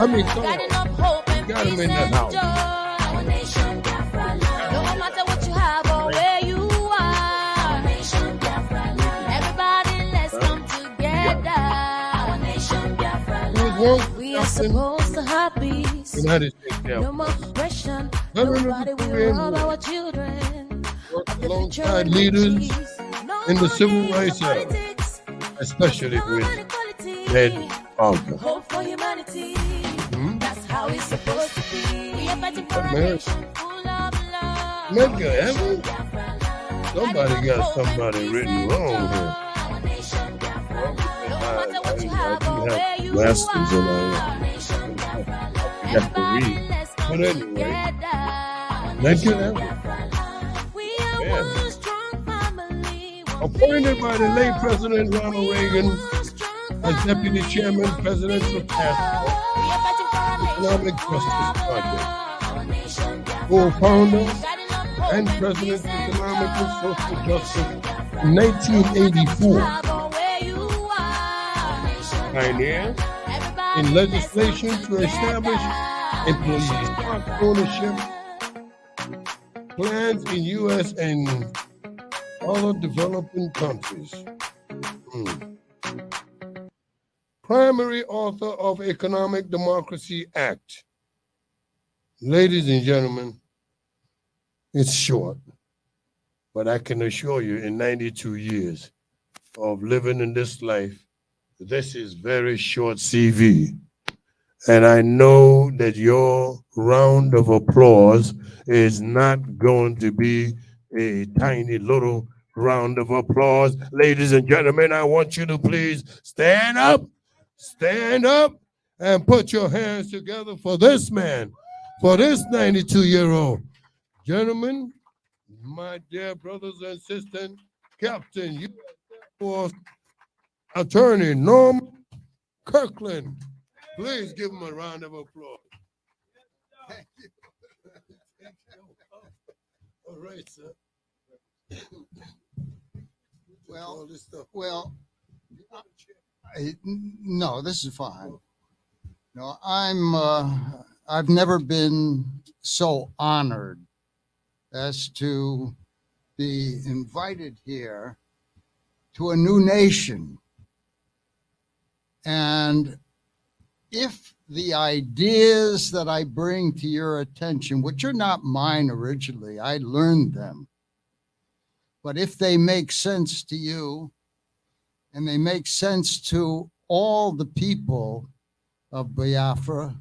mean, come Guiding on. up hope and Got him peace in the and house. joy. Our nation, Biafra land. No matter what you have or where you are. Our nation, Biafra land. Everybody let's come together. Our nation, Biafra land. We are supposed to have peace. United States No more oppression. No, Nobody will rob our children. alongside leaders in the civil rights era, especially with Ted Alger. Hope for humanity. That's how it's supposed to be. We are fighting for a nation full of love. Medgar Evans? Somebody got somebody written wrong here. I do have masters and all that. I got to read. But anyway, Medgar Evans. Yeah. Appointed by the late President Ronald Reagan as Deputy Chairman, Presidential Task Force, Economic Justice Project, co-founder and President of Economic and Social Justice in 1984. Pioneer in legislation to establish employee stock ownership plans in U.S. and other developing countries. Primary author of Economic Democracy Act. Ladies and gentlemen, it's short, but I can assure you in 92 years of living in this life, this is very short CV. And I know that your round of applause is not going to be a tiny little round of applause. Ladies and gentlemen, I want you to please stand up, and put your hands together for this man, for this 92-year-old. Gentlemen, my dear brothers and sisters, Captain U.S. Air Force Attorney Norman Kirkland. Please give him a round of applause. Thank you. All right, sir. No, this is fine. No, I've never been so honored as to be invited here to a new nation. And if the ideas that I bring to your attention, which are not mine originally, I learned them, but if they make sense to you and they make sense to all the people of Biafra,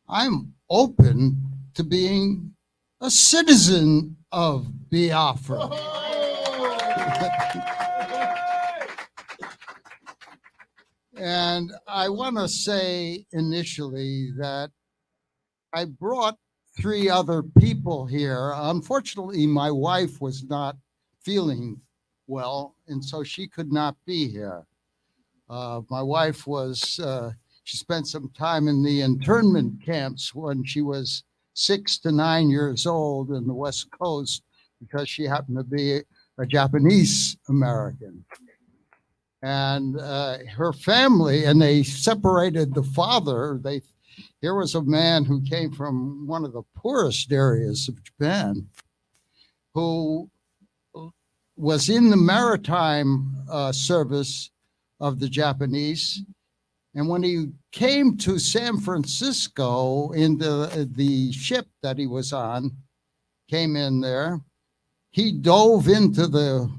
I'm open to being a citizen of Biafra. And I want to say initially that I brought 3 other people here. Unfortunately, my wife was not feeling well, and so she could not be here. My wife was, she spent some time in the internment camps when she was 6 to 9 years old in the West Coast because she happened to be a Japanese American. And her family, and they separated the father. Here was a man who came from one of the poorest areas of Japan, who was in the maritime service of the Japanese. And when he came to San Francisco in the ship that he was on, came in there, he dove into the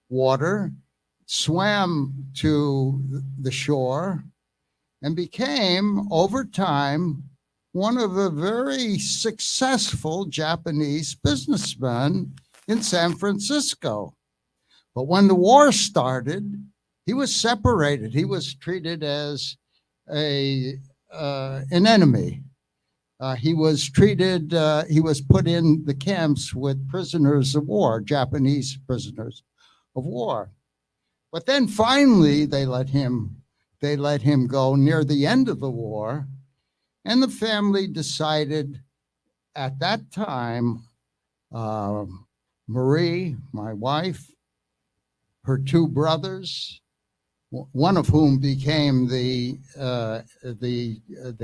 water, swam to the shore, and became, over time, one of the very successful Japanese businessmen in San Francisco. But when the war started, he was separated. He was treated as an enemy. He was treated, he was put in the camps with prisoners of war, Japanese prisoners of war. But then finally they let him go near the end of the war. And the family decided at that time, Marie, my wife, her 2 brothers, one of whom became the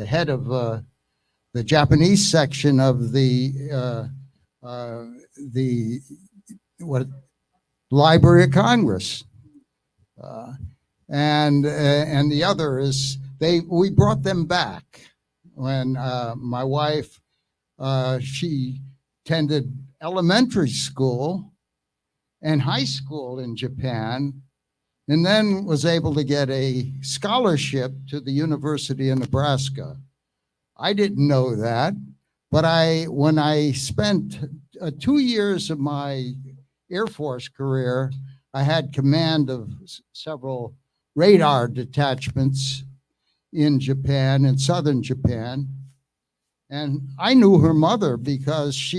head of the Japanese section of the Library of Congress, and the other is we brought them back when my wife she attended elementary school and high school in Japan, and then was able to get a scholarship to the University of Nebraska. I didn't know that, but when I spent 2 years of my Air Force career, I had command of several radar detachments in Japan, in southern Japan. And I knew her mother because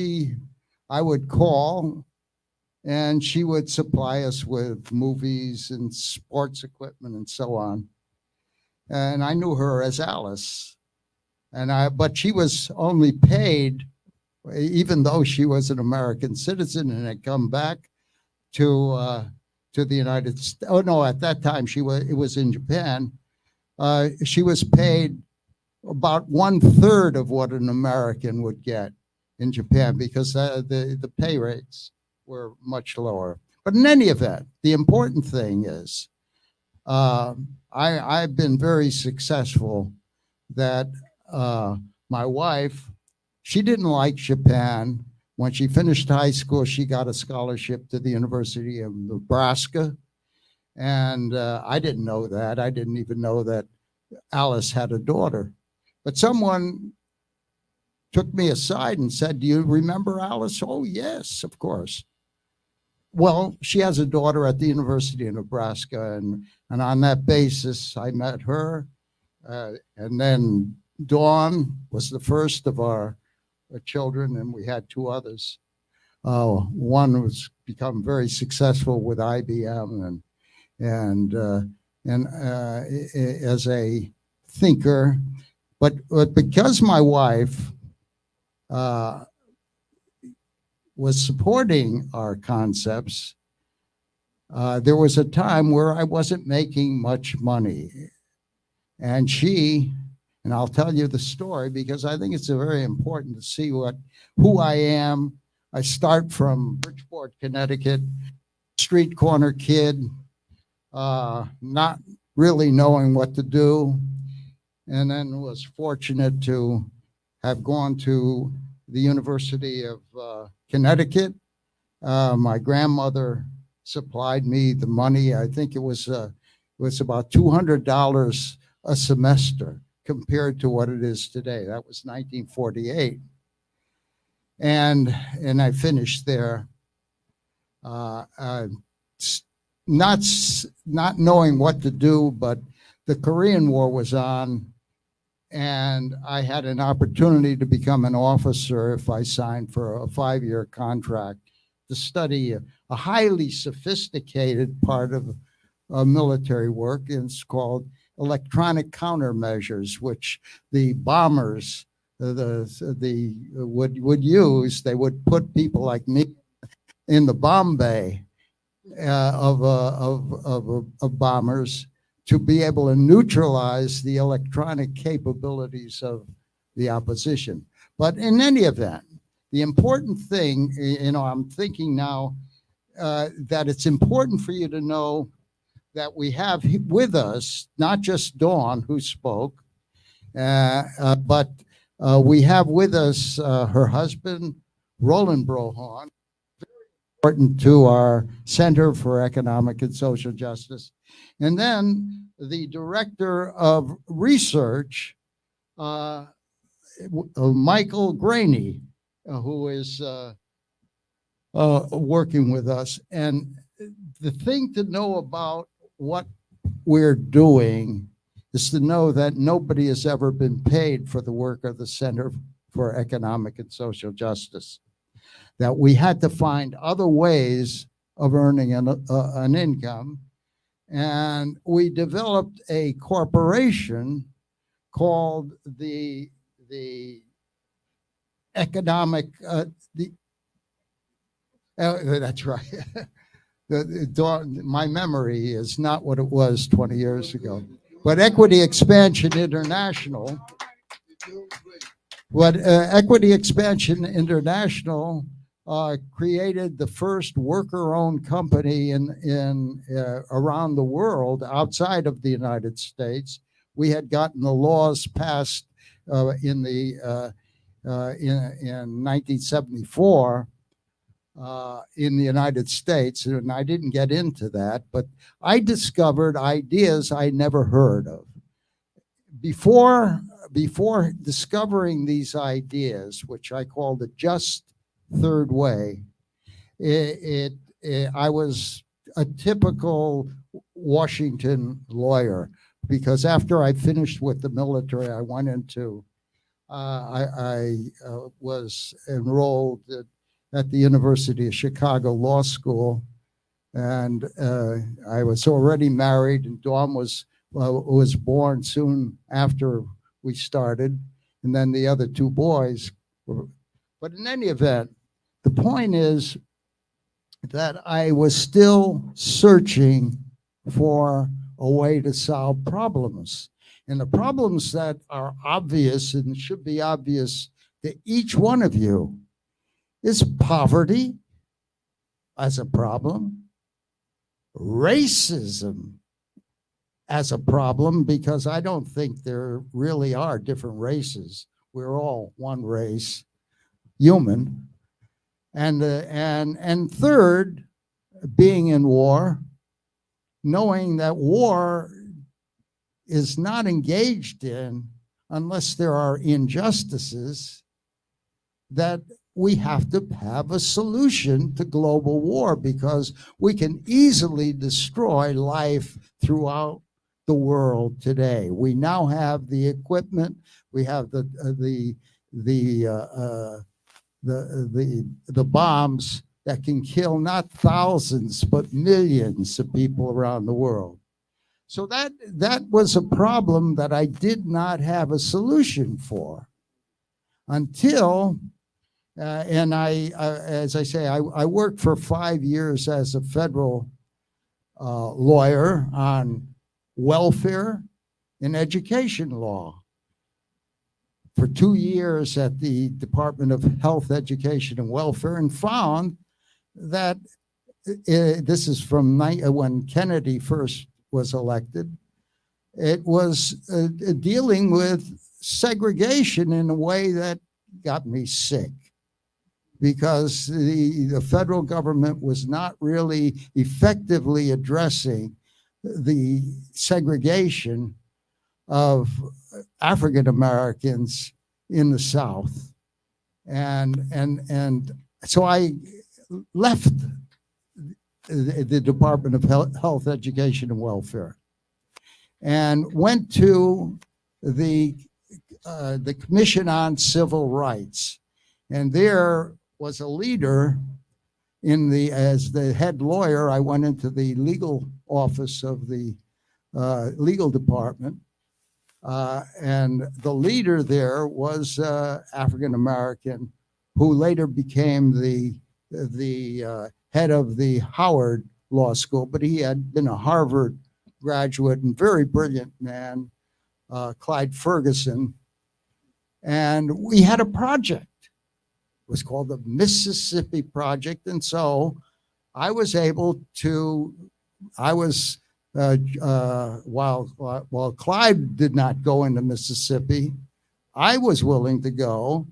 I would call and she would supply us with movies and sports equipment and so on. And I knew her as Alice. But she was only paid, even though she was an American citizen and had come back to the United States. Oh no, at that time it was in Japan. She was paid about 1/3 of what an American would get in Japan because the pay rates were much lower. But in any event, the important thing is I've been very successful that my wife, she didn't like Japan. When she finished high school, she got a scholarship to the University of Nebraska. And I didn't know that. I didn't even know that Alice had a daughter. But someone took me aside and said, "Do you remember Alice?" "Oh, yes, of course." Well, she has a daughter at the University of Nebraska. And on that basis, I met her. And then Dawn was the first of our children, and we had 2 others. One was become very successful with IBM and as a thinker, but because my wife was supporting our concepts, there was a time where I wasn't making much money, and I'll tell you the story because I think it's very important to see who I am. I start from Bridgeport, Connecticut, street corner kid, not really knowing what to do, and then was fortunate to have gone to the University of Connecticut. My grandmother supplied me the money. I think it was about $200 a semester compared to what it is today. That was 1948. And I finished there. not knowing what to do, but the Korean War was on, and I had an opportunity to become an officer if I signed for a 5-year contract to study a highly sophisticated part of military work. And it's called electronic countermeasures, which the bombers would use. They would put people like me in the bomb bay of bombers to be able to neutralize the electronic capabilities of the opposition. But in any event, the important thing, I'm thinking now that it's important for you to know that we have with us not just Dawn, who spoke, but we have with us her husband, Roland Brohon, very important to our Center for Economic and Social Justice. And then the Director of Research, Michael Graney, who is working with us. And the thing to know about what we're doing is to know that nobody has ever been paid for the work of the Center for Economic and Social Justice, that we had to find other ways of earning an income. And we developed a corporation called the Economic, that's right. My memory is not what it was 20 years ago. But Equity Expansion International, created the first worker-owned company in around the world outside of the United States. We had gotten the laws passed in 1974 in the United States, and I didn't get into that, but I discovered ideas I never heard of. Before discovering these ideas, which I call the just third way, I was a typical Washington lawyer, because after I finished with the military, I went into, I was enrolled at the University of Chicago Law School, and I was already married, and Dawn was born soon after we started, and then the other two boys were. But in any event, the point is that I was still searching for a way to solve problems. And the problems that are obvious and should be obvious to each one of you is poverty as a problem, racism as a problem, because I don't think there really are different races. We're all one race, human. And third, being in war, knowing that war is not engaged in unless there are injustices, that we have to have a solution to global war, because we can easily destroy life throughout the world today. We now have the equipment, we have the bombs that can kill not thousands but millions of people around the world. So that was a problem that I did not have a solution for until, and as I say, I worked for 5 years as a federal lawyer on welfare and education law. For 2 years at the Department of Health, Education, and Welfare, and found that this is from when Kennedy first was elected. It was dealing with segregation in a way that got me sick, because the federal government was not really effectively addressing the segregation of African Americans in the South. And so I left the Department of Health, Education, and Welfare, and went to the Commission on Civil Rights, and there was a leader as the head lawyer. I went into the legal office of the legal department, and the leader there was African American, who later became the head of the Howard Law School, but he had been a Harvard graduate and very brilliant man, Clyde Ferguson. And we had a project. It was called the Mississippi Project. And so I was able to, while Clyde did not go into Mississippi, I was willing to go.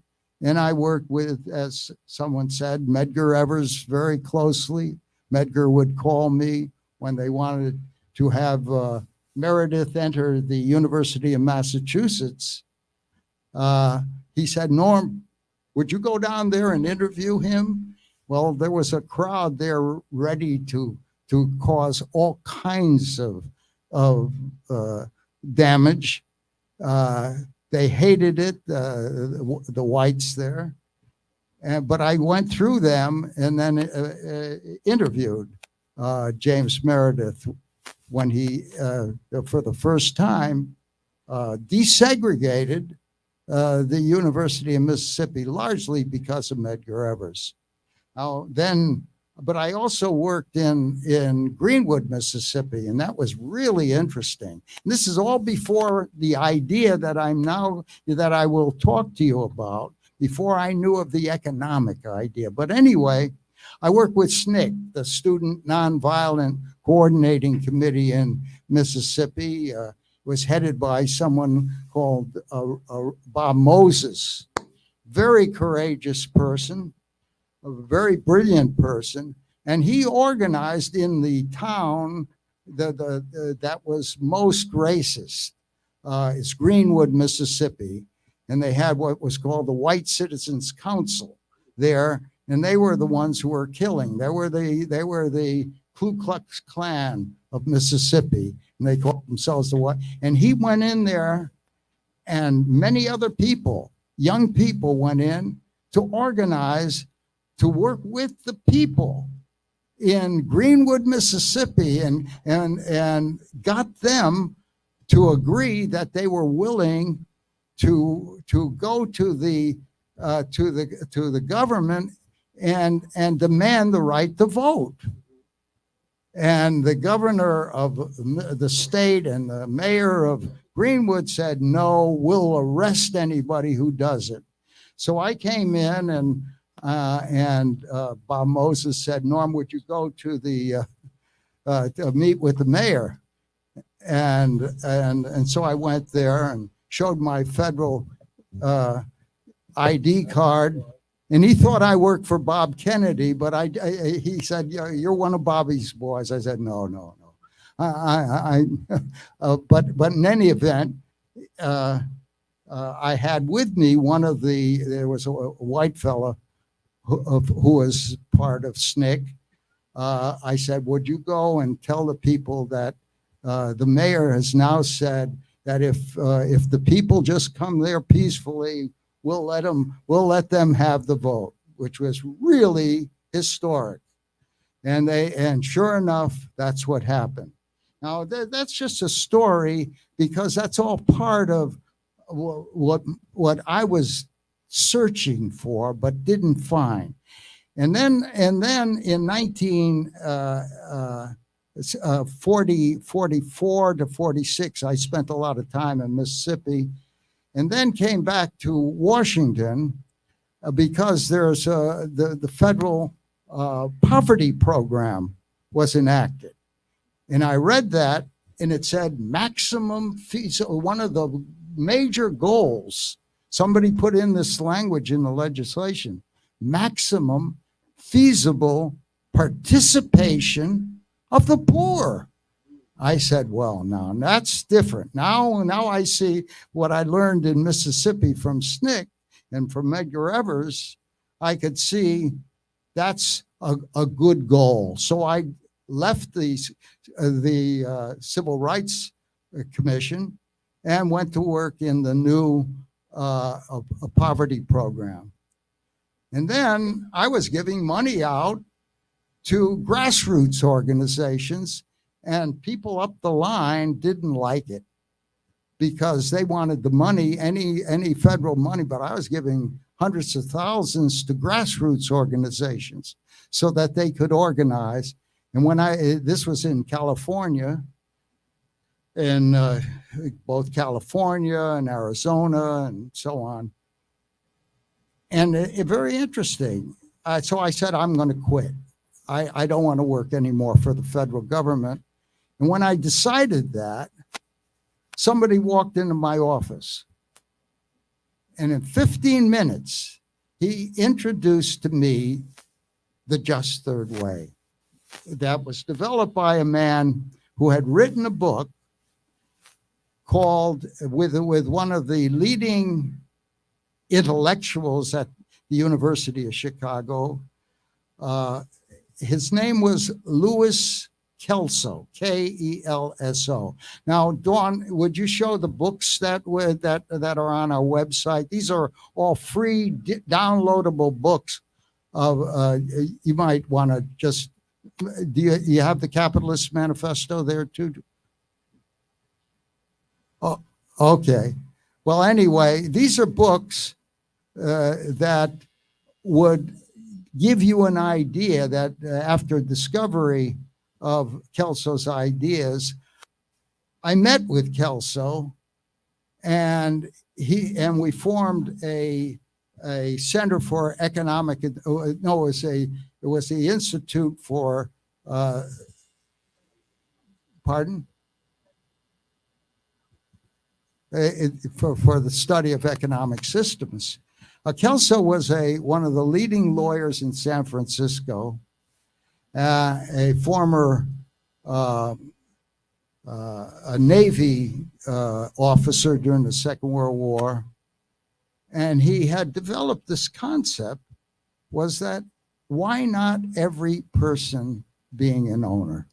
And I worked with, as someone said, Medgar Evers very closely. Medgar would call me when they wanted to have Meredith enter the University of Massachusetts. He said, Norm, would you go down there and interview him? Well, there was a crowd there ready to cause all kinds of damage. They hated it, the whites there. But I went through them and then interviewed James Meredith when he, for the first time, desegregated the University of Mississippi, largely because of Medgar Evers. Now then, but I also worked in Greenwood, Mississippi, and that was really interesting. And this is all before the idea that I will talk to you about, before I knew of the economic idea. But anyway, I worked with SNCC, the Student Nonviolent Coordinating Committee in Mississippi. It was headed by someone called Bob Moses, very courageous person, a very brilliant person, and he organized in the town that was most racist. It's Greenwood, Mississippi, and they had what was called the White Citizens Council there, and they were the ones who were killing. They were the Ku Klux Klan of Mississippi, and they called themselves the White. And he went in there, and many other people, young people, went in to organize, to work with the people in Greenwood, Mississippi, and got them to agree that they were willing to go to the government and demand the right to vote. And the governor of the state and the mayor of Greenwood said, no, we'll arrest anybody who does it. So I came in and Bob Moses said, Norm, would you go to to meet with the mayor? And so I went there and showed my federal ID card. And he thought I worked for Bob Kennedy, but he said, you're one of Bobby's boys. I said, no. But in any event, I had with me there was a white fella who was part of SNCC. I said, would you go and tell the people that the mayor has now said that if the people just come there peacefully, we'll let them have the vote, which was really historic. And sure enough, that's what happened. Now that's just a story because that's all part of what I was searching for but didn't find. And then in 1944 to 46, I spent a lot of time in Mississippi, and then came back to Washington because there's the federal poverty program was enacted. And I read that, and it said maximum fees. One of the major goals, somebody put in this language in the legislation, maximum feasible participation of the poor. I said, well, now that's different. Now I see what I learned in Mississippi from SNCC and from Medgar Evers. I could see that's a good goal. So I left the Civil Rights Commission and went to work in the new poverty program. And then I was giving money out to grassroots organizations, and people up the line didn't like it because they wanted the money, any federal money, but I was giving hundreds of thousands to grassroots organizations so that they could organize. And when this was in California, in both California and Arizona and so on. And very interesting. So I said, I'm going to quit. I don't want to work anymore for the federal government. And when I decided that, somebody walked into my office. And in 15 minutes, he introduced to me the Just Third Way. That was developed by a man who had written a book called, with one of the leading intellectuals at the University of Chicago. His name was Louis Kelso, Kelso. Now, Dawn, would you show the books that are on our website? These are all free downloadable books. You might want to just, do you have the Capitalist Manifesto there too? Oh, okay. Well, anyway, these are books that would give you an idea that after discovery of Kelso's ideas, I met with Kelso, and we formed a Center for Economic. No, it was the Institute for. Pardon. For the study of economic systems. Kelso was one of the leading lawyers in San Francisco, a former a Navy officer during the Second World War, and he had developed this concept, was that why not every person being an owner?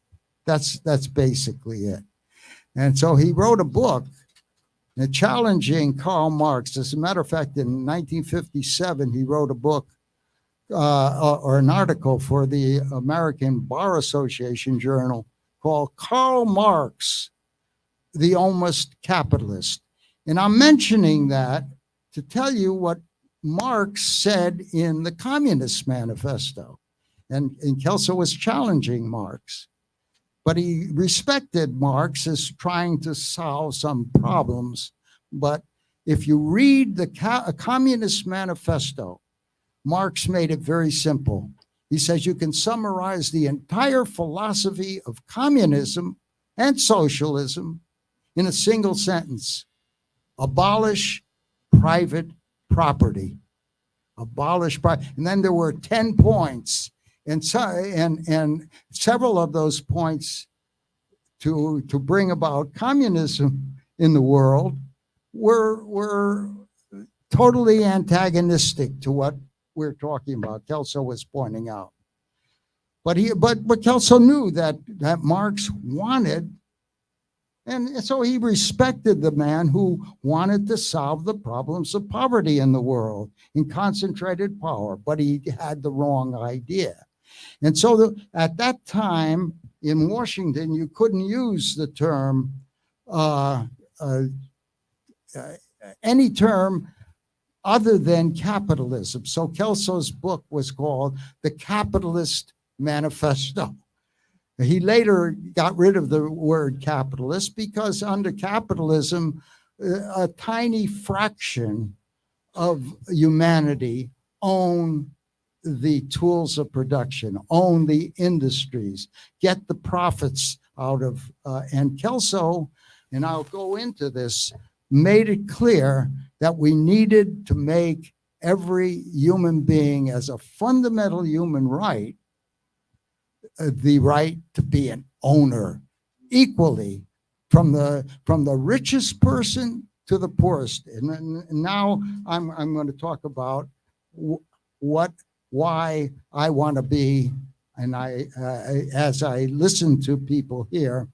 That's basically it. And so he wrote a book challenging Karl Marx. As a matter of fact, in 1957, he wrote a book or an article for the American Bar Association Journal called Karl Marx, the Almost Capitalist. And I'm mentioning that to tell you what Marx said in the Communist Manifesto. And Kelso was challenging Marx. But he respected Marx as trying to solve some problems. But if you read the Communist Manifesto, Marx made it very simple. He says you can summarize the entire philosophy of communism and socialism in a single sentence: abolish private property. Abolish private. And then there were 10 points. And several of those points to bring about communism in the world were totally antagonistic to what we're talking about. Kelso was pointing out, but Kelso knew that Marx wanted, and so he respected the man who wanted to solve the problems of poverty in the world in concentrated power, but he had the wrong idea. And so at that time in Washington, you couldn't use the term, any term other than capitalism. So Kelso's book was called The Capitalist Manifesto. He later got rid of the word capitalist because under capitalism, a tiny fraction of humanity own the tools of production, own the industries, get the profits out of, and Kelso, and I'll go into this, made it clear that we needed to make every human being as a fundamental human right, the right to be an owner equally from the richest person to the poorest. And now I'm going to talk about why I want to be And as I listen to people here,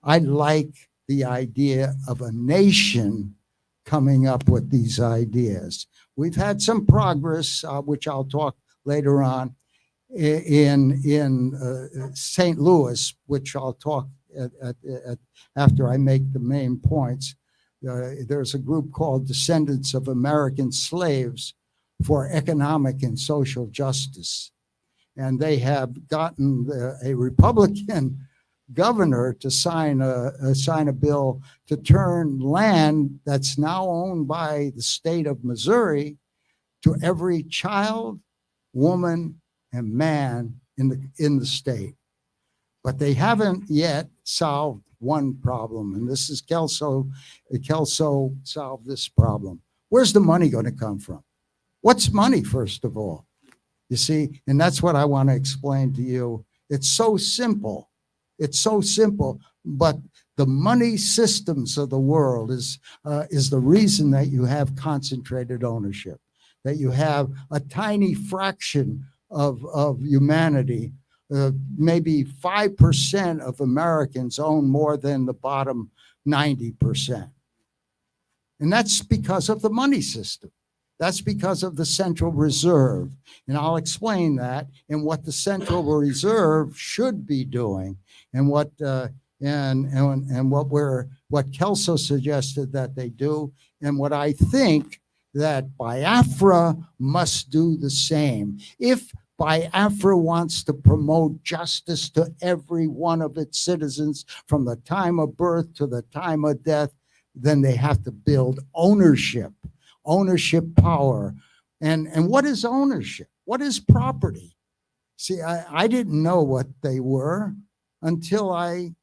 I like the idea of a nation coming up with these ideas. We've had some progress, which I'll talk later on, in St. Louis, which I'll talk after I make the main points. There's a group called Descendants of American Slaves for Economic and Social Justice. And they have gotten a Republican governor to sign a bill to turn land that's now owned by the state of Missouri to every child, woman, and man in the state. But they haven't yet solved one problem, and this is Kelso solved this problem. Where's the money going to come from? What's money, first of all? You see, and that's what I want to explain to you. It's so simple. It's so simple, but the money systems of the world is the reason that you have concentrated ownership, that you have a tiny fraction of humanity. Maybe 5% of Americans own more than the bottom 90%. And that's because of the money system. That's because of the Central Reserve. And I'll explain that and what the Central Reserve should be doing and what Kelso suggested that they do, and what I think that Biafra must do the same. If Biafra wants to promote justice to every one of its citizens from the time of birth to the time of death, then they have to build ownership power. And what is ownership? What is property? See, I didn't know what they were until I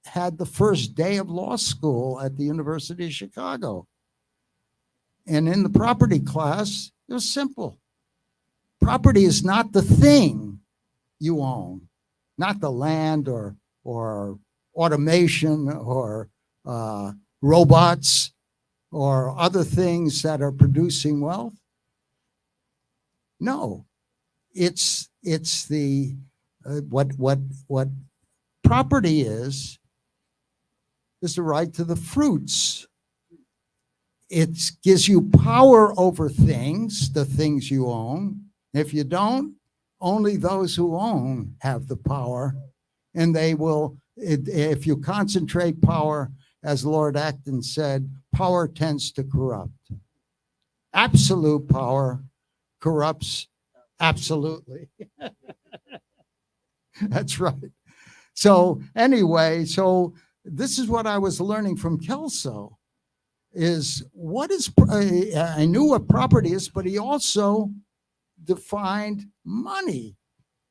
had the first day of law school at the University of Chicago. And in the property class, it was simple. Property is not the thing you own, not the land or automation or robots or other things that are producing wealth. No, it's the what property is the right to the fruits. It gives you power over things, the things you own. If you don't, only those who own have the power, and they will, if you concentrate power, as Lord Acton said, power tends to corrupt. Absolute power corrupts absolutely. That's right. So anyway, so this is what I was learning from Kelso, is what is, I knew what property is, but he also defined money.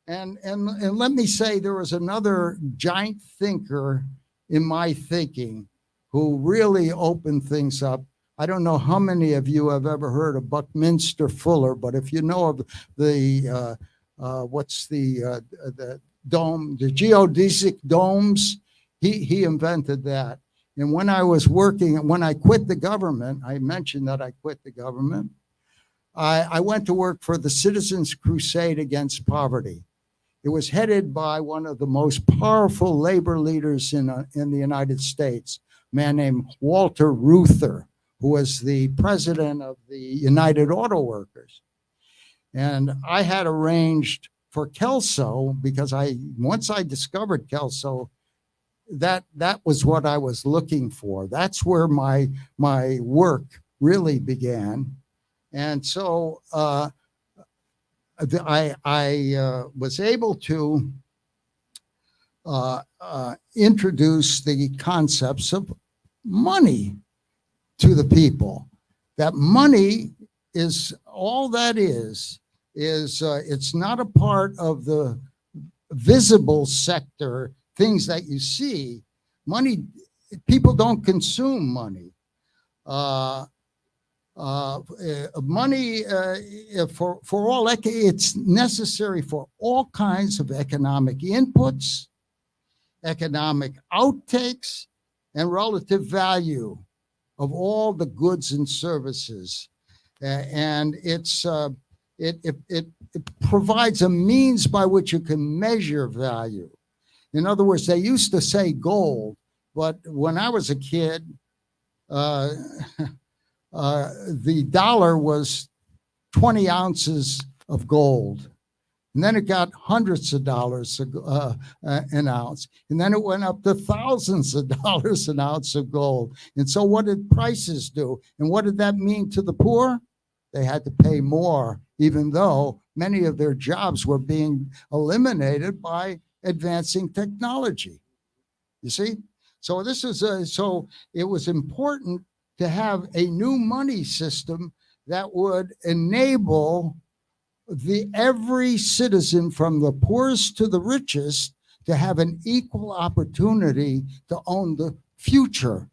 And let me say, there was another giant thinker in my thinking who really opened things up. I don't know how many of you have ever heard of Buckminster Fuller, but if you know of the dome, the geodesic domes, he invented that. And when I was working, when I quit the government, I mentioned that I quit the government. I went to work for the Citizens Crusade Against Poverty. It was headed by one of the most powerful labor leaders in the United States, a man named Walter Reuther, who was the president of the United Auto Workers. And I had arranged for Kelso, because once I discovered Kelso, that was what I was looking for. That's where my work really began. And so I was able to introduce the concepts of money to the people. That money is all that is it's not a part of the visible sector, things that you see. Money, people don't consume money. Money for all, it's necessary for all kinds of economic inputs, economic outtakes, and relative value of all the goods and services. And it's it provides a means by which you can measure value. In other words, they used to say gold, but when I was a kid, the dollar was 20 ounces of gold. And then it got hundreds of dollars an ounce. And then it went up to thousands of dollars an ounce of gold. And so what did prices do? And what did that mean to the poor? They had to pay more, even though many of their jobs were being eliminated by advancing technology. You see? So this is so it was important to have a new money system that would enable every citizen, from the poorest to the richest, to have an equal opportunity to own the future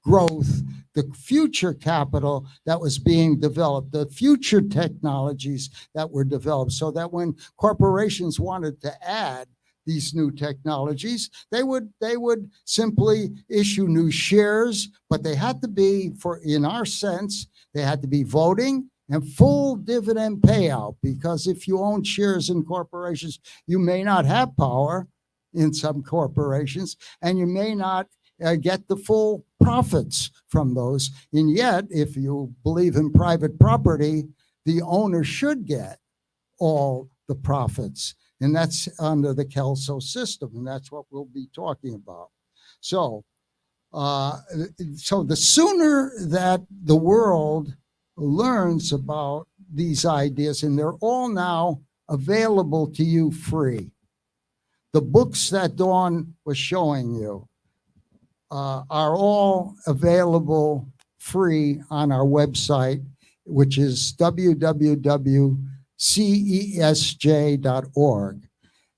growth, the future capital that was being developed, the future technologies that were developed, so that when corporations wanted to add these new technologies, they would simply issue new shares, but they had to be, in our sense, they had to be voting and full dividend payout, because if you own shares in corporations, you may not have power in some corporations, and you may not get the full profits from those. And yet, if you believe in private property, the owner should get all the profits. And that's under the Kelso system, and that's what we'll be talking about. So, so the sooner that the world learns about these ideas, and they're all now available to you free. The books that Dawn was showing you are all available free on our website, which is www.cesj.org.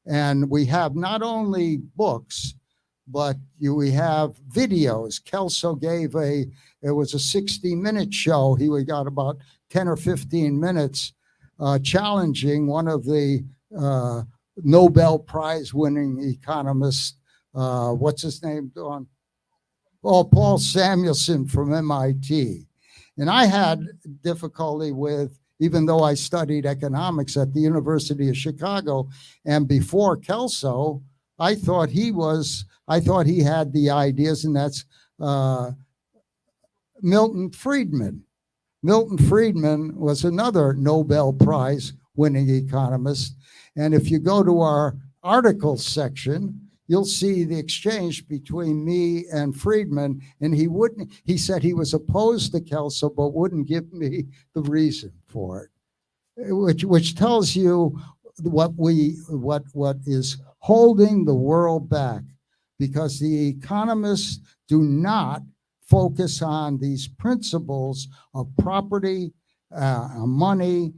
And we have not only books, but we have videos. Kelso gave it was a 60-minute show. He got about 10 or 15 minutes challenging one of the Nobel Prize winning economists. What's his name, Dawn? Oh, Paul Samuelson from MIT. And I had difficulty with, even though I studied economics at the University of Chicago, and before Kelso, I thought he had the ideas, and that's Milton Friedman. Milton Friedman was another Nobel Prize winning economist. And if you go to our articles section, you'll see the exchange between me and Friedman. And he said he was opposed to Kelso, but wouldn't give me the reason for it, which tells you what is holding the world back, because the economists do not focus on these principles of property, money,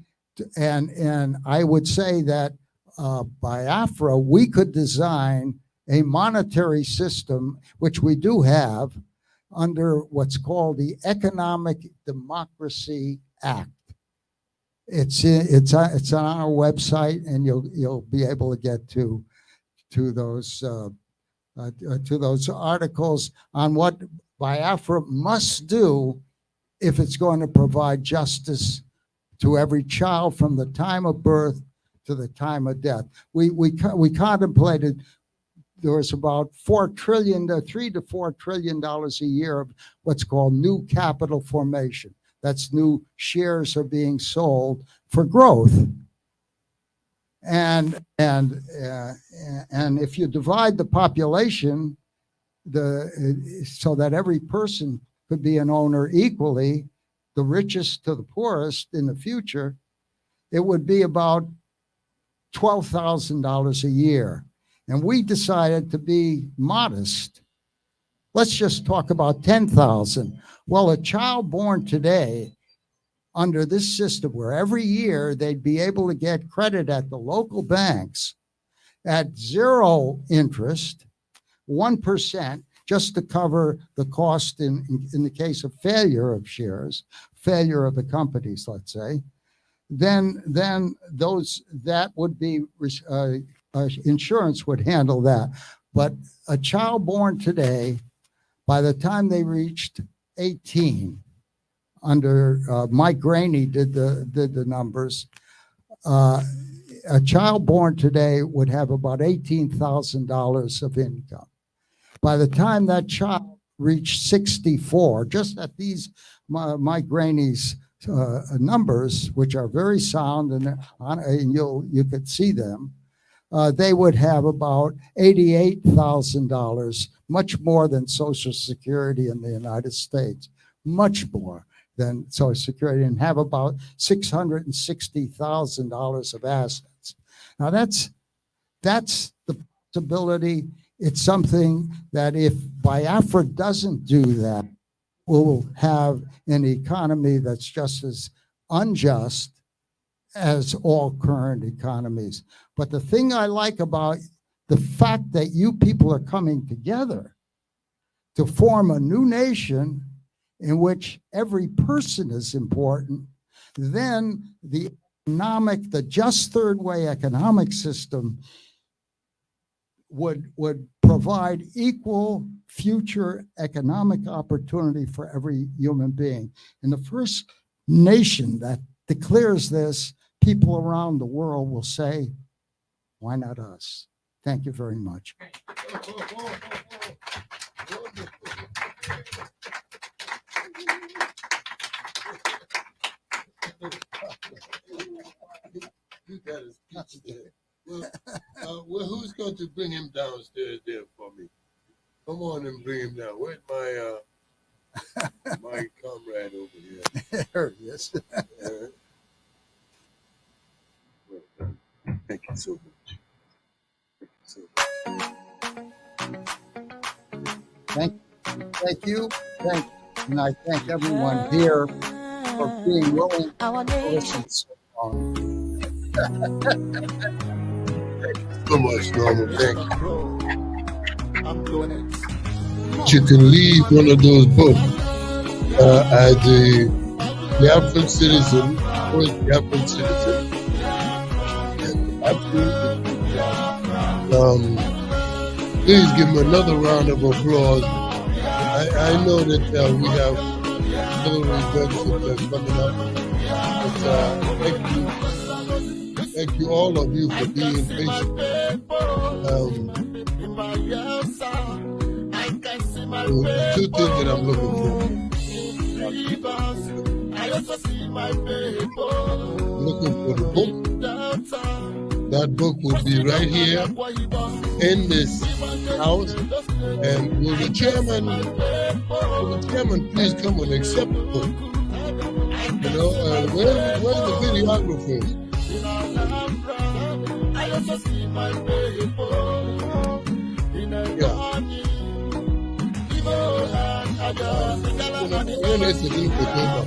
and I would say that BIAFRA, we could design a monetary system, which we do have, under what's called the Economic Democracy Act. It's on our website, and you'll be able to get to those articles on what BIAFRA must do if it's going to provide justice to every child from the time of birth to the time of death. We contemplated there was about $3 to $4 trillion a year of what's called new capital formation. That's new shares are being sold for growth. And if you divide the population, so that every person could be an owner equally, the richest to the poorest in the future, it would be about $12,000 a year. And we decided to be modest. Let's just talk about 10,000. Well, a child born today under this system, where every year they'd be able to get credit at the local banks at 0 interest, 1%, just to cover the cost in the case of failure of shares, failure of the companies, let's say, then that would be insurance would handle that. But a child born today, by the time they reached 18, under Mike Rainey did the numbers. A child born today would have about $18,000 of income. By the time that child reached 64, just at these Mike Rainey's numbers, which are very sound, and you could see them, they would have about $88,000, much more than Social Security in the United States, much more than Social Security, and have about $660,000 of assets. Now that's the possibility. It's something that if Biafra doesn't do that, we'll have an economy that's just as unjust as all current economies. But the thing I like about the fact that you people are coming together to form a new nation in which every person is important, then the just third way economic system would provide equal future economic opportunity for every human being. And the first nation that declares this, people around the world will say, why not us? Thank you very much. You got his speech there. Well, who's going to bring him downstairs there for me? Come on and bring him down. Where's my my comrade over here? There he is. Thank you so much. Thank you. And I thank everyone here for being willing to listen so long. So much, Norman. Thank you. You can leave one of those books as a Biafran citizen, first Biafran citizen. Absolutely. Please give him another round of applause. I know that we have other events that are coming up. But thank you all of you for being patient. The two things that I'm looking for. I'm looking for the book. That book will be right here in this house. And will the chairman please come and accept the book? You know, where's the videographers? Yeah. When is the new paper?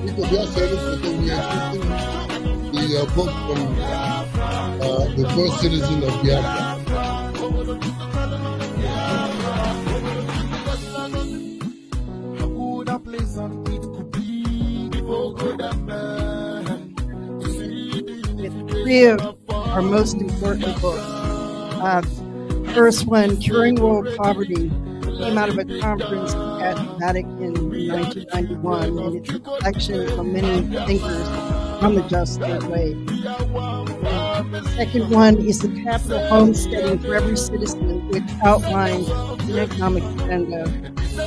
Because we are saying we are the book from the first citizen of Biafra. Three of our most important books. First one, Curing World Poverty, came out of a conference at Vatican in 1991, and it's a collection from many thinkers on the just third way. The second one is the Capital Homesteading for Every Citizen, which outlines the economic agenda.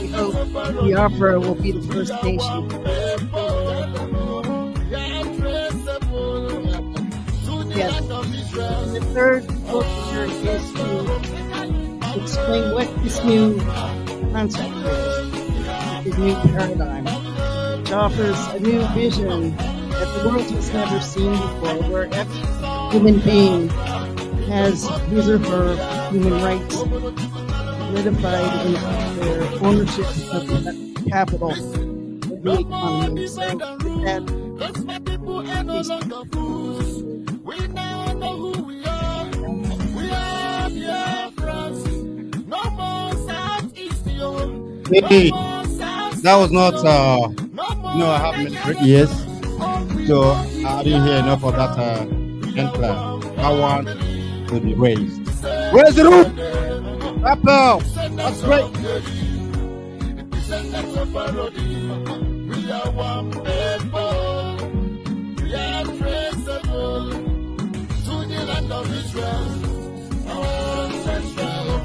We hope Biafra will be the first nation. Yes. And the third book here is to explain what this new concept is, the new paradigm, which offers a new vision that the world has never seen before, where every human being has his or her human rights solidified in their ownership of the capital of the economy. So with that, we now know who we are. We are Biafrans. No more Southeast. Hey, that was not, I have military ears, so I didn't hear enough of that gentler. I want to be raised. Where's the room? Apple. That's great. We are one people. We are traceable to the land of Israel. Our ancestral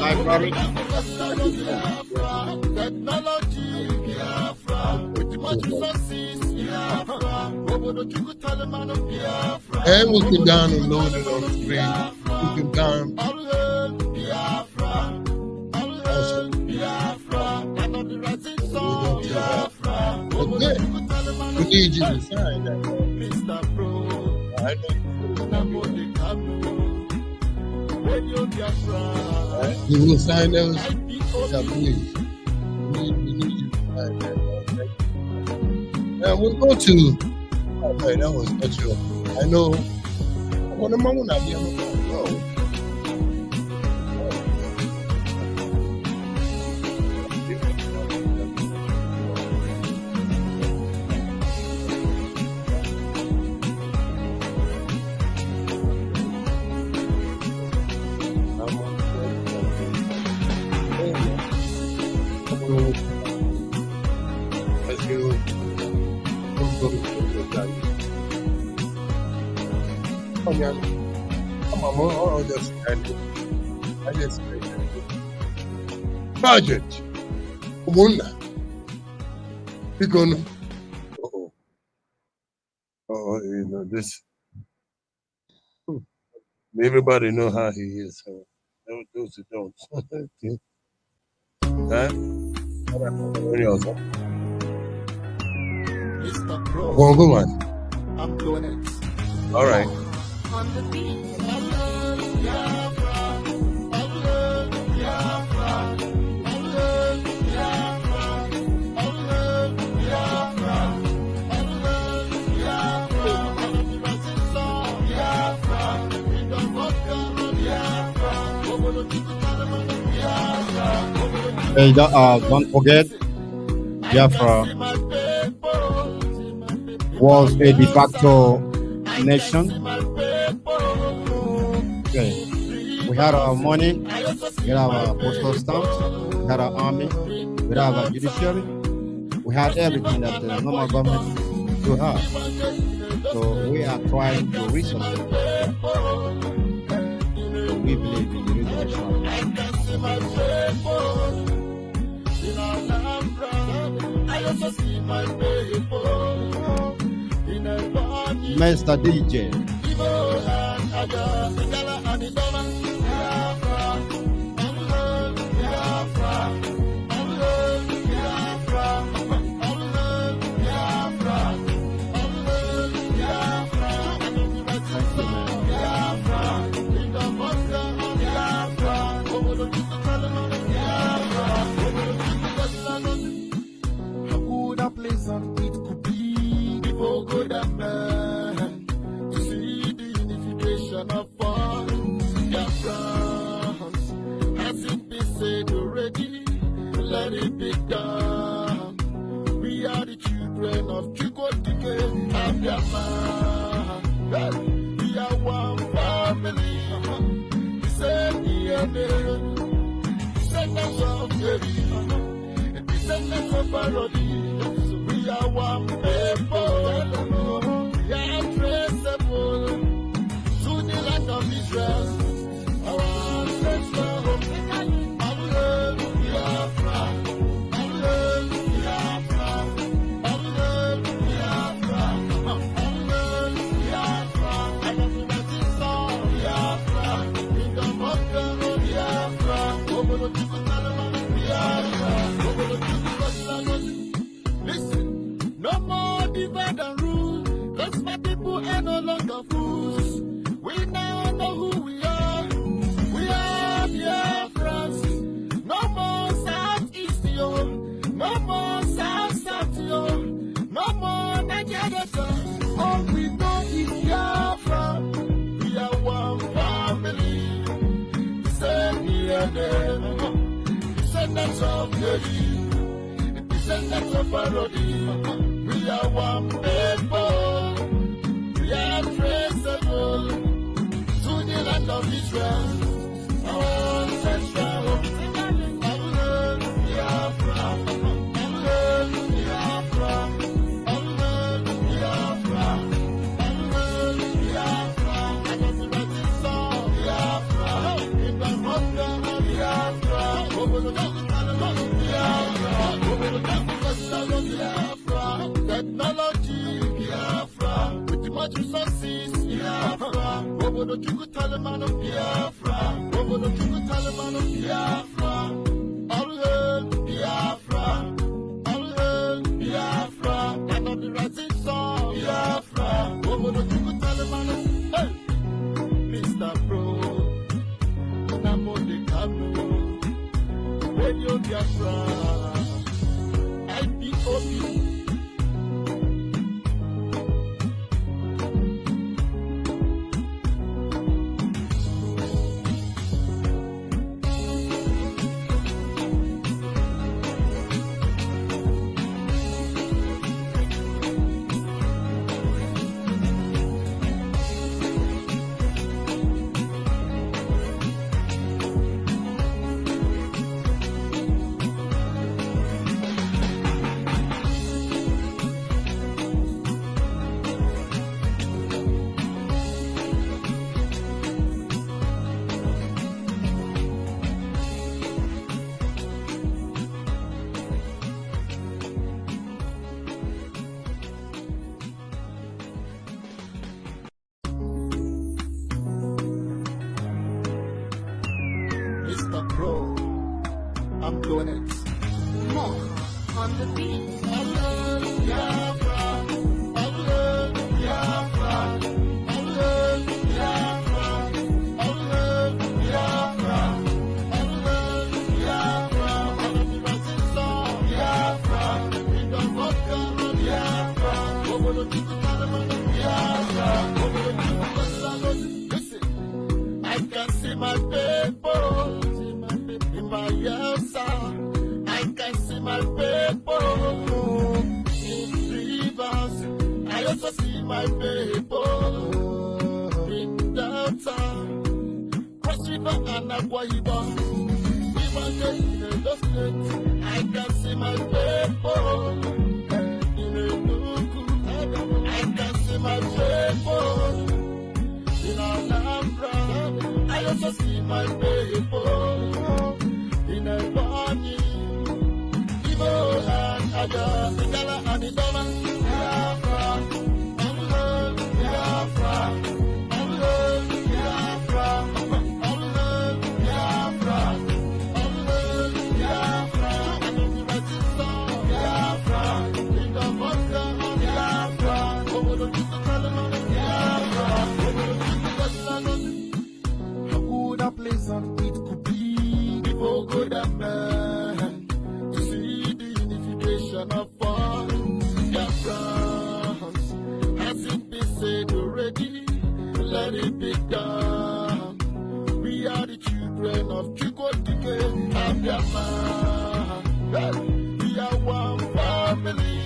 library. And we can download it on the screen. We can down. Okay. We need you to sign that. I know. You will sign those? Yeah, please. We need you to sign that. Now we'll go to. Okay, that was such a. I know. What am I going to be able to go? Project. Because you know this. Everybody know how he is. So those who don't. Huh? What else? One good one. I'm doing it. All right. On the beat. Hey, don't forget, Biafra was a de facto nation. Okay. We had our money, we had our postal stamps, we had our army, we had our judiciary, we had everything that the normal government do have. So we are trying to resolve it. So we believe in the resurrection. Mr. DJ. Let it be done. We are the children of Chukwokike and Biafra. We are one family. Descendants of Jerry, descendants of Parody. We are one people. We are traceable to the land of Israel. Our ancestral home. Listen, no more divide and rule, cause my people are no longer fools. We now know who we are. We are Biafrans. No more Southeast, yo. No more South, yo. No more Nigeria. All we know is Biafra. We are of Gary, the descendants of Parody. We are one people. We are traceable to the land of Israel. Our ancestral home. Biafra, Biafra, Biafra, Biafra. I got the right song, Biafra. In the Biafra, over the Biafra, technology, Biafra, with the much resources, Biafra, over the Taliban of Biafra, over the Taliban of Biafra, all hail Biafra, all hail Biafra, and of the rising sun, Biafra, over the Taliban of, hey, Mr. Pro, Nnamdi Kanu, Radio Biafra, IPOB. Mr. Pro, I'm doing it. More on the beat. Biafra, Biafra, Biafra, Biafra, Biafra, Biafra, in the vodka, Biafra, over the Biafra, over the listen, I can see my people in my Elsa. I can see my people in rivers. I also see my people in Delta, Cross River and Akwa Ibom. Even in the state, I can see my people in Enugu. I can see my people in Alhambra. I also see my people in Ebonyi, Igbo and Aga, Igala and Idoma. Biafra, Biafra, Biafra, Biafra, Biafra, and the Register, Biafra, in the Vodka, Biafra, over the Parliament, Biafra, over the Parliament. How good a place on it could be, people good and bad, to see the unification of all Biafrans. Has it been said already? Let it be done. We are the children of Chukwudike and Biafra. We are one family.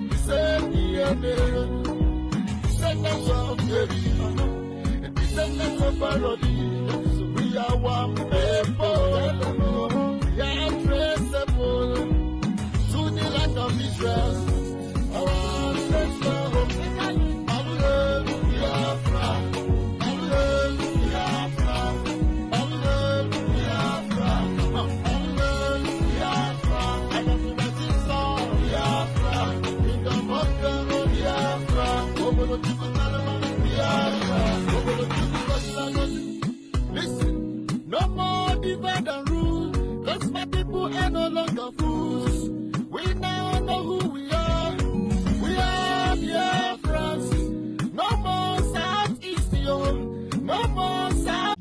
The same DNA, descendants of Gary, descendants of Parody. We are one people. We are traceable to the land of Israel. Our ancestral home. Biafra, Biafra, Biafra, Biafra. I got the right song, Biafra. In the vodka, Biafra. Over the Biafra. Over the listen, no more divide and rule. Cause my people are no longer fools. We now know who we are. We are Biafrans. No more Southeast, yo. No more South.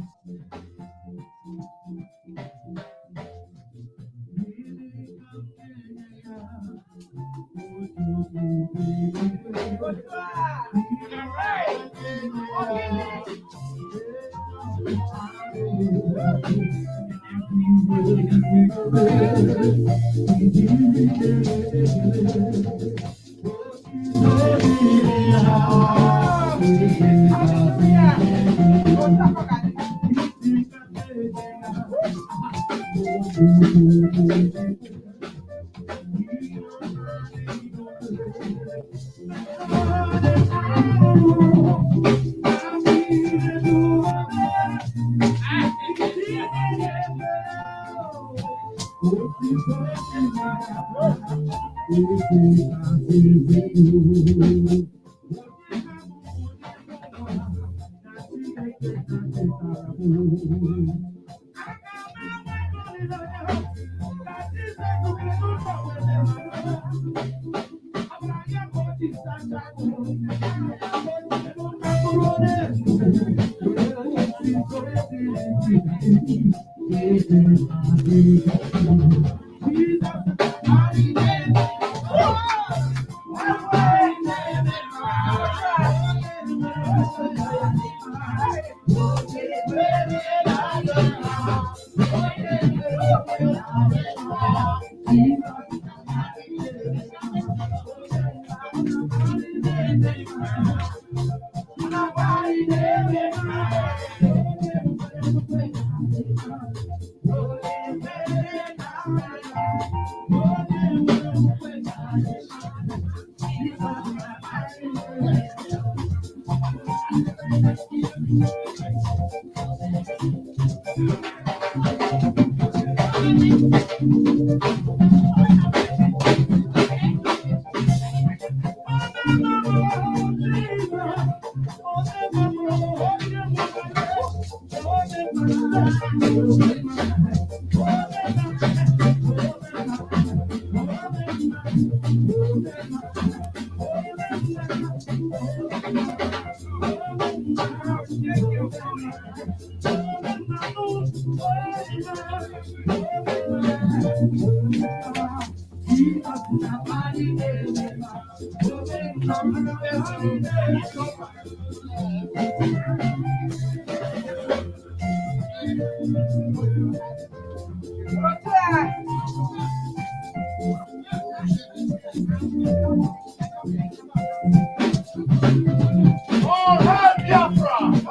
All hail Biafra!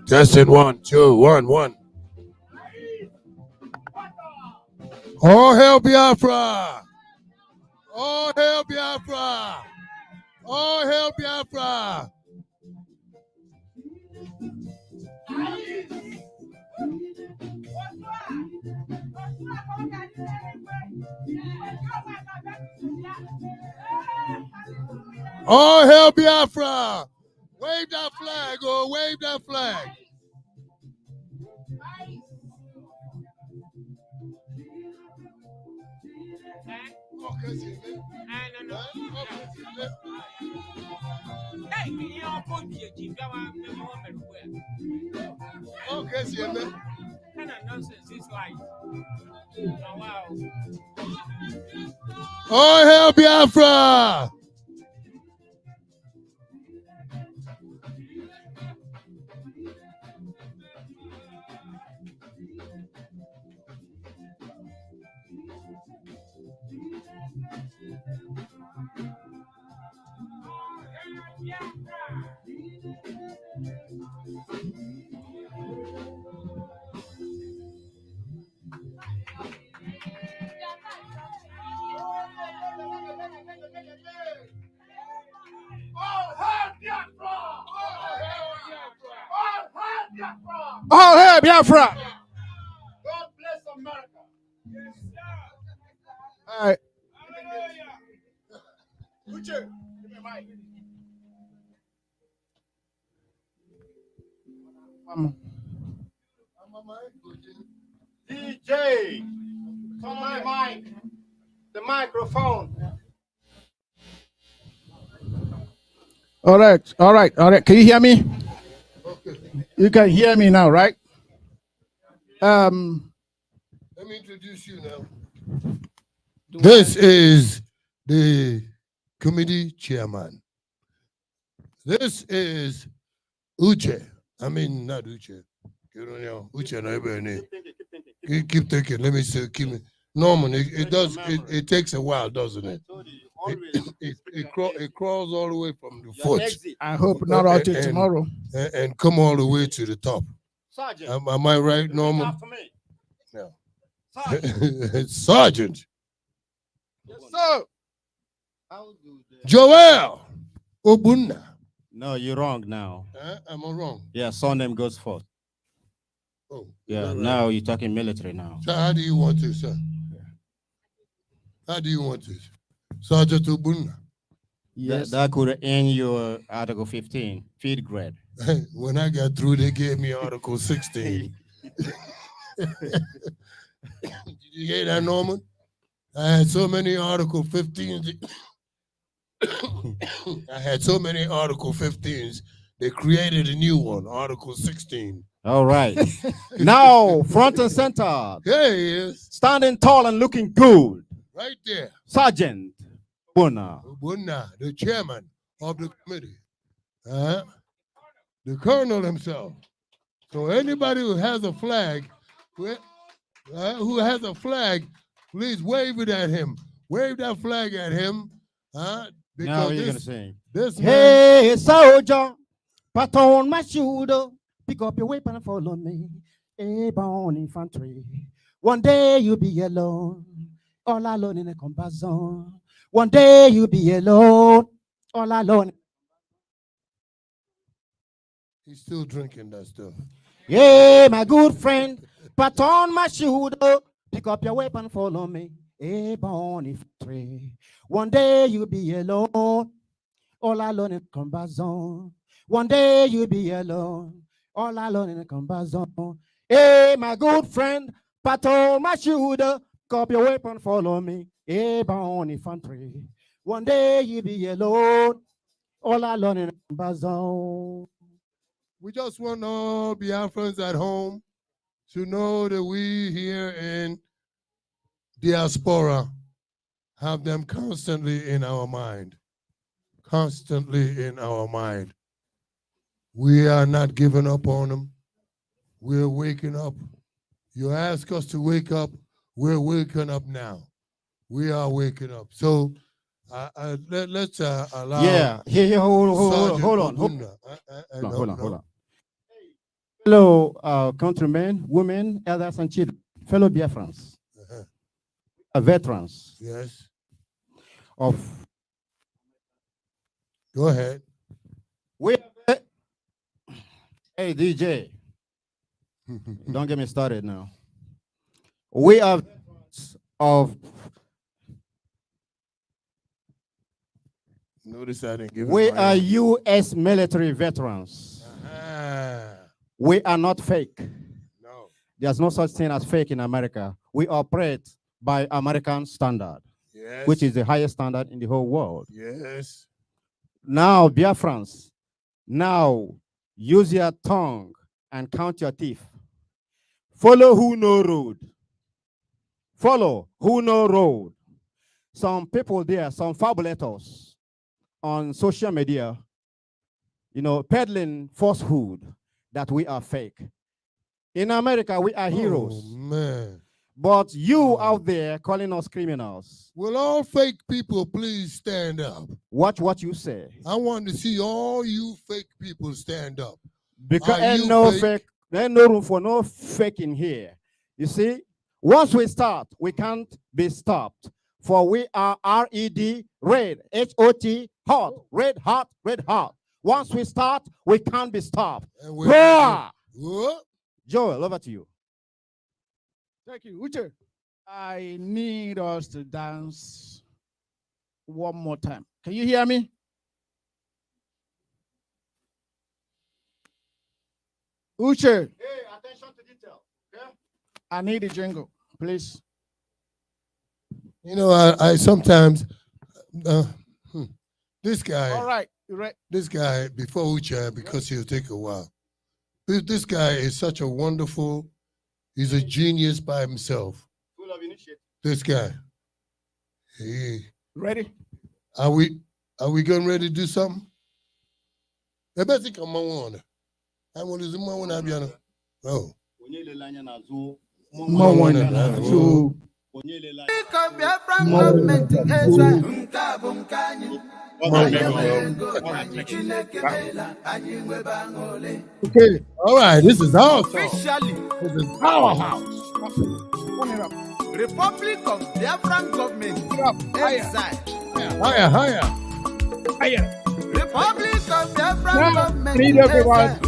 Testing 1, 2, 1, 1. All hail Biafra! All hail Biafra! All hail Biafra! All hail Biafra! Wave that flag, oh, wave that flag. All hail Biafra! All hail Biafra! God bless America. All right. Uche, give me a mic. DJ, turn on the mic. The microphone. All right. Can you hear me? You can hear me now, right? Let me introduce you now. This is the committee chairman. This is Uche. I mean, not Uche. Uche, no, everybody. Keep thinking. Let me say, keep me. Norman, it takes a while, doesn't it? It crawls all the way from the foot. I hope not all till tomorrow. And come all the way to the top. Sergeant. Am I right, Norman? After me. No. Sergeant. Sergeant. Yes, sir. Joel Obunna. No, you're wrong now. Am I wrong? Yeah, surname goes first. Oh. Yeah, Right. now you're talking military now. So how do you want it, sir? How do you want it? Sergeant Obunna. Yes. That could end your Article 15, field grade. When I got through, they gave me Article 16. Did you hear that, Norman? I had so many Article 15s. I had so many Article 15s, they created a new one, Article 16. All right. Now, front and center. Here he is. Standing tall and looking good. Right there. Sergeant Bona. Bunna, the chairman of the committee. The colonel himself. So anybody who has a flag, please wave it at him. Wave that flag at him. Because now you're going to sing. This man, hey, soldier, put on my shoulder, pick up your weapon and follow me. Airborne infantry. One day you'll be alone, all alone in a combat zone. One day you'll be alone, all alone. he's still drinking that stuff. Yeah, my good friend, put on my shoulder, pick up your weapon, follow me. Airborne infantry. One day you'll be alone, all alone in a combat zone. One day you'll be alone, all alone in a combat zone. Hey, my good friend, put on my shoulder, pick up your weapon, follow me. Airborne infantry. One day you'll be alone, all alone in a combat zone. We just want all Biafrans at home to know that we here in diaspora have them constantly in our mind. Constantly in our mind. We are not giving up on them. We're waking up. You ask us to wake up, we're waking up now. We are waking up. So let's allow. Yeah, here, hold on. Fellow countrymen, women, elders, and children, fellow Biafrans, veterans. Yes. Of. Go ahead. Hey, DJ. Don't get me started now. We are of. Notice I didn't give. We are U.S. military veterans. We are not fake. No. There's no such thing as fake in America. We operate by American standard, yes, which is the highest standard in the whole world. Yes. Now, Biafrans, now use your tongue and count your teeth. Follow who know road. Follow who know road. Some people there, some fabulators on social media, peddling falsehood that we are fake. In America, we are heroes. Oh, man. But you out there calling us criminals. Will all fake people please stand up? Watch what you say. I want to see all you fake people stand up. Because ain't no fake, there's no room for no fake in here. You see, once we start, we can't be stopped. For we are RED, red, HOT, hot, red hot, red hot. Once we start, we can't be stopped. Joel, over to you. Thank you. Uche, I need us to dance one more time. Can you hear me? Uche. Hey, attention to detail. Okay? I need a jingle, please. You know, I sometimes, this guy. All right, you're right. This guy, before Uche, because he'll take a while. This guy is such a wonderful, he's a genius by himself. Full of initiative. This guy. Ready? Are we getting ready to do something? I want to zoom on. Oh. Okay, all right, this is our song. This is our house. Republic of Biafra Government. Exile. Higher. Republic of Biafra Government. Please, everyone.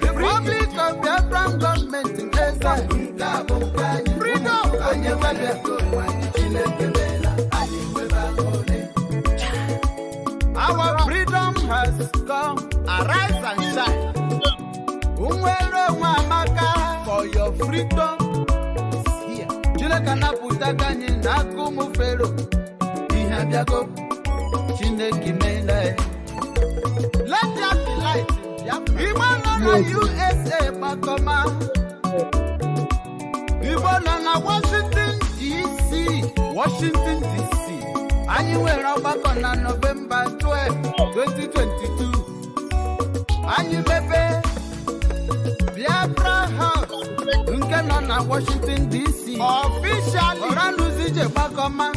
Republic of Biafra Government. Exile. Freedom. Our freedom has come. Arise and shine. For your freedom is here. Let there be light. Even on the USA, Bakoma. Even on Washington DC. And you were back on November 12, 2022. And you baby. BIAFRA HOUSE, Washington DC. Officially, Oranuzije Bakoma.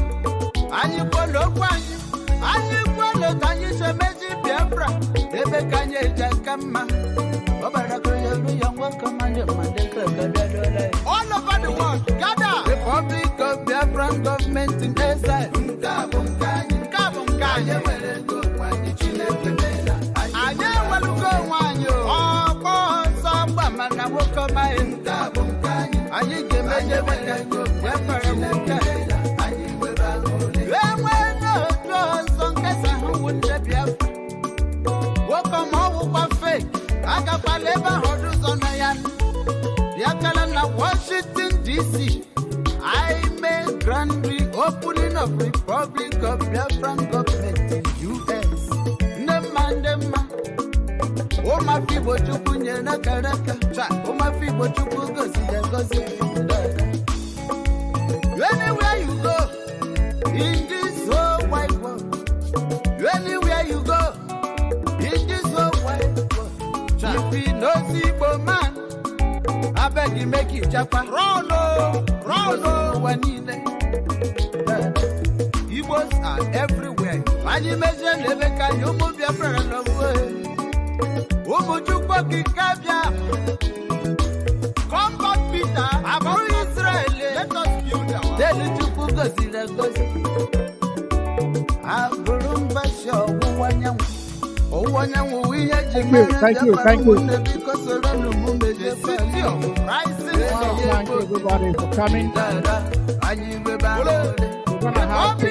And you follow Kwanyi. And you follow Kanyi Shemeji Biafra. Ebe Kanye Jakama. All over the world, gather. Republic of Biafra Government in Exile. Washington DC, I made grand reopening of Republic of Biafra Government in US. Umafibo chupu nyena karaka. Umafibo chupu gozi ya gozi. Anywhere you go in this whole wide world, anywhere you go in this whole wide world, if you know Igbo man, I beg you make it Japan. Rono, Wanine. Igbos are everywhere. And you mention Rebecca, you move your friend away. Umuchukwu Kikabia. Come back, Peter. About Israel. Let us build our. Tell the Chukwu gozi na gozi. Aburumba show Uwanyamu. Uwanyamu we had Thank you. Thank you, everybody, for coming. We're gonna have to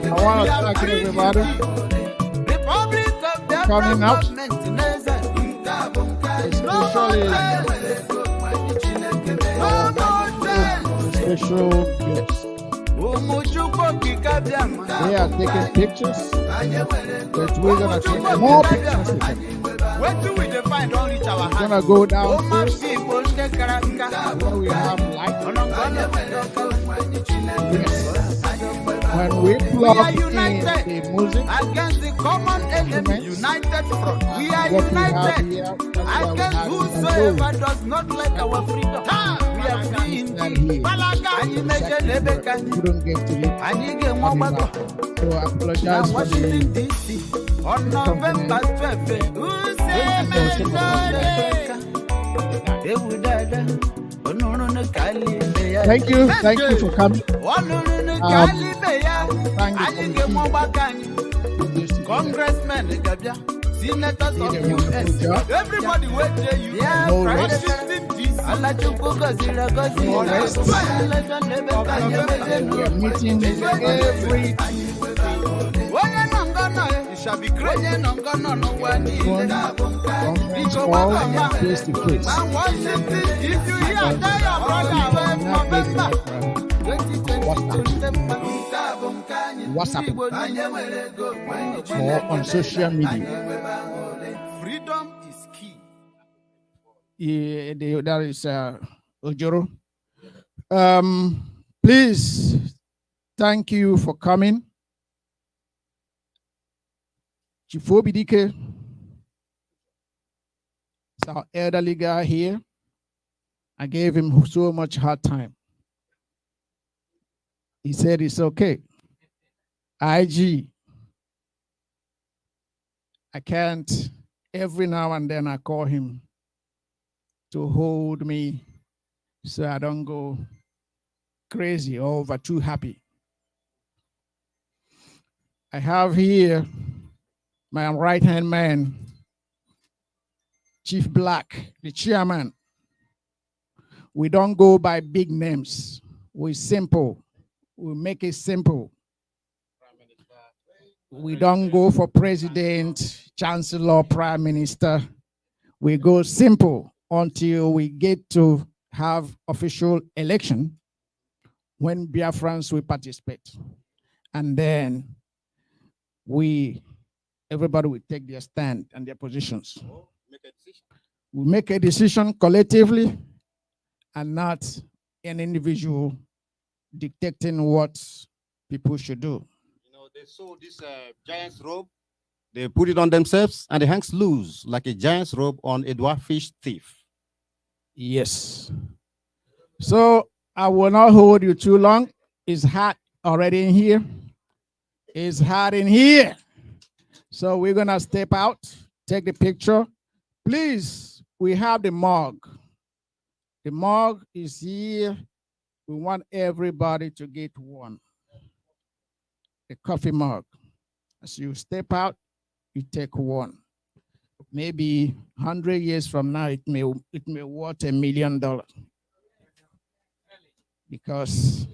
I want to thank everybody coming out, especially special gifts. They are taking pictures, but we're gonna take more pictures with them. We're gonna go downstairs where we have light. Yes. When we plug in the music against the common enemy, united front. We are united against whosoever does not like our freedom. We are free indeed. You don't get to it. So I apologize for Washington DC on November 12th. Thank you for coming. Congressmen, senators of US, everybody wait there you. Yeah, Washington DC. We are meeting every shall be great. face to face. If you hear that, your brother, WhatsApp or on social media. Freedom is key. Yeah, that is Ojoro. Please, thank you for coming. Chifobidike, it's our elderly guy here. I gave him so much hard time. He said it's okay. IG, I can't, every now and then I call him to hold me so I don't go crazy or over too happy. I have here my right-hand man, Chief Black, the chairman. We don't go by big names. We're simple. We make it simple. We don't go for president, chancellor, prime minister. We go simple until we get to have official election when Biafrans will participate. And then everybody will take their stand and their positions. We make a decision collectively and not an individual dictating what people should do. You know, they saw this giant's robe, they put it on themselves, and it hangs loose like a giant's robe on a dwarfish thief. Yes. So I will not hold you too long. It's hot already in here. It's hot in here. So we're gonna step out, take the picture. Please, we have the mug. The mug is here. We want everybody to get one. The coffee mug. As you step out, you take one. Maybe 100 years from now, it may worth $1 million. Because,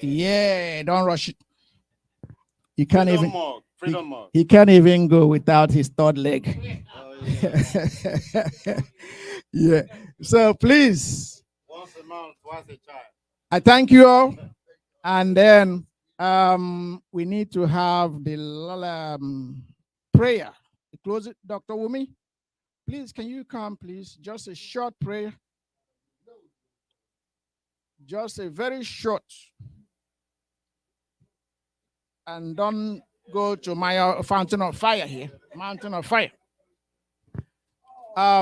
yeah, don't rush it. He can't he can't even go without his third leg. Oh, yeah. So please. Once a month, twice a child. I thank you all. And then We need to have the prayer. Close it, Dr. Wumi. Please, can you come, please? Just a short prayer. Just a very short. And don't go to my fountain of fire here. Mountain of fire.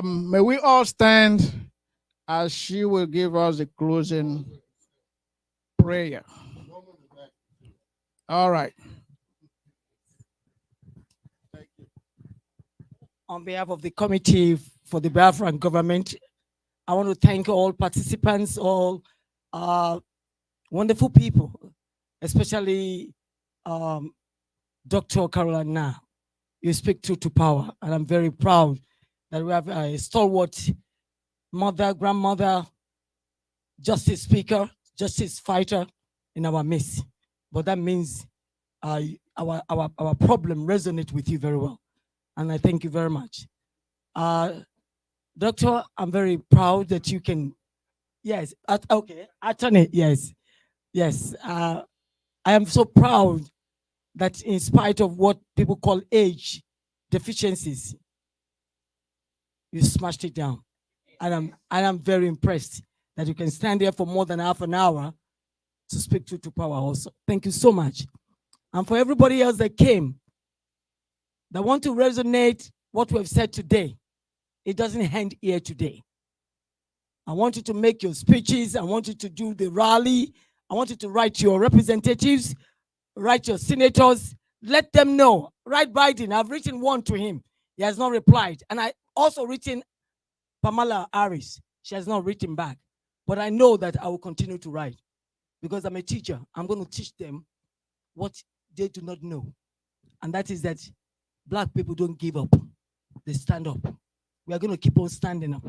May we all stand as she will give us the closing prayer. All right. On behalf of the Committee for the Biafran Government, I want to thank all participants, all wonderful people, especially Dr. Caroline Na. You speak truth to power, and I'm very proud that we have a stalwart mother, grandmother, justice speaker, justice fighter in our midst. But that means our problem resonates with you very well. And I thank you very much. Doctor, I'm very proud that you can, yes, okay, attorney, yes, yes. I am so proud that in spite of what people call age deficiencies, you smashed it down. And I'm very impressed that you can stand there for more than half an hour to speak to power also. Thank you so much. And for everybody else that came, that want to resonate what we have said today, it doesn't end here today. I want you to make your speeches. I want you to do the rally. I want you to write your representatives, write your senators, let them know. Write Biden. I've written one to him. He has not replied. And I also written Kamala Harris. She has not written back. But I know that I will continue to write because I'm a teacher. I'm going to teach them what they do not know. And that is that Black people don't give up. They stand up. We are going to keep on standing up.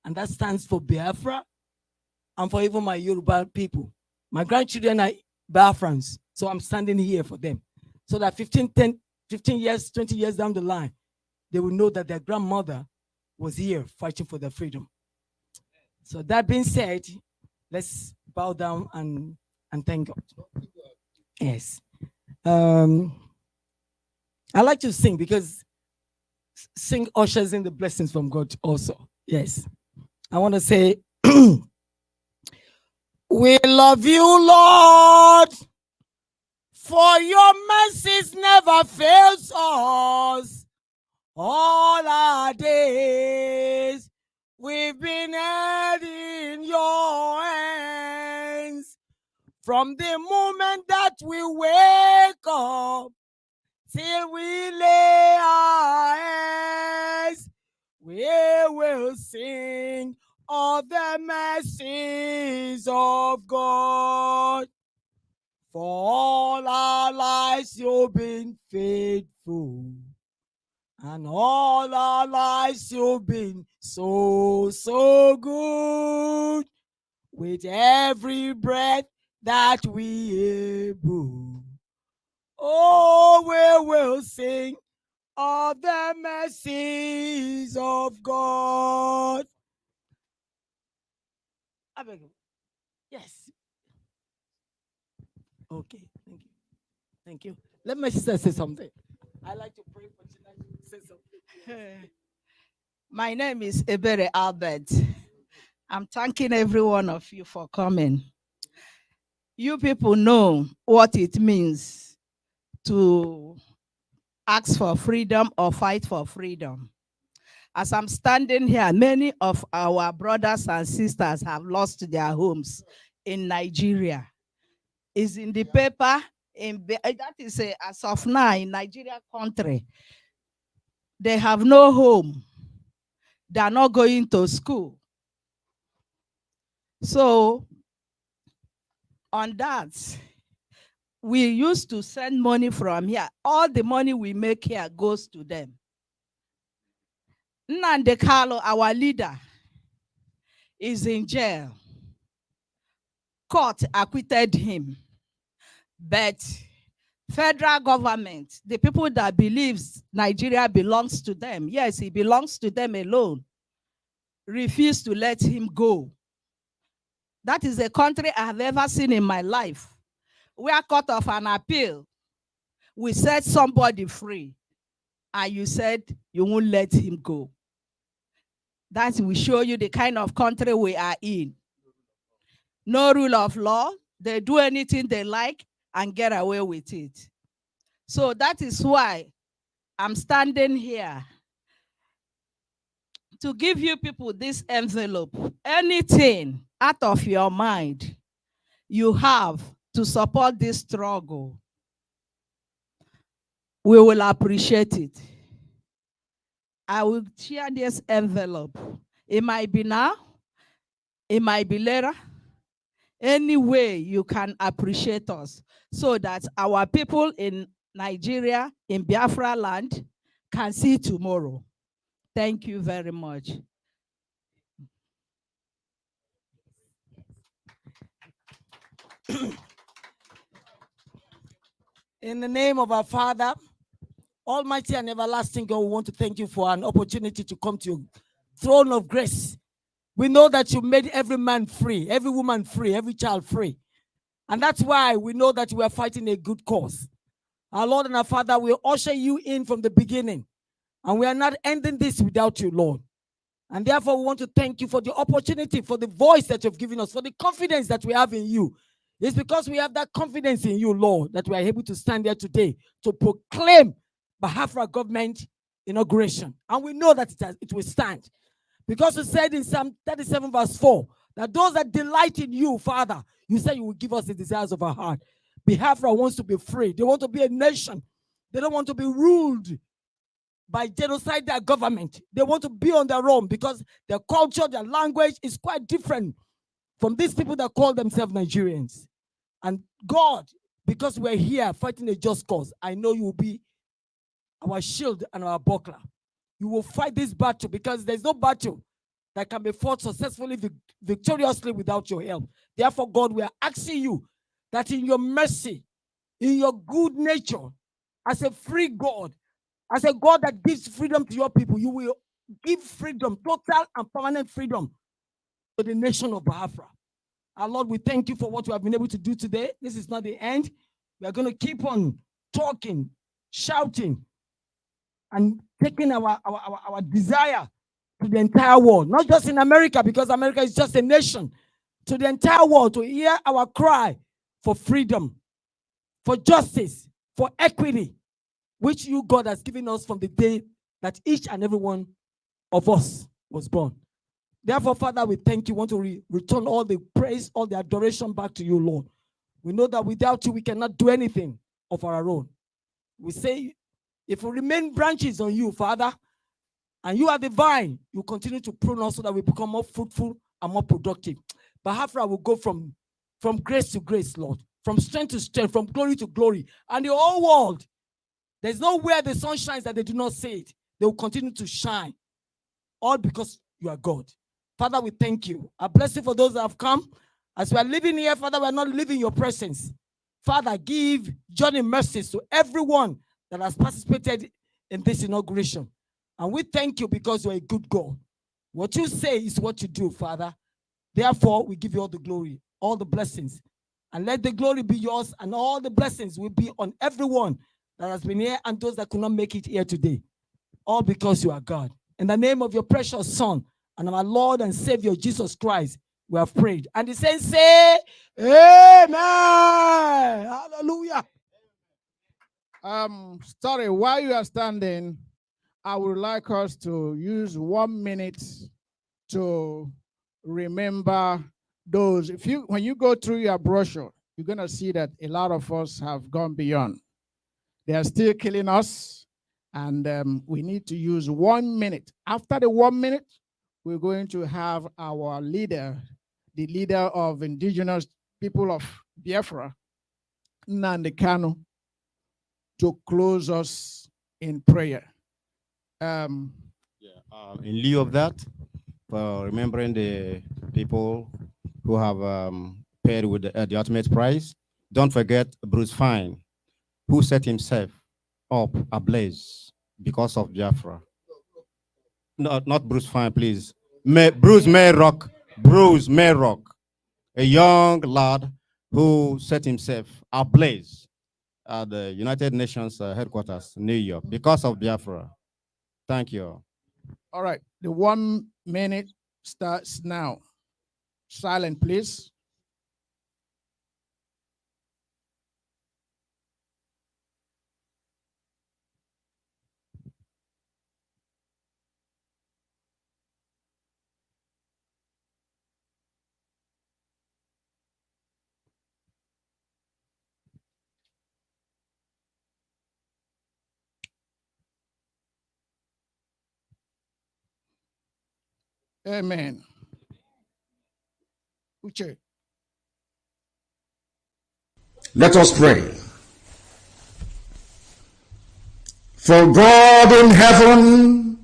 And that stands for Biafra and for even my Yoruba people. My grandchildren are Biafrans, so I'm standing here for them. So that 15 years, 20 years down the line, they will know that their grandmother was here fighting for their freedom. So that being said, let's bow down and thank God. Yes. I like to sing because sing ushers in the blessings from God also. Yes. I want to say, we love you, Lord, for your mercies never fails us. All our days, we've been held in your hands. From the moment that we wake up till we lay our heads, we will sing of the mercies of God. For all our lives you've been faithful, and all our lives you've been so, so good. With every breath that we able, oh, we will sing of the mercies of God. I beg you. Yes. Okay, thank you. Thank you. Let my sister say something. I like to pray, but she likes to say something. My name is Ebere Albert. I'm thanking every one of you for coming. You people know what it means to ask for freedom or fight for freedom. As I'm standing here, many of our brothers and sisters have lost their homes in Nigeria. It's in the paper, that is as of now in Nigeria country. They have no home. They are not going to school. So on that, we used to send money from here. All the money we make here goes to them. Nnamdi Kanu, our leader, is in jail. Court acquitted him. But federal government, the people that believes Nigeria belongs to them, yes, it belongs to them alone, refuse to let him go. That is a country I have ever seen in my life. where court of an appeal, we set somebody free, and you said you won't let him go. That will show you the kind of country we are in. No rule of law. They do anything they like and get away with it. So that is why I'm standing here to give you people this envelope. Anything out of your mind you have to support this struggle, we will appreciate it. I will share this envelope. It might be now, it might be later. Any way you can appreciate us so that our people in Nigeria, in Biafra land, can see tomorrow. Thank you very much. In the name of our Father, Almighty and everlasting God, we want to thank you for an opportunity to come to your throne of grace. We know that you made every man free, every woman free, every child free. And that's why we know that we are fighting a good cause. Our Lord and our Father, we usher you in from the beginning. And we are not ending this without you, Lord. And therefore, we want to thank you for the opportunity, for the voice that you've given us, for the confidence that we have in you. It's because we have that confidence in you, Lord, that we are able to stand here today to proclaim BIAFRA government inauguration. And we know that it will stand. Because you said in Psalm 37 verse 4, that those that delight in you, Father, you said you will give us the desires of our heart. BIAFRA wants to be free. They want to be a nation. They don't want to be ruled by genocidal government. They want to be on their own because their culture, their language is quite different from these people that call themselves Nigerians. And God, because we're here fighting a just cause, I know you will be our shield and our buckler. You will fight this battle because there's no battle that can be fought successfully, victoriously without your help. Therefore, God, we are asking you that in your mercy, in your good nature, as a free God, as a God that gives freedom to your people, you will give freedom, total and permanent freedom to the nation of Biafra. Our Lord, we thank you for what we have been able to do today. This is not the end. We are going to keep on talking, shouting, and taking our desire to the entire world, not just in America, because America is just a nation, to the entire world, to hear our cry for freedom, for justice, for equity, which you, God, has given us from the day that each and every one of us was born. Therefore, Father, we thank you. We want to return all the praise, all the adoration back to you, Lord. We know that without you, we cannot do anything of our own. We say, if we remain branches on you, Father, and you are the vine, you continue to prune us so that we become more fruitful and more productive. BIAFRA will go from grace to grace, Lord, from strength to strength, from glory to glory. And the whole world, there's nowhere the sun shines that they do not see it. They will continue to shine, all because you are God. Father, we thank you. I bless you for those that have come. As we are living here, Father, we are not leaving your presence. Father, give journey mercies to everyone that has participated in this inauguration. And we thank you because you're a good God. What you say is what you do, Father. Therefore, we give you all the glory, all the blessings. And let the glory be yours, and all the blessings will be on everyone that has been here and those that could not make it here today. All because you are God. In the name of your precious Son and our Lord and Savior, Jesus Christ, we have prayed. And the saints say, Amen. Hallelujah. Sorry, while you are standing, I would like us to use 1 minute to remember those. When you go through your brochure, you're going to see that a lot of us have gone beyond. They are still killing us, and we need to use 1 minute. After the 1 minute, we're going to have our leader, the leader of indigenous people of Biafra, Nnamdi Kanu, to close us in prayer. In lieu of that, for remembering the people who have paid with the ultimate price, don't forget Bruce Fine, who set himself up ablaze because of Biafra. No, not Bruce Fine, please. Bruce Mayrock, a young lad who set himself ablaze at the United Nations headquarters, New York, because of Biafra. Thank you. All right, the 1 minute starts now. Silent, please. Amen. Uche. Let us pray. For God in heaven,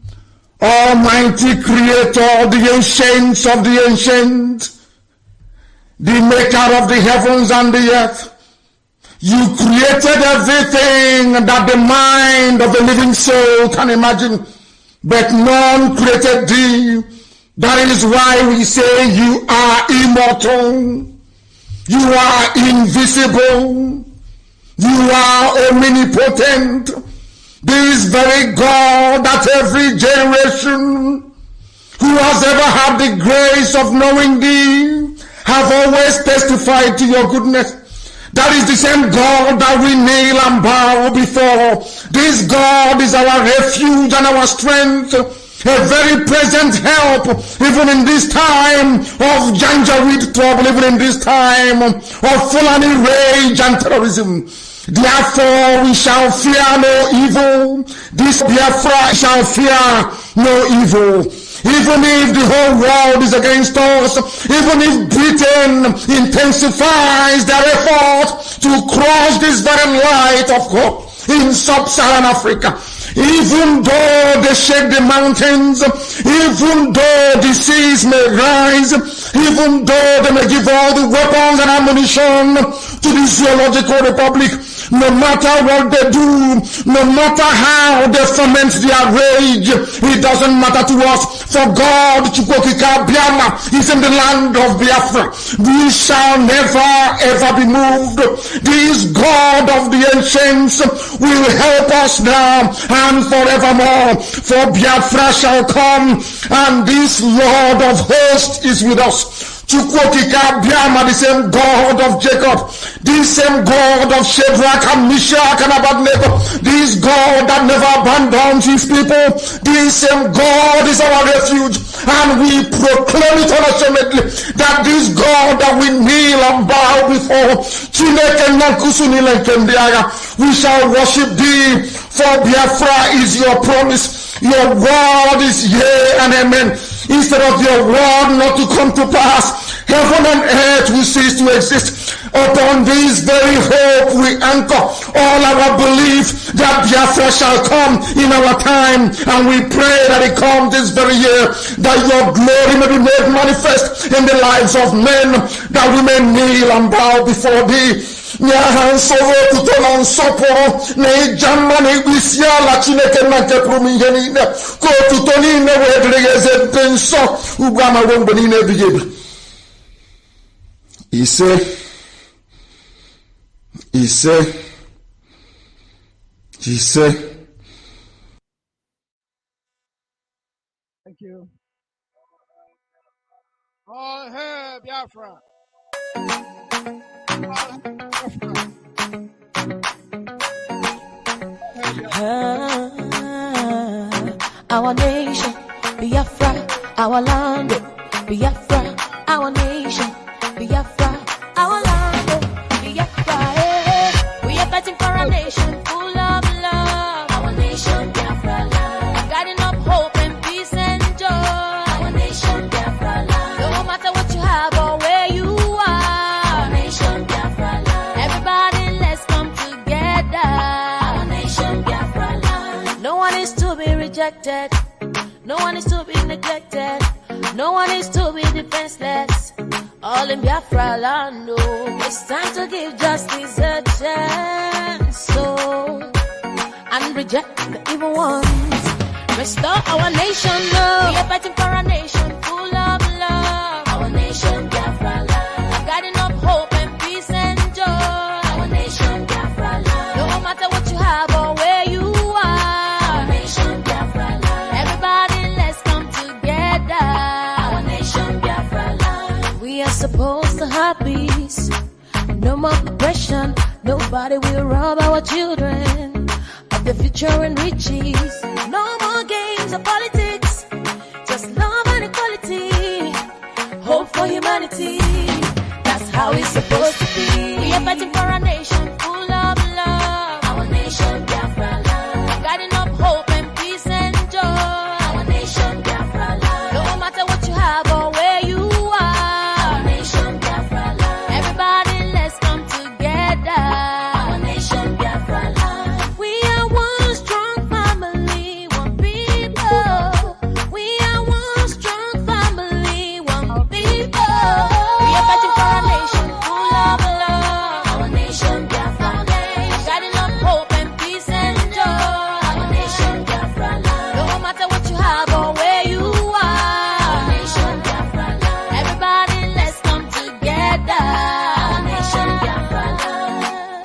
Almighty Creator, the ancients of the ancient, the maker of the heavens and the earth, you created everything that the mind of a living soul can imagine, but none created thee. That is why we say you are immortal, you are invisible, you are omnipotent. This very God that every generation who has ever had the grace of knowing thee have always testified to your goodness. That is the same God that we kneel and bow before. This God is our refuge and our strength, a very present help, even in this time of Janjaweed trouble, even in this time of Fulani rage and terrorism. Therefore we shall fear no evil. This Biafra shall fear no evil. Even if the whole world is against us, even if Britain intensifies their effort to crush this very light of hope in sub-Saharan Africa, even though they shake the mountains, even though the seas may rise, even though they may give all the weapons and ammunition to the Zoological Republic, no matter what they do, no matter how they foment their rage, it doesn't matter to us. For God, Chukwokika Biama, is in the land of Biafra. We shall never ever be moved. This God of the ancients will help us now and forevermore. For Biafra shall come, and this Lord of hosts is with us. Chukwokika Biama, the same God of Jacob, this same God of Shadrach and Meshach and Abednego, this God that never abandons his people, this same God is our refuge, and we proclaim it unashamedly that this God that we kneel and bow before, we shall worship thee, for Biafra is your promise. Your word is yea and amen. Instead of your word not to come to pass, heaven and earth will cease to exist. Upon this very hope we anchor all our belief that Biafra shall come in our time, and we pray that it comes this very year, that your glory may be made manifest in the lives of men, that we may kneel and bow before thee. Nyahansoro kutola nsoporo na ijama na ibisiala Chineke na kepru ihe niile ko otuto niile wedregeze penso ugama wombo niile bigebi. Ise Thank you. All hail Biafra. Our nation, Biafra, our land, Biafra, our nation, Biafra, our land, Biafra. We are fighting for a nation full of love. Our nation, Biafra land. Guiding up hope and peace and joy. Our nation, Biafra land. No matter what you have or where you are. Our nation, Biafra land. Everybody, let's come together. Our nation, Biafra land. No one is to be rejected. No one is to be neglected. No one is to be defenseless. All in Biafra land, oh. It's time to give justice a chance, so and reject the evil ones. Restore our nation, love. We are fighting for a nation full of love. Our nation, Biafra land. Guiding up hope and peace and more oppression. Nobody will rob our children of the future and riches. No more games of politics, just love and equality. Hope for humanity, that's how it's supposed to be. We are fighting for a nation full of love. Our nation, Biafra land. Guiding up hope and peace and joy. Our nation, Biafra land. No matter what you have or where you are. Our nation, Biafra land. Everybody, let's come together. Our nation, Biafra land. We are one strong family, one people. We are one strong family, one people. We are fighting for a nation full of love. Our nation, Biafra land. Guiding up hope and peace and joy. Our nation, Biafra land. No matter what you have or where you are. Our nation, Biafra land. Everybody, let's come together. Our nation, Biafra land.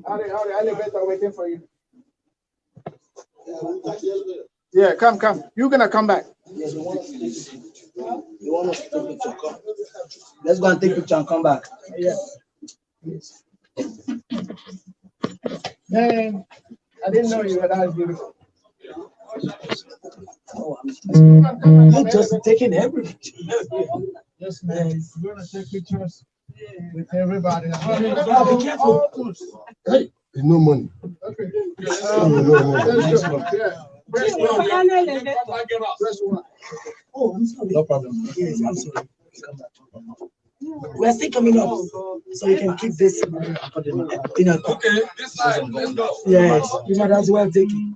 Howdy, elevator waiting for you. Yeah, come. You're gonna come back. Yes, you want us to take picture? Come. Let's go and take picture and come back. Yeah. Man, I didn't know you were that beautiful. You're just taking everything. Yes, man. We're gonna take pictures with everybody. Be careful. Hey, there's no money. Okay. Let's go. Yeah. Press one. Oh, I'm sorry. No problem. Yes, I'm sorry. Come back. We're still coming up, so you can keep this accordingly. Okay, this side, let's go. Yes, you might as well take it.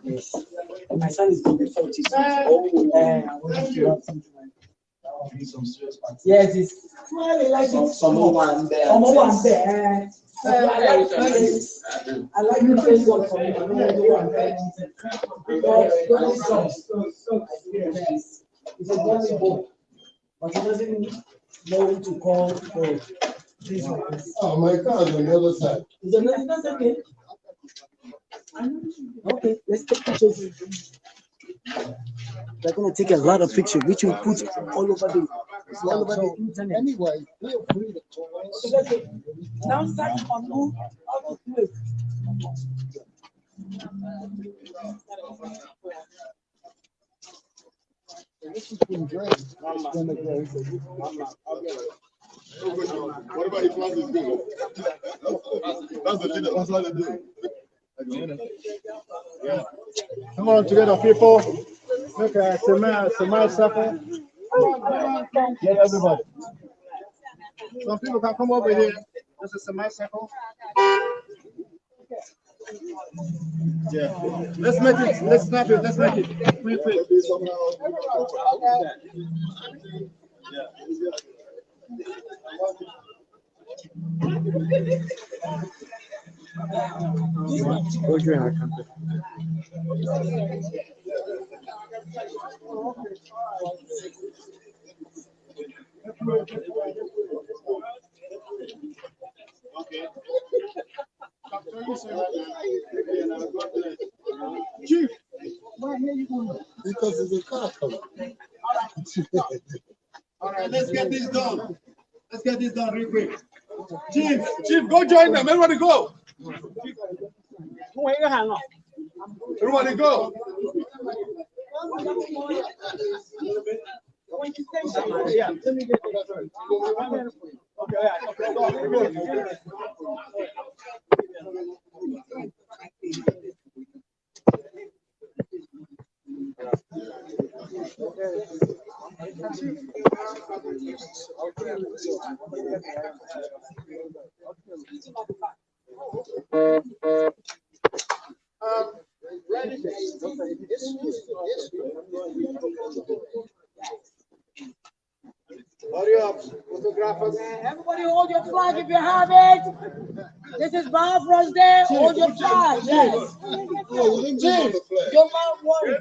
Yes. My son is going to be 40. I wanted to have something like that. Some serious parts. Yes, it's like someone there. Someone there. I like the face of someone. It's a very boy, but he doesn't know to call for this. Oh, my car is on the other side. That's okay. Okay, let's take pictures. They're going to take a lot of pictures, which will put all over the internet. Anyway, feel free to now start on how to do it. This has been great. It's been a great. What about your class is good? That's the thing. That's what they do. Yeah. Come on together, people. Look at Samar Suffer. Get everybody. Some people can come over here. This is Samar Suffer. Yeah. Let's make it. Let's snap it. Let's make it. Quick. Yeah. Chief, because it's a car coming. All right, let's get this done. Let's get this done real quick. Chief, go join them. Everybody go. Everybody go. Yeah, let me get hurry up, photographers. Everybody hold your flag if you have it. This is Biafra's Day. Hold your flag. Yes. Chief, Your mouth one.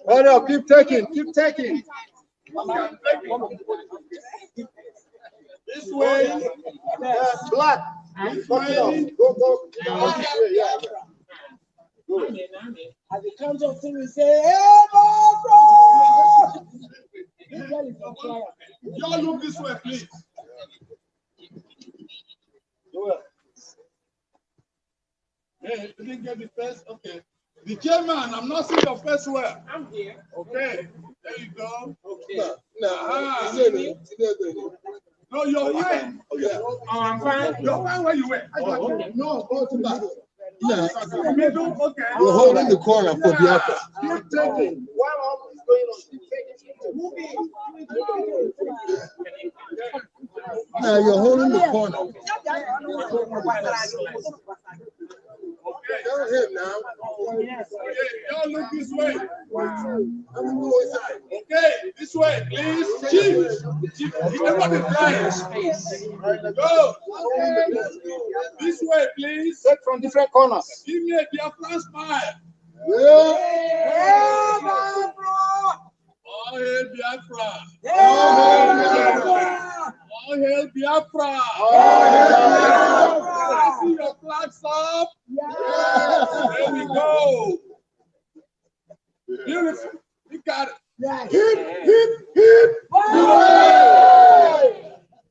hurry up, keep taking. This way, black. Go. Yeah. As it comes up to me, say, hey, Biafra! Y'all look this way, please. Hey, you didn't get the first? Okay. The chairman, I'm not seeing your first word. I'm here. Okay. There you go. Okay. No, you're fine. Oh, I'm fine. You're fine where you were. Okay. No, go to back. Yeah. Middle, okay. You're holding the corner for Biafra. Keep taking. While all this is going on, Yeah, you're holding the corner. Tell him now. Okay, y'all look this way. Okay, this way, please. Chief, everybody flying. Go. This way, please. Take from different corners. Give me a Biafra smile. yeah, Biafra! All hail Biafra. Yeah, All hail Biafra. I see your flags up. There we go. Beautiful. You got it. Hip. Hooray!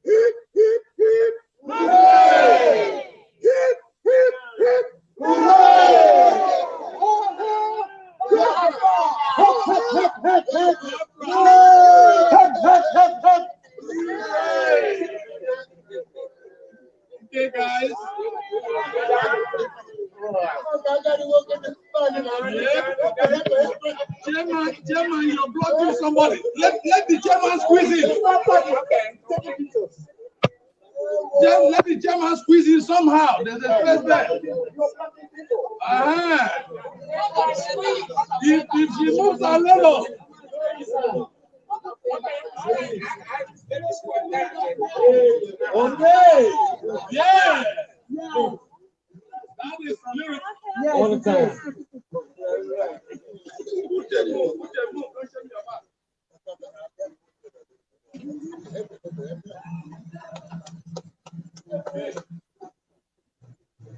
Hip. Hooray! Hip. Hooray! Okay, guys. Chairman, you're blocking somebody. Let the chairman squeeze in. Let the chairman squeeze in somehow. There's a space there. If she moves a little. Okay. Yeah. That is beautiful. All the time.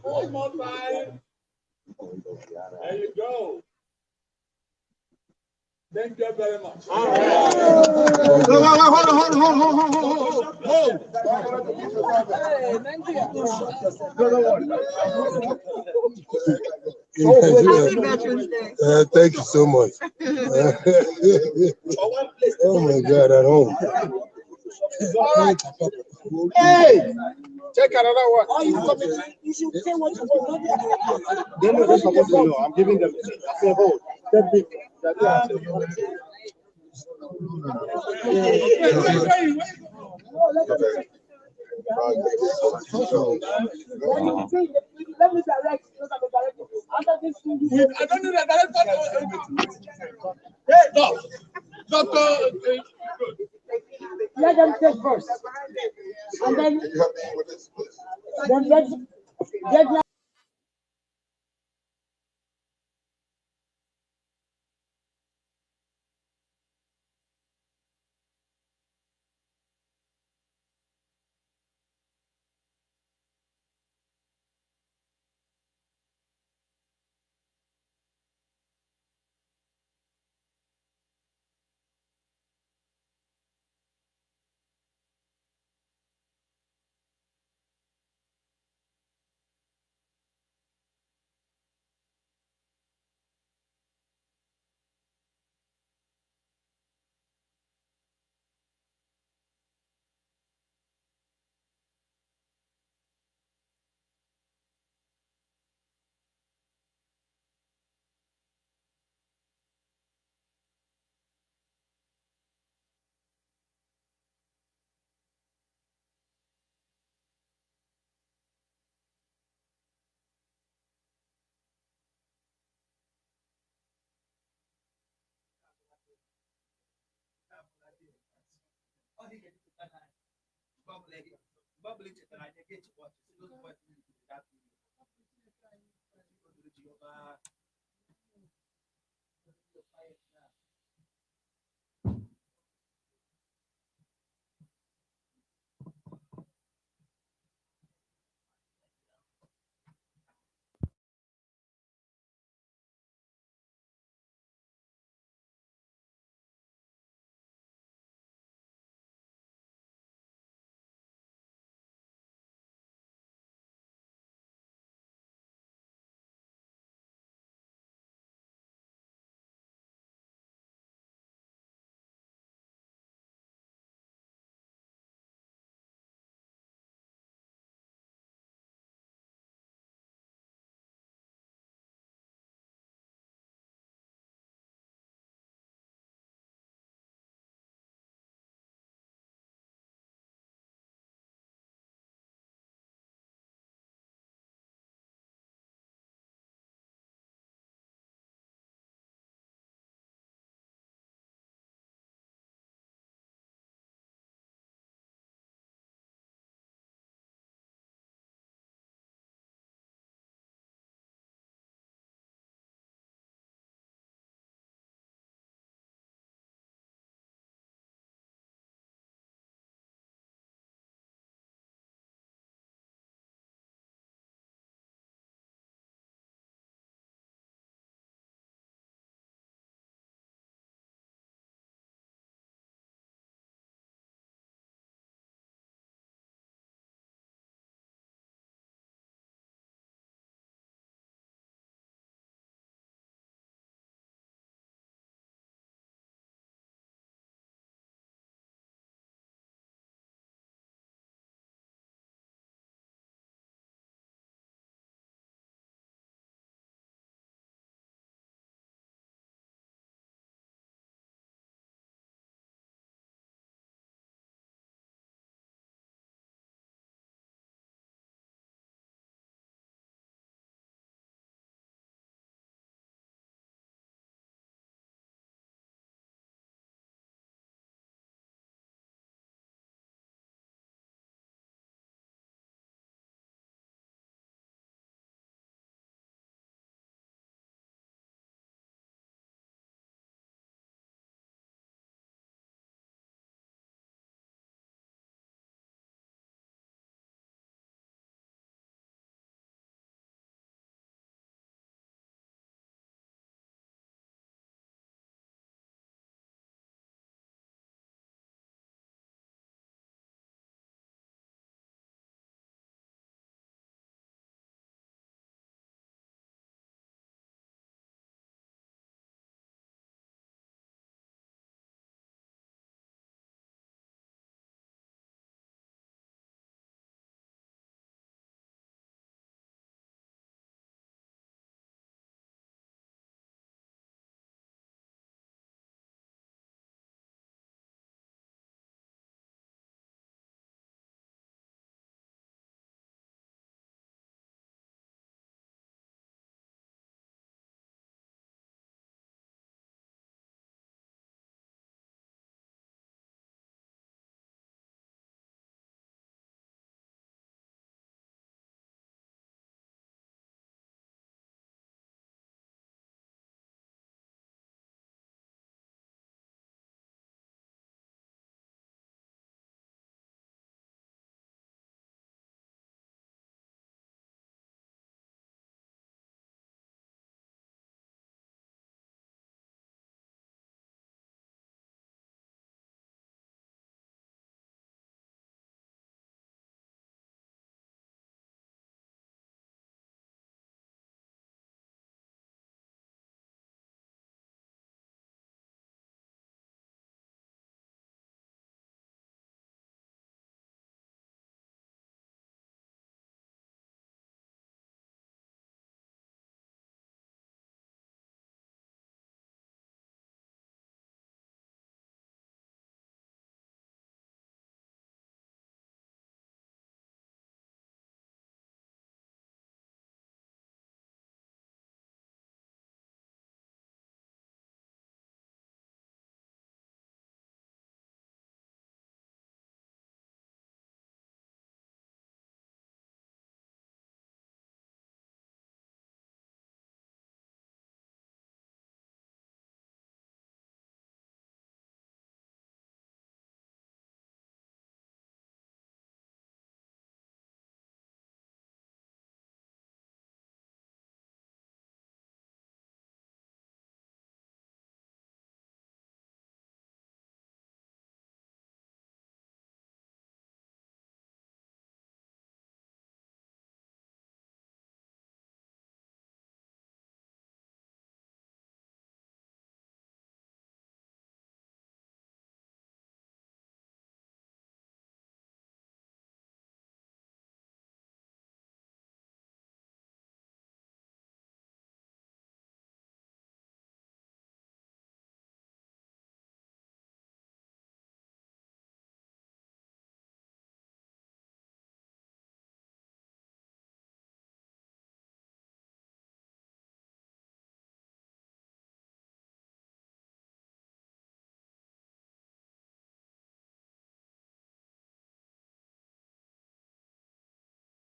One more time. There you go. Thank you very much. All right. Hold. Happy Veterans Day. Thank you so much. Oh my God, at home. Hey! Check another one. Oh, you should say what you want. They're supposed to know. I'm giving them. I say, hold. Let me direct. I don't need a director. Hey, no. Doctor. them take first. And then get